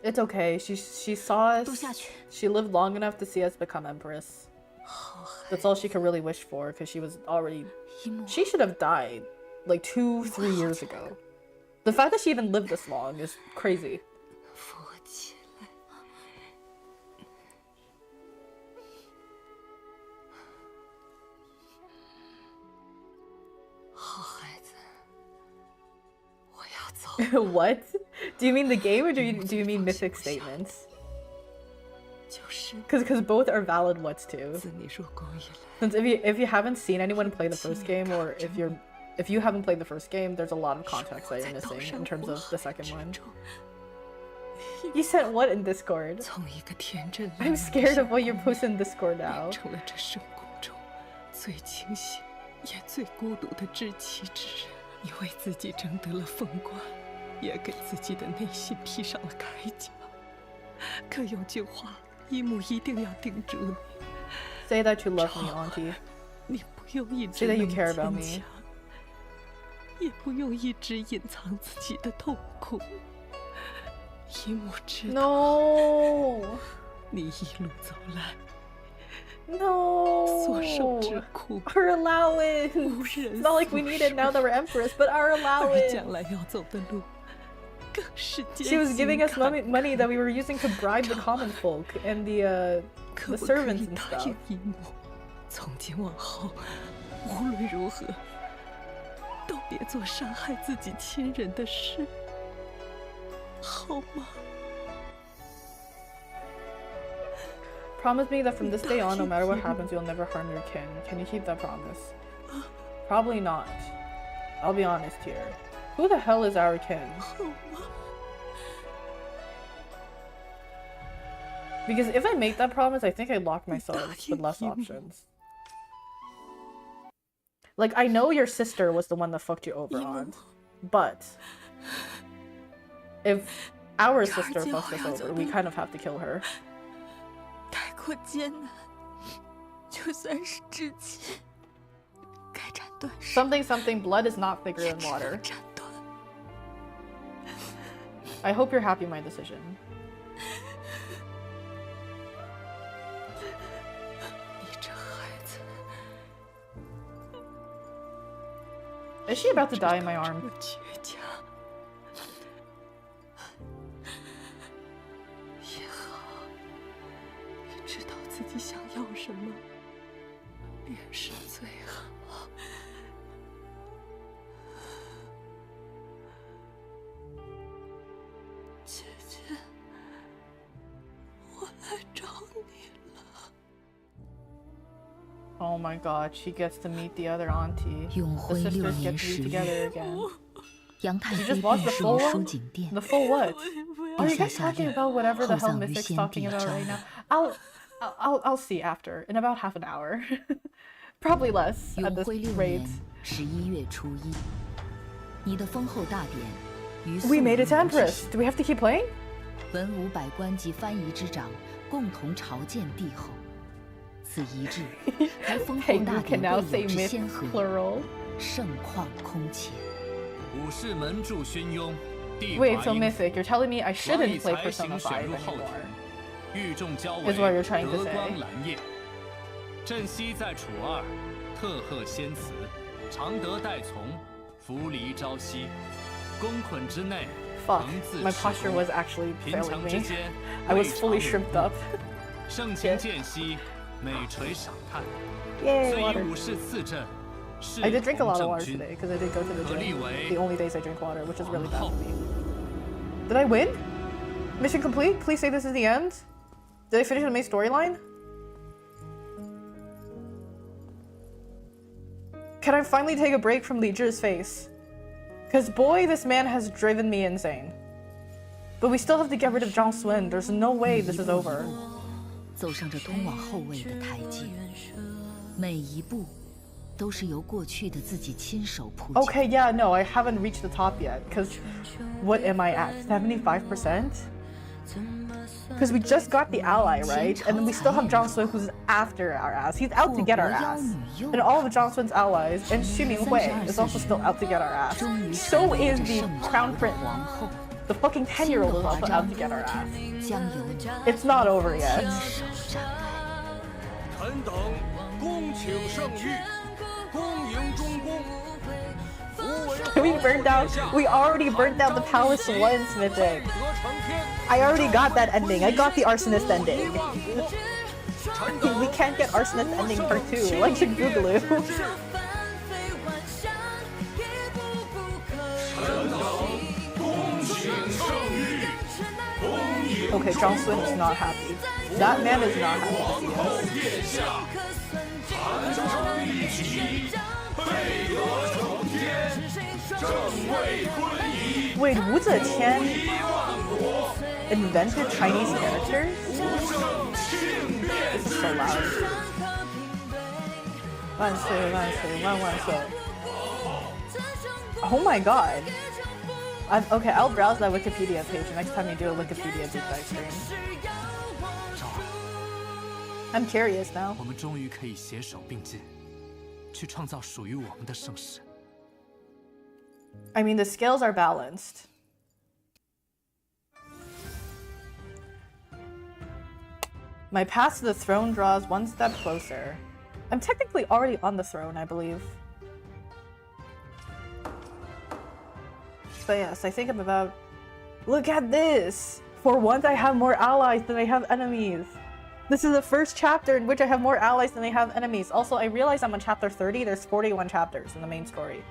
Speaker 1: It's okay. She saw us. She lived long enough to see us become empress. That's all she could really wish for, because she was already. She should have died like 2-3 years ago. The fact that she even lived this long is crazy. What? Do you mean the game, or do you mean mythic statements? Because both are valid what's too. Since if you haven't seen anyone play the first game, or if you haven't played the first game, there's a lot of context that you're missing in terms of the second one. You sent what in Discord? I'm scared of what you're posting in Discord now. Say that you love me, Auntie. Say that you care about me. No. No. Our allowance. It's not like we need it now that we're empress, but our allowance. She was giving us money that we were using to bribe the common folk and the servants and stuff. Promise me that from this day on, no matter what happens, you'll never harm your kin. Can you keep that promise? Probably not. I'll be honest here. Who the hell is our kin? Because if I make that promise, I think I lock myself with less options. Like, I know your sister was the one that fucked you over on, but if our sister fucks us over, we kind of have to kill her. Something, blood is not thicker than water. I hope you're happy with my decision. Is she about to die in my arm? Oh my god, she gets to meet the other auntie. The sisters get to be together again. You just watched the full one? The full what? Are you guys talking about whatever the hell Mythic's talking about right now? I'll see after, in about half an hour. Probably less at this rate. We made it to Empress! Do we have to keep playing? Hey, you can now say myth plural. Wait, so Mythic, you're telling me I shouldn't play Persona 5 anymore? Is what you're trying to say. Fuck, my posture was actually failing me. I was fully shrimped up. Yay, water. I did drink a lot of water today because I did go to the gym. The only days I drink water, which is really bad for me. Did I win? Mission complete? Please say this is the end. Did I finish the main storyline? Can I finally take a break from Li Zhi's face? Because boy, this man has driven me insane. But we still have to get rid of Zhang Sun. There's no way this is over. Okay, yeah, no, I haven't reached the top yet, because what am I at? 75%? Because we just got the ally, right? And then we still have Zhang Sun who's after our ass. He's out to get our ass. And all of Zhang Sun's allies, and Xu Minghui is also still out to get our ass. So is the Crown Prince. The fucking 10-year-old is also out to get our ass. It's not over yet. We burned down. We already burnt down the palace once, Mythic. I already got that ending. I got the arsonist ending. We can't get arsonist ending part 2, like the Boogaloo. Okay, Zhang Sun is not happy. That man is not happy to see us. Wait, Wu Zetian invented Chinese characters? This is so loud. Oh my god. Okay, I'll browse that Wikipedia page next time you do a Wikipedia deep dive stream. I'm curious now.
Speaker 3: 我们终于可以携手并进，去创造属于我们的盛世。
Speaker 1: I mean, the scales are balanced. My path to the throne draws one step closer. I'm technically already on the throne, I believe. But yes, I think I'm about... Look at this! For once I have more allies than I have enemies. This is the first chapter in which I have more allies than I have enemies. Also, I realize I'm on chapter 30. There's 41 chapters in the main story.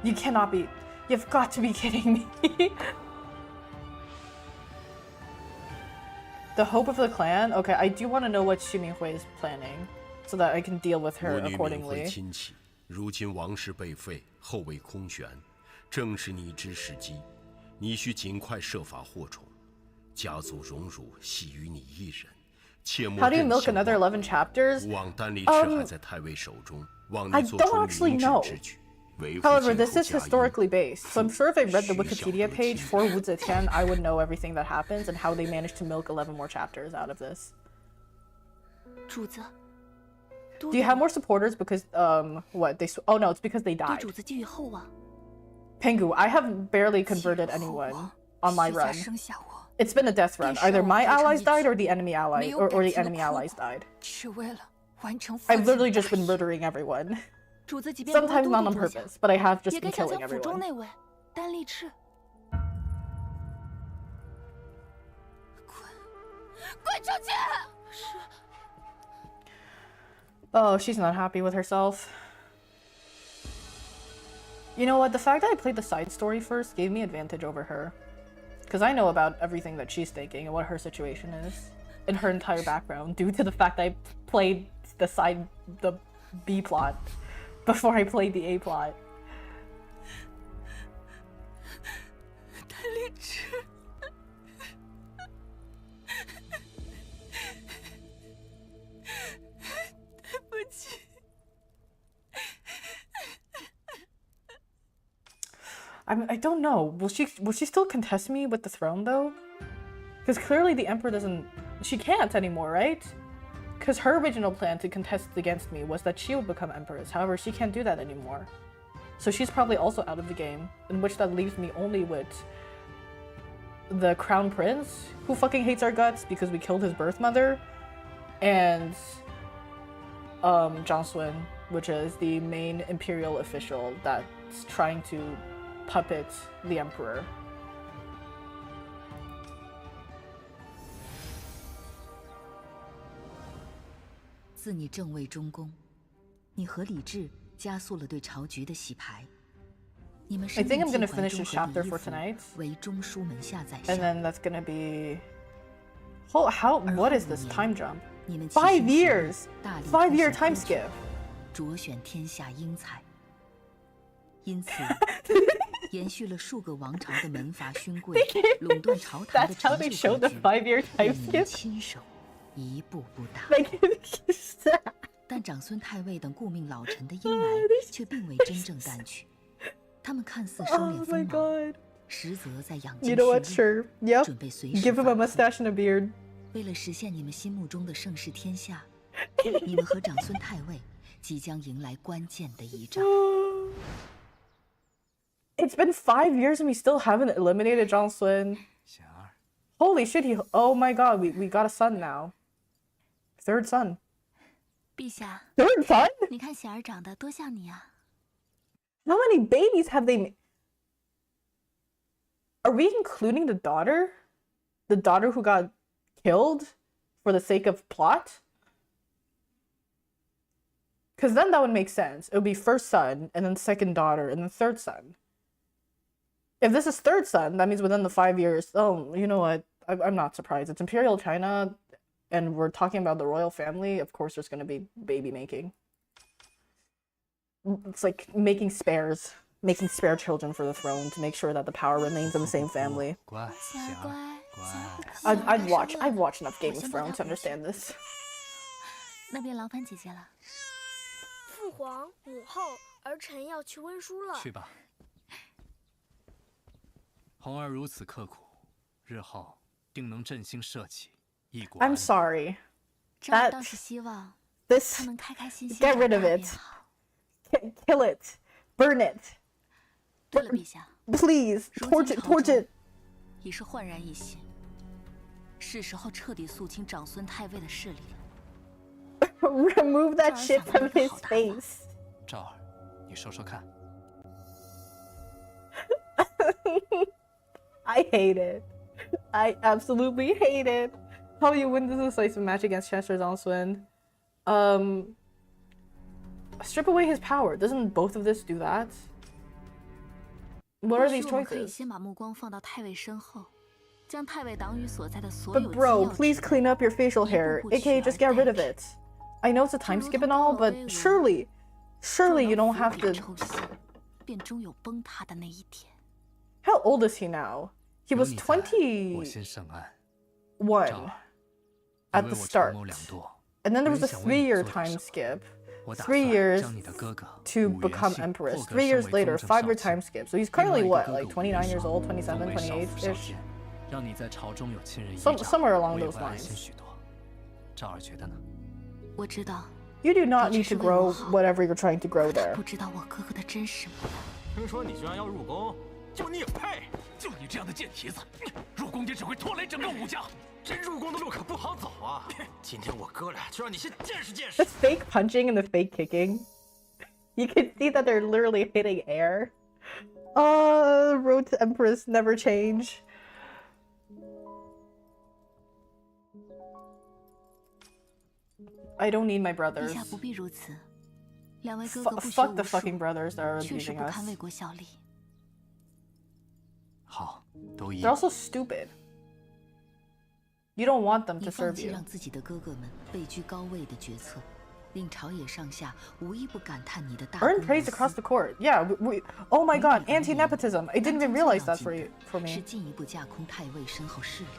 Speaker 1: You cannot be... You've got to be kidding me. The hope of the clan? Okay, I do want to know what Xu Minghui is planning, so that I can deal with her accordingly.
Speaker 7: 如今王室被废，后位空悬，正是你之时机，你需尽快设法获宠，家族荣辱系于你一人，切莫。
Speaker 1: How do you milk another 11 chapters?
Speaker 7: 勿忘单立赤还在太尉手中，望你做出明智之举。
Speaker 1: However, this is historically based, so I'm sure if I read the Wikipedia page for Wu Zetian, I would know everything that happens and how they managed to milk 11 more chapters out of this. Do you have more supporters because, what, they... Oh no, it's because they died. Pengu, I have barely converted anyone on my run. It's been a death run. Either my allies died or the enemy ally, or the enemy allies died. I've literally just been murdering everyone. Sometimes not on purpose, but I have just been killing everyone. Oh, she's not happy with herself. You know what? The fact that I played the side story first gave me advantage over her. Because I know about everything that she's thinking and what her situation is in her entire background due to the fact I played the B plot before I played the A plot. I don't know. Will she still contest me with the throne though? Because clearly the Emperor doesn't... She can't anymore, right? Because her original plan to contest against me was that she would become Empress. However, she can't do that anymore. So she's probably also out of the game, in which that leaves me only with the Crown Prince, who fucking hates our guts because we killed his birth mother, and Zhang Sun, which is the main imperial official that's trying to puppet the Emperor.
Speaker 15: I think
Speaker 1: I'm gonna finish this chapter for tonight. And then that's gonna be... What is this time jump? 5 years! 5-year time skip!
Speaker 15: 因此，延续了数个王朝的门阀勋贵垄断朝堂的成就格局，被你们亲手一步步打破。但长孙太尉等顾命老臣的阴霾却并未真正淡去，他们看似收敛锋芒，
Speaker 1: You know what? Sure. Yep. Give him a mustache and a beard.
Speaker 15: 为了实现你们心目中的盛世天下，你们和长孙太尉即将迎来关键的一仗。
Speaker 1: It's been 5 years and we still haven't eliminated Zhang Sun. Holy shit! Oh my god! We got a son now. Third son.
Speaker 11: 陛下
Speaker 1: Third son?
Speaker 11: 你看显儿长得多像你啊！
Speaker 1: How many babies have they? Are we including the daughter? The daughter who got killed for the sake of plot? Because then that would make sense. It would be first son, and then second daughter, and then third son. If this is third son, that means within the 5 years. Oh, you know what? I'm not surprised. It's Imperial China, and we're talking about the royal family. Of course, there's going to be baby making. It's like making spares. Making spare children for the throne to make sure that the power remains in the same family. I've watched enough Game of Thrones to understand this.
Speaker 11: 那边劳烦姐姐了。
Speaker 12: 父皇、母后，儿臣要去温书了。
Speaker 3: 去吧。红儿如此刻苦，日后定能振兴社稷，益国。
Speaker 1: I'm sorry.
Speaker 11: 这儿倒是希望
Speaker 1: This
Speaker 11: 他能开开心心
Speaker 1: get rid of it. Kill it. Burn it.
Speaker 11: 对了，陛下
Speaker 1: Please torch it.
Speaker 11: 已是焕然一新，是时候彻底肃清长孙太尉的势力了。
Speaker 1: Remove that shit from his face.
Speaker 3: 赵儿，你说说看。
Speaker 1: I hate it. I absolutely hate it. How you win this decisive match against Chancellor Zhang Sun? Strip away his power. Doesn't both of this do that? What are these
Speaker 11: 或许我们可以
Speaker 1: choices?
Speaker 11: 先把目光放到太尉身后，将太尉党羽所在的所有
Speaker 1: But
Speaker 11: 机
Speaker 1: bro,
Speaker 11: 要
Speaker 1: please clean up your facial hair, aka just get rid of it. I know it's a time skip and all, but surely you don't have to.
Speaker 11: 便终有崩塌的那一天。
Speaker 1: How old is he now? He was 21 at the start. And then there was a 3-year time skip. 3 years to become empress. 3 years later, 5-year time skip. So he's currently what, like 29 years old, 27, 28-ish? Somewhere along those lines.
Speaker 3: 赵儿觉得呢？
Speaker 11: 我知道，
Speaker 1: You do not need to grow whatever you're trying to grow there.
Speaker 11: 不知道我哥哥的真实模样。
Speaker 8: 听说你居然要入宫，就你也配？就你这样的贱蹄子，入宫也只会拖累整个武家。这入宫的路可不好走啊！今天我哥俩就让你先见识见识。
Speaker 1: The fake punching and the fake kicking. You can see that they're literally hitting air. Road to Empress never change. I don't need my brothers.
Speaker 11: 陛下不必如此，两位哥哥不学
Speaker 1: Fuck
Speaker 11: 无
Speaker 1: the
Speaker 11: 术，
Speaker 1: fucking brothers that are
Speaker 11: 确实
Speaker 1: abusing
Speaker 11: 不堪
Speaker 1: us.
Speaker 11: 为国效力。
Speaker 3: 好，都一
Speaker 1: They're also stupid. You don't want them
Speaker 15: 你
Speaker 1: to
Speaker 15: 放
Speaker 1: serve
Speaker 15: 弃
Speaker 1: you.
Speaker 15: 让自己的哥哥们位居高位的决策，令朝野上下无一不感叹你的大功
Speaker 1: Earn
Speaker 15: 无
Speaker 1: praise
Speaker 15: 私。
Speaker 1: across the court. Yeah, oh my god, anti-nepotism. I didn't even realize that for
Speaker 15: 是
Speaker 1: me.
Speaker 15: 进一步架空太尉身后势力。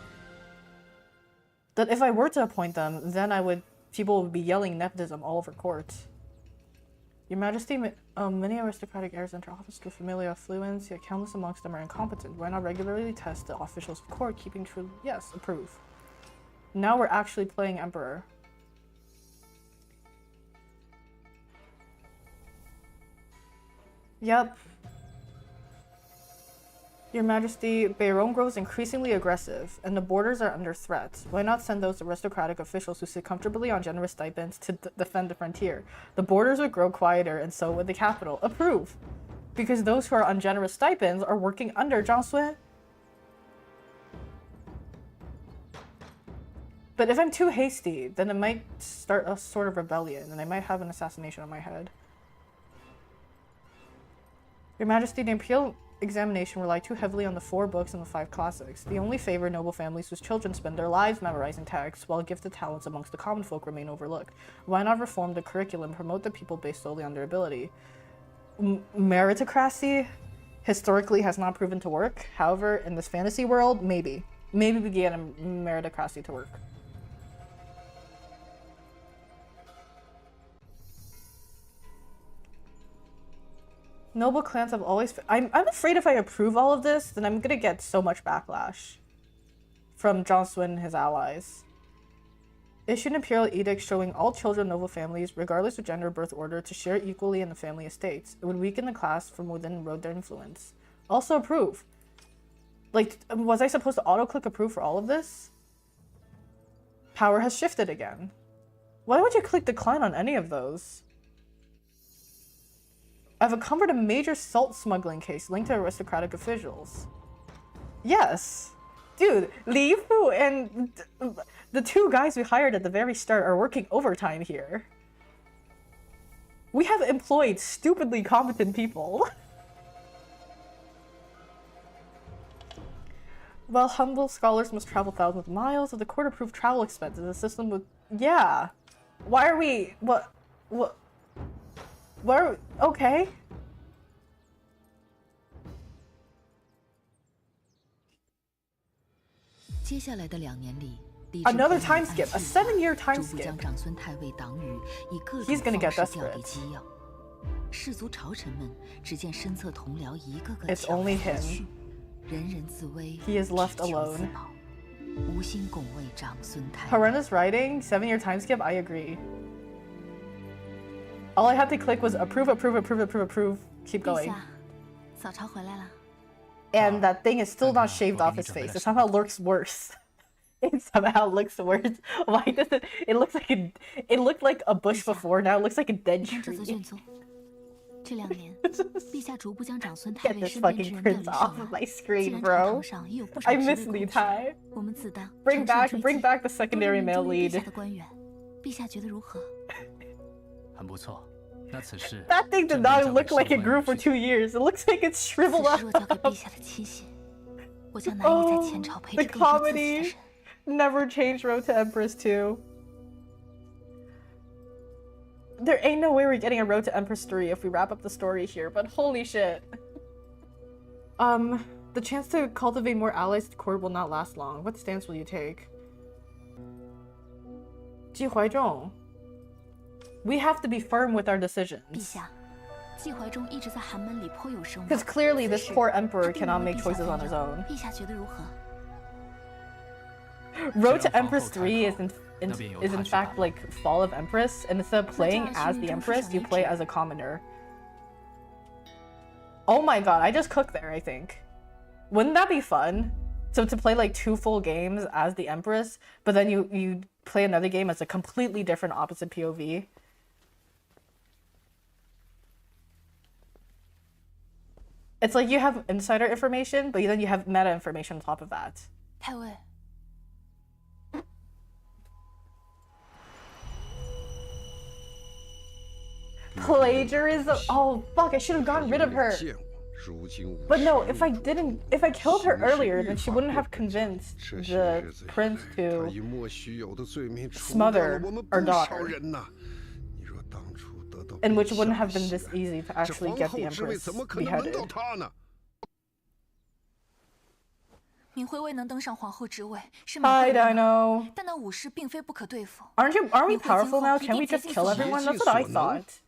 Speaker 1: That if I were to appoint them, then people would be yelling nepotism all over court. Your Majesty, many aristocratic heirs enter office through familial affluence, yet countless amongst them are incompetent. Why not regularly test the officials of court, keeping true? Yes, approve. Now we're actually playing Emperor. Yep. Your Majesty, Bayron grows increasingly aggressive, and the borders are under threat. Why not send those aristocratic officials who sit comfortably on generous stipends to defend the frontier? The borders would grow quieter, and so would the capital. Approve! Because those who are on generous stipends are working under Zhang Sun. But if I'm too hasty, then it might start a sort of rebellion, and I might have an assassination on my head. Your Majesty, the Imperial examination relied too heavily on the 4 books and the 5 classics. The only favor noble families whose children spend their lives memorizing texts, while gifted talents amongst the common folk remain overlooked. Why not reform the curriculum, promote the people based solely on their ability? Meritocracy historically has not proven to work. However, in this fantasy world, maybe. Maybe we get a meritocracy to work. Noble clans have always... I'm afraid if I approve all of this, then I'm gonna get so much backlash from Zhang Sun and his allies. Issue an imperial edict showing all children of noble families, regardless of gender or birth order, to share equally in the family estates. It would weaken the class from within and erode their influence. Also approve. Like, was I supposed to auto-click approve for all of this? Power has shifted again. Why would you click decline on any of those? I've uncovered a major salt smuggling case linked to aristocratic officials. Yes. Dude, Li Fu and the two guys we hired at the very start are working overtime here. We have employed stupidly competent people. While humble scholars must travel thousands of miles, if the court approved travel expenses, the system would... Yeah. Why are we... What... Where... Okay. Another time skip. A 7-year time skip. He's gonna get desperate. It's only him. He is left alone. Horrendous writing, 7-year time skip, I agree. All I had to click was approve, approve, approve, approve, approve. Keep going. And that thing is still not shaved off his face. It somehow looks worse. It somehow looks worse. Why does it? It looks like it looked like a bush before. Now it looks like a dead tree. Get this fucking prince off of my screen, bro. I miss Li Zhi. Bring back the secondary male lead. That thing did not look like it grew for 2 years. It looks like it's shriveled up. Oh, the comedy never changed Road to Empress II. There ain't no way we're getting a Road to Empress 3 if we wrap up the story here, but holy shit. The chance to cultivate more allies at court will not last long. What stance will you take? Ji Huaizhong. We have to be firm with our decisions. Because clearly this poor emperor cannot make choices on his own. Road to Empress 3 is in fact like Fall of Empress, and instead of playing as the Empress, you play as a commoner. Oh my god, I just cooked there, I think. Wouldn't that be fun? So to play like 2 full games as the Empress, but then you play another game as a completely different opposite POV. It's like you have insider information, but then you have meta information on top of that. Plagiarism. Oh fuck, I should have gotten rid of her. But no, if I killed her earlier, then she wouldn't have convinced the prince to smother our daughter. And which wouldn't have been this easy to actually get the Empress beheaded. Hi, Dino. Aren't we powerful now? Can we just kill everyone? That's what I thought.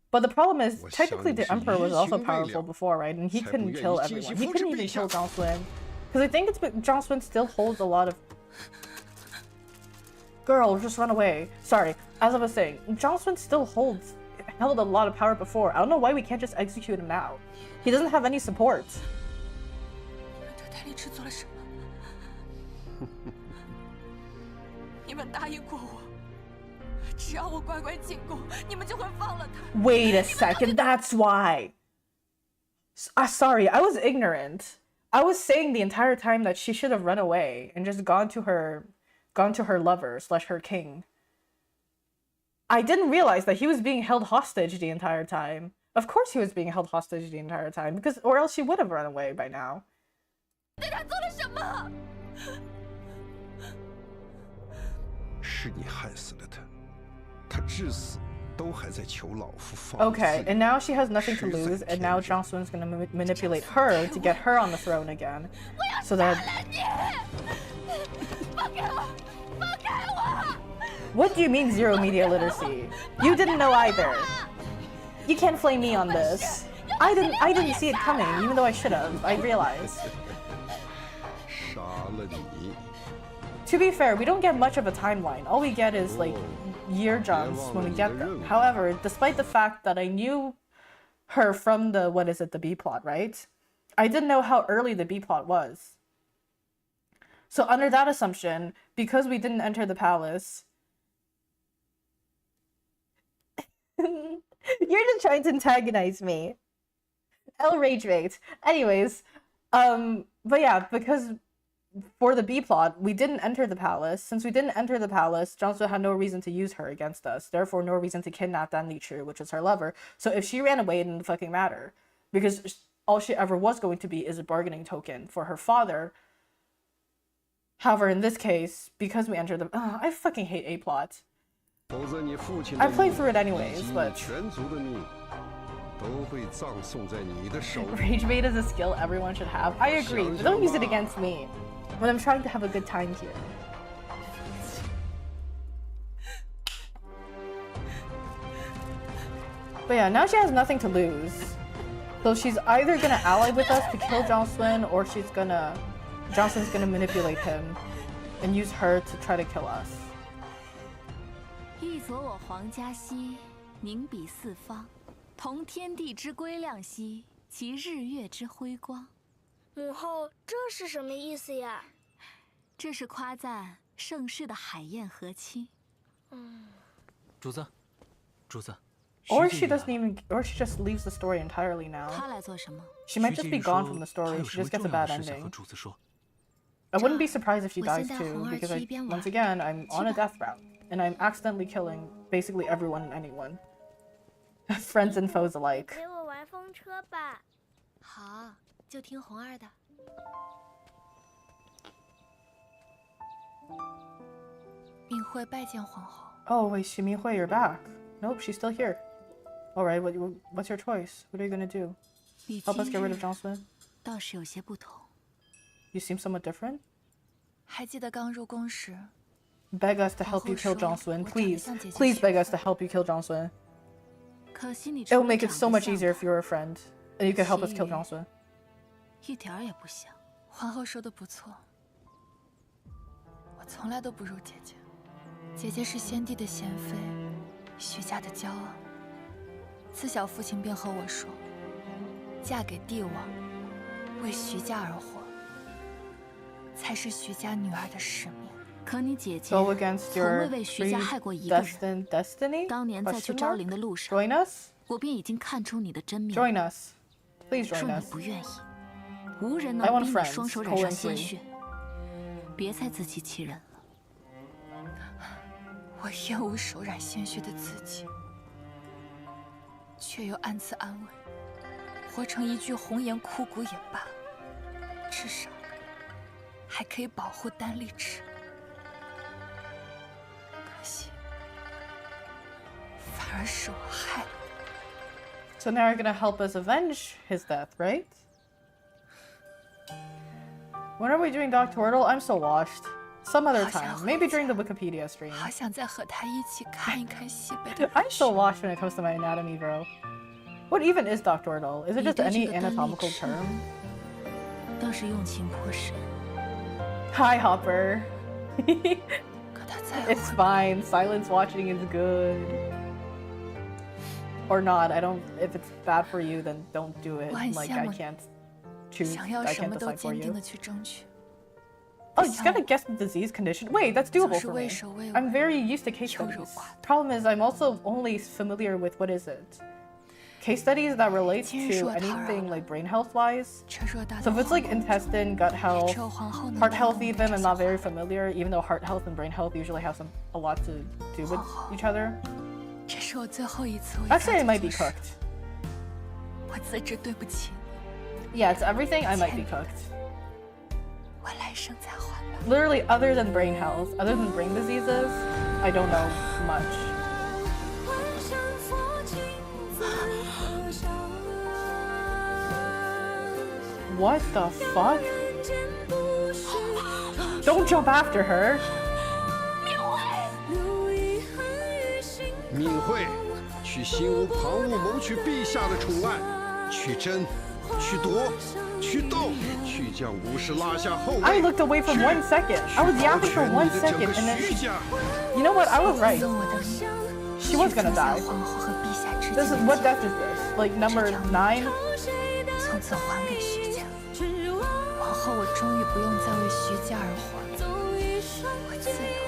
Speaker 1: But the problem is, technically the Emperor was also powerful before, right? And he couldn't kill everyone. He couldn't even kill Zhang Sun. Because I think Zhang Sun still holds a lot of... Girl, just run away. Sorry, as I was saying, Zhang Sun still held a lot of power before. I don't know why we can't just execute him now. He doesn't have any support. Wait a second, that's why. Sorry, I was ignorant. I was saying the entire time that she should have run away and just gone to her lover / her king. I didn't realize that he was being held hostage the entire time. Of course he was being held hostage the entire time, because or else she would have run away by now. Okay, and now she has nothing to lose, and now Zhang Sun's gonna manipulate her to get her on the throne again. So that... What do you mean zero media literacy? You didn't know either. You can't flame me on this. I didn't see it coming, even though I should have. I realized. To be fair, we don't get much of a timeline. All we get is like year jumps when we get them. However, despite the fact that I knew her from the the B plot, right? I didn't know how early the B plot was. So under that assumption, because we didn't enter the palace, you're just trying to antagonize me. L rage rate. Anyways, but yeah, because for the B plot, we didn't enter the palace. Since we didn't enter the palace, Jiangsu had no reason to use her against us. Therefore, no reason to kidnap Dan Li Zhi, which is her lover. So if she ran away, it didn't fucking matter. Because all she ever was going to be is a bargaining token for her father. However, in this case, because we entered the... I fucking hate A plot. I played through it anyways, but... Rage bait is a skill everyone should have. I agree, but don't use it against me when I'm trying to have a good time here. But yeah, now she has nothing to lose. So she's either gonna ally with us to kill Jiangsun, or Jiangsun's gonna manipulate him and use her to try to kill us.
Speaker 18: 一佐我皇家兮，宁比四方。 同天地之归亮兮，其日月之辉光。
Speaker 12: 母后，这是什么意思呀？
Speaker 18: 这是夸赞盛世的海晏和亲。
Speaker 9: 主子，主子。
Speaker 1: Or she doesn't even, or she just leaves the story entirely now.
Speaker 18: 她来做什么？
Speaker 1: She might just be gone from the story. She just gets a bad ending. I wouldn't be surprised if she dies too, because once again, I'm on a death route, and I'm accidentally killing basically everyone and anyone. Friends and foes alike.
Speaker 12: 陪我玩风车吧。
Speaker 18: 好，就听红儿的。
Speaker 11: 敏慧拜见皇后。
Speaker 1: Oh wait, Minhui, you're back. Nope, she's still here. All right, what's your choice? What are you gonna do? Help us get rid of Jiangsun?
Speaker 18: 倒是有些不同。
Speaker 1: You seem somewhat different.
Speaker 11: 还记得刚入宫时
Speaker 1: Beg us to help you kill Jiangsun, please. Please beg us to help you kill Jiangsun. It will make it so much easier if you're a friend, and you could help us kill Jiangsun.
Speaker 18: 一点儿也不像。
Speaker 11: 皇后说的不错，我从来都不如姐姐。姐姐是先帝的贤妃，徐家的骄傲。自小父亲便和我说，嫁给帝王，为徐家而活，才是徐家女儿的使命。
Speaker 18: 可你姐姐
Speaker 1: Go against
Speaker 18: 从
Speaker 1: your
Speaker 18: 未为徐家害过一个人。
Speaker 1: destiny?
Speaker 18: 当年在去昭陵的路上，
Speaker 1: Join us?
Speaker 18: 我便已经看出你的真面。
Speaker 1: Join us, please
Speaker 18: 说
Speaker 1: join
Speaker 18: 你
Speaker 1: us.
Speaker 18: 不愿意，无人
Speaker 1: I
Speaker 18: 能
Speaker 1: want
Speaker 18: 逼你
Speaker 1: friends,
Speaker 18: 双手染上鲜血。别再自欺欺人了。
Speaker 11: 我厌恶手染鲜血的自己，却又暗自安慰，活成一具红颜枯骨也罢，至少还可以保护丹丽芷。 反而是我害了。
Speaker 1: So now you're gonna help us avenge his death, right? When are we doing Dr. Wordle? I'm so washed. Some other time, maybe during the Wikipedia stream.
Speaker 11: 好想再和他一起看一看西北的。
Speaker 1: I'm so washed when it comes to my anatomy, bro. What even is Dr. Wordle? Is it just any anatomical term?
Speaker 18: 倒是用情颇深。
Speaker 1: Hi, Hopper. It's fine. Silence watching is good. Or not. I don't. If it's bad for you, then don't do it. Like I can't choose. I can't decide for you. Oh, you just gotta guess the disease condition. Wait, that's doable for me. I'm very used to case studies. Problem is, I'm also only familiar with what is it? Case studies that relate to anything like brain health wise. So if it's like intestine, gut health, heart health even, I'm not very familiar, even though heart health and brain health usually have a lot to do with each other. Actually, I might be cooked. Yeah, it's everything, I might be cooked. Literally, other than brain health, other than brain diseases, I don't know much. What the fuck? Don't jump after her.
Speaker 7: 敏慧，去心无旁骛谋取陛下的宠爱。去争，去夺，去斗，去将武士拉下后卫。
Speaker 1: I looked away for 1 second. I was yapping for 1 second, and then you know what? I was right. She was gonna die. This is what death is this? Like number 9?
Speaker 11: 从此还给徐家。往后我终于不用再为徐家而活，我自由。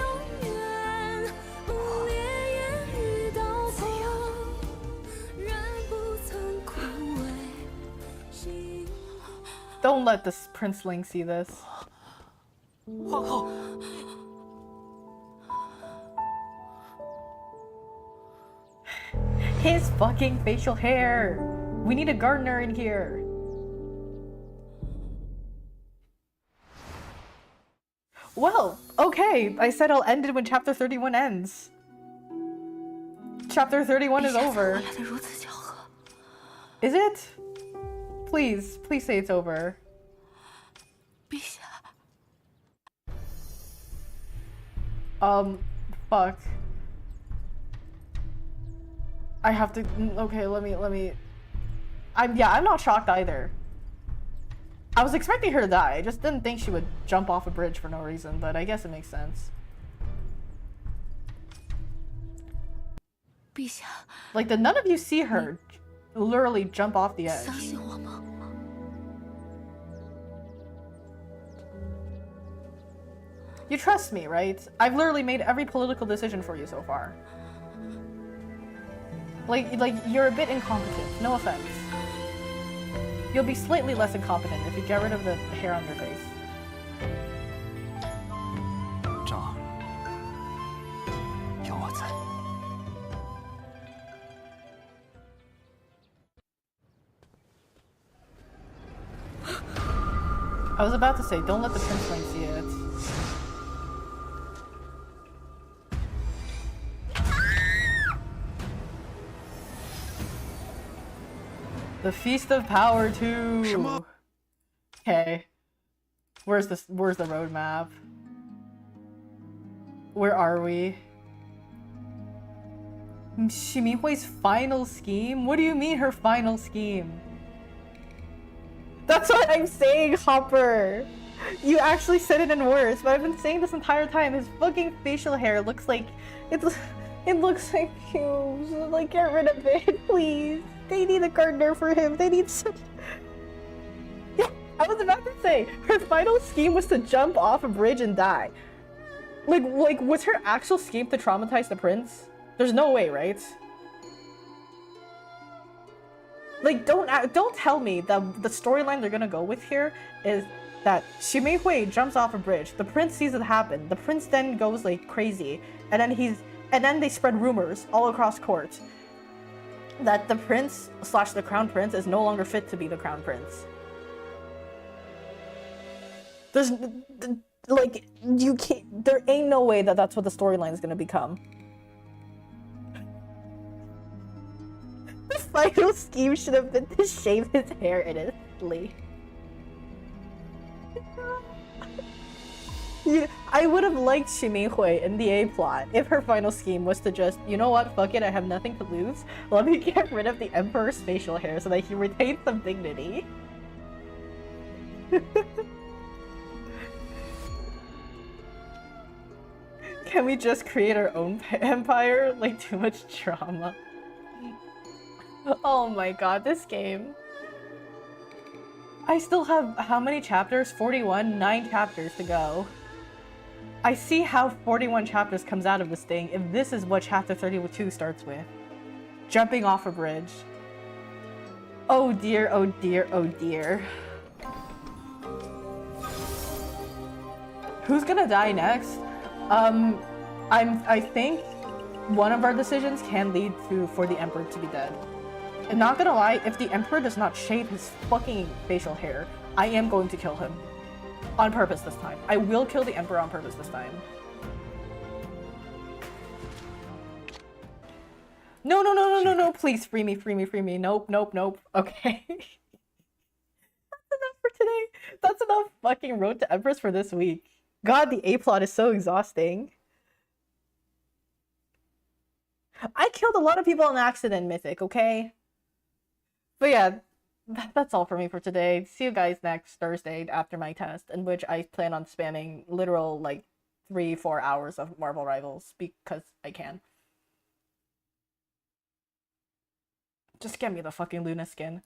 Speaker 1: Don't let this princeling see this.
Speaker 9: 皇后，
Speaker 1: His fucking facial hair. We need a gardener in here. Well, okay. I said I'll end it when chapter 31 ends. Chapter 31 is over. Is it? Please, please say it's over. Fuck. I have to, okay, let me. I'm not shocked either. I was expecting her to die. I just didn't think she would jump off a bridge for no reason, but I guess it makes sense. Like, did none of you see her literally jump off the edge? You trust me, right? I've literally made every political decision for you so far. Like you're a bit incompetent, no offense. You'll be slightly less incompetent if you get rid of the hair on your face.
Speaker 3: 张，有我在。
Speaker 1: I was about to say, don't let the princeling see it. The Feast of Power 2. Okay. Where's the roadmap? Where are we? Shimihui's final scheme? What do you mean her final scheme? That's what I'm saying, Hopper! You actually said it in words, but I've been saying this entire time. His fucking facial hair looks like... It looks like pubes. Like, get rid of it, please. They need a gardener for him. They need such... Yeah, I was about to say, her final scheme was to jump off a bridge and die. Like, was her actual scheme to traumatize the prince? There's no way, right? Like, don't tell me that the storyline they're gonna go with here is that Shimei jumps off a bridge, the prince sees it happen, the prince then goes like crazy, and then they spread rumors all across court that the prince / the crown prince is no longer fit to be the crown prince. There's like, you can't, there ain't no way that that's what the storyline is gonna become. The final scheme should have been to shave his hair innocently. I would have liked Shimihui in the A plot if her final scheme was to just, you know what, fuck it, I have nothing to lose. Let me get rid of the Emperor's facial hair so that he retains some dignity. Can we just create our own empire? Like, too much drama. Oh my god, this game. I still have how many chapters? 41? 9 chapters to go. I see how 41 chapters comes out of this thing if this is what chapter 32 starts with. Jumping off a bridge. Oh dear, oh dear, oh dear. Who's gonna die next? I think one of our decisions can lead for the Emperor to be dead. And not gonna lie, if the Emperor does not shave his fucking facial hair, I am going to kill him. On purpose this time. I will kill the Emperor on purpose this time. No, no, no, no, no, no, please free me, free me, free me. Nope, nope, nope. Okay. That's enough for today. That's enough fucking Road to Empress for this week. God, the A-plot is so exhausting. I killed a lot of people on accident, Mythic, okay? But yeah, that's all for me for today. See you guys next Thursday after my test, in which I plan on spamming literal, like, 3-4 hours of Marvel Rivals, because I can. Just get me the fucking Luna skin.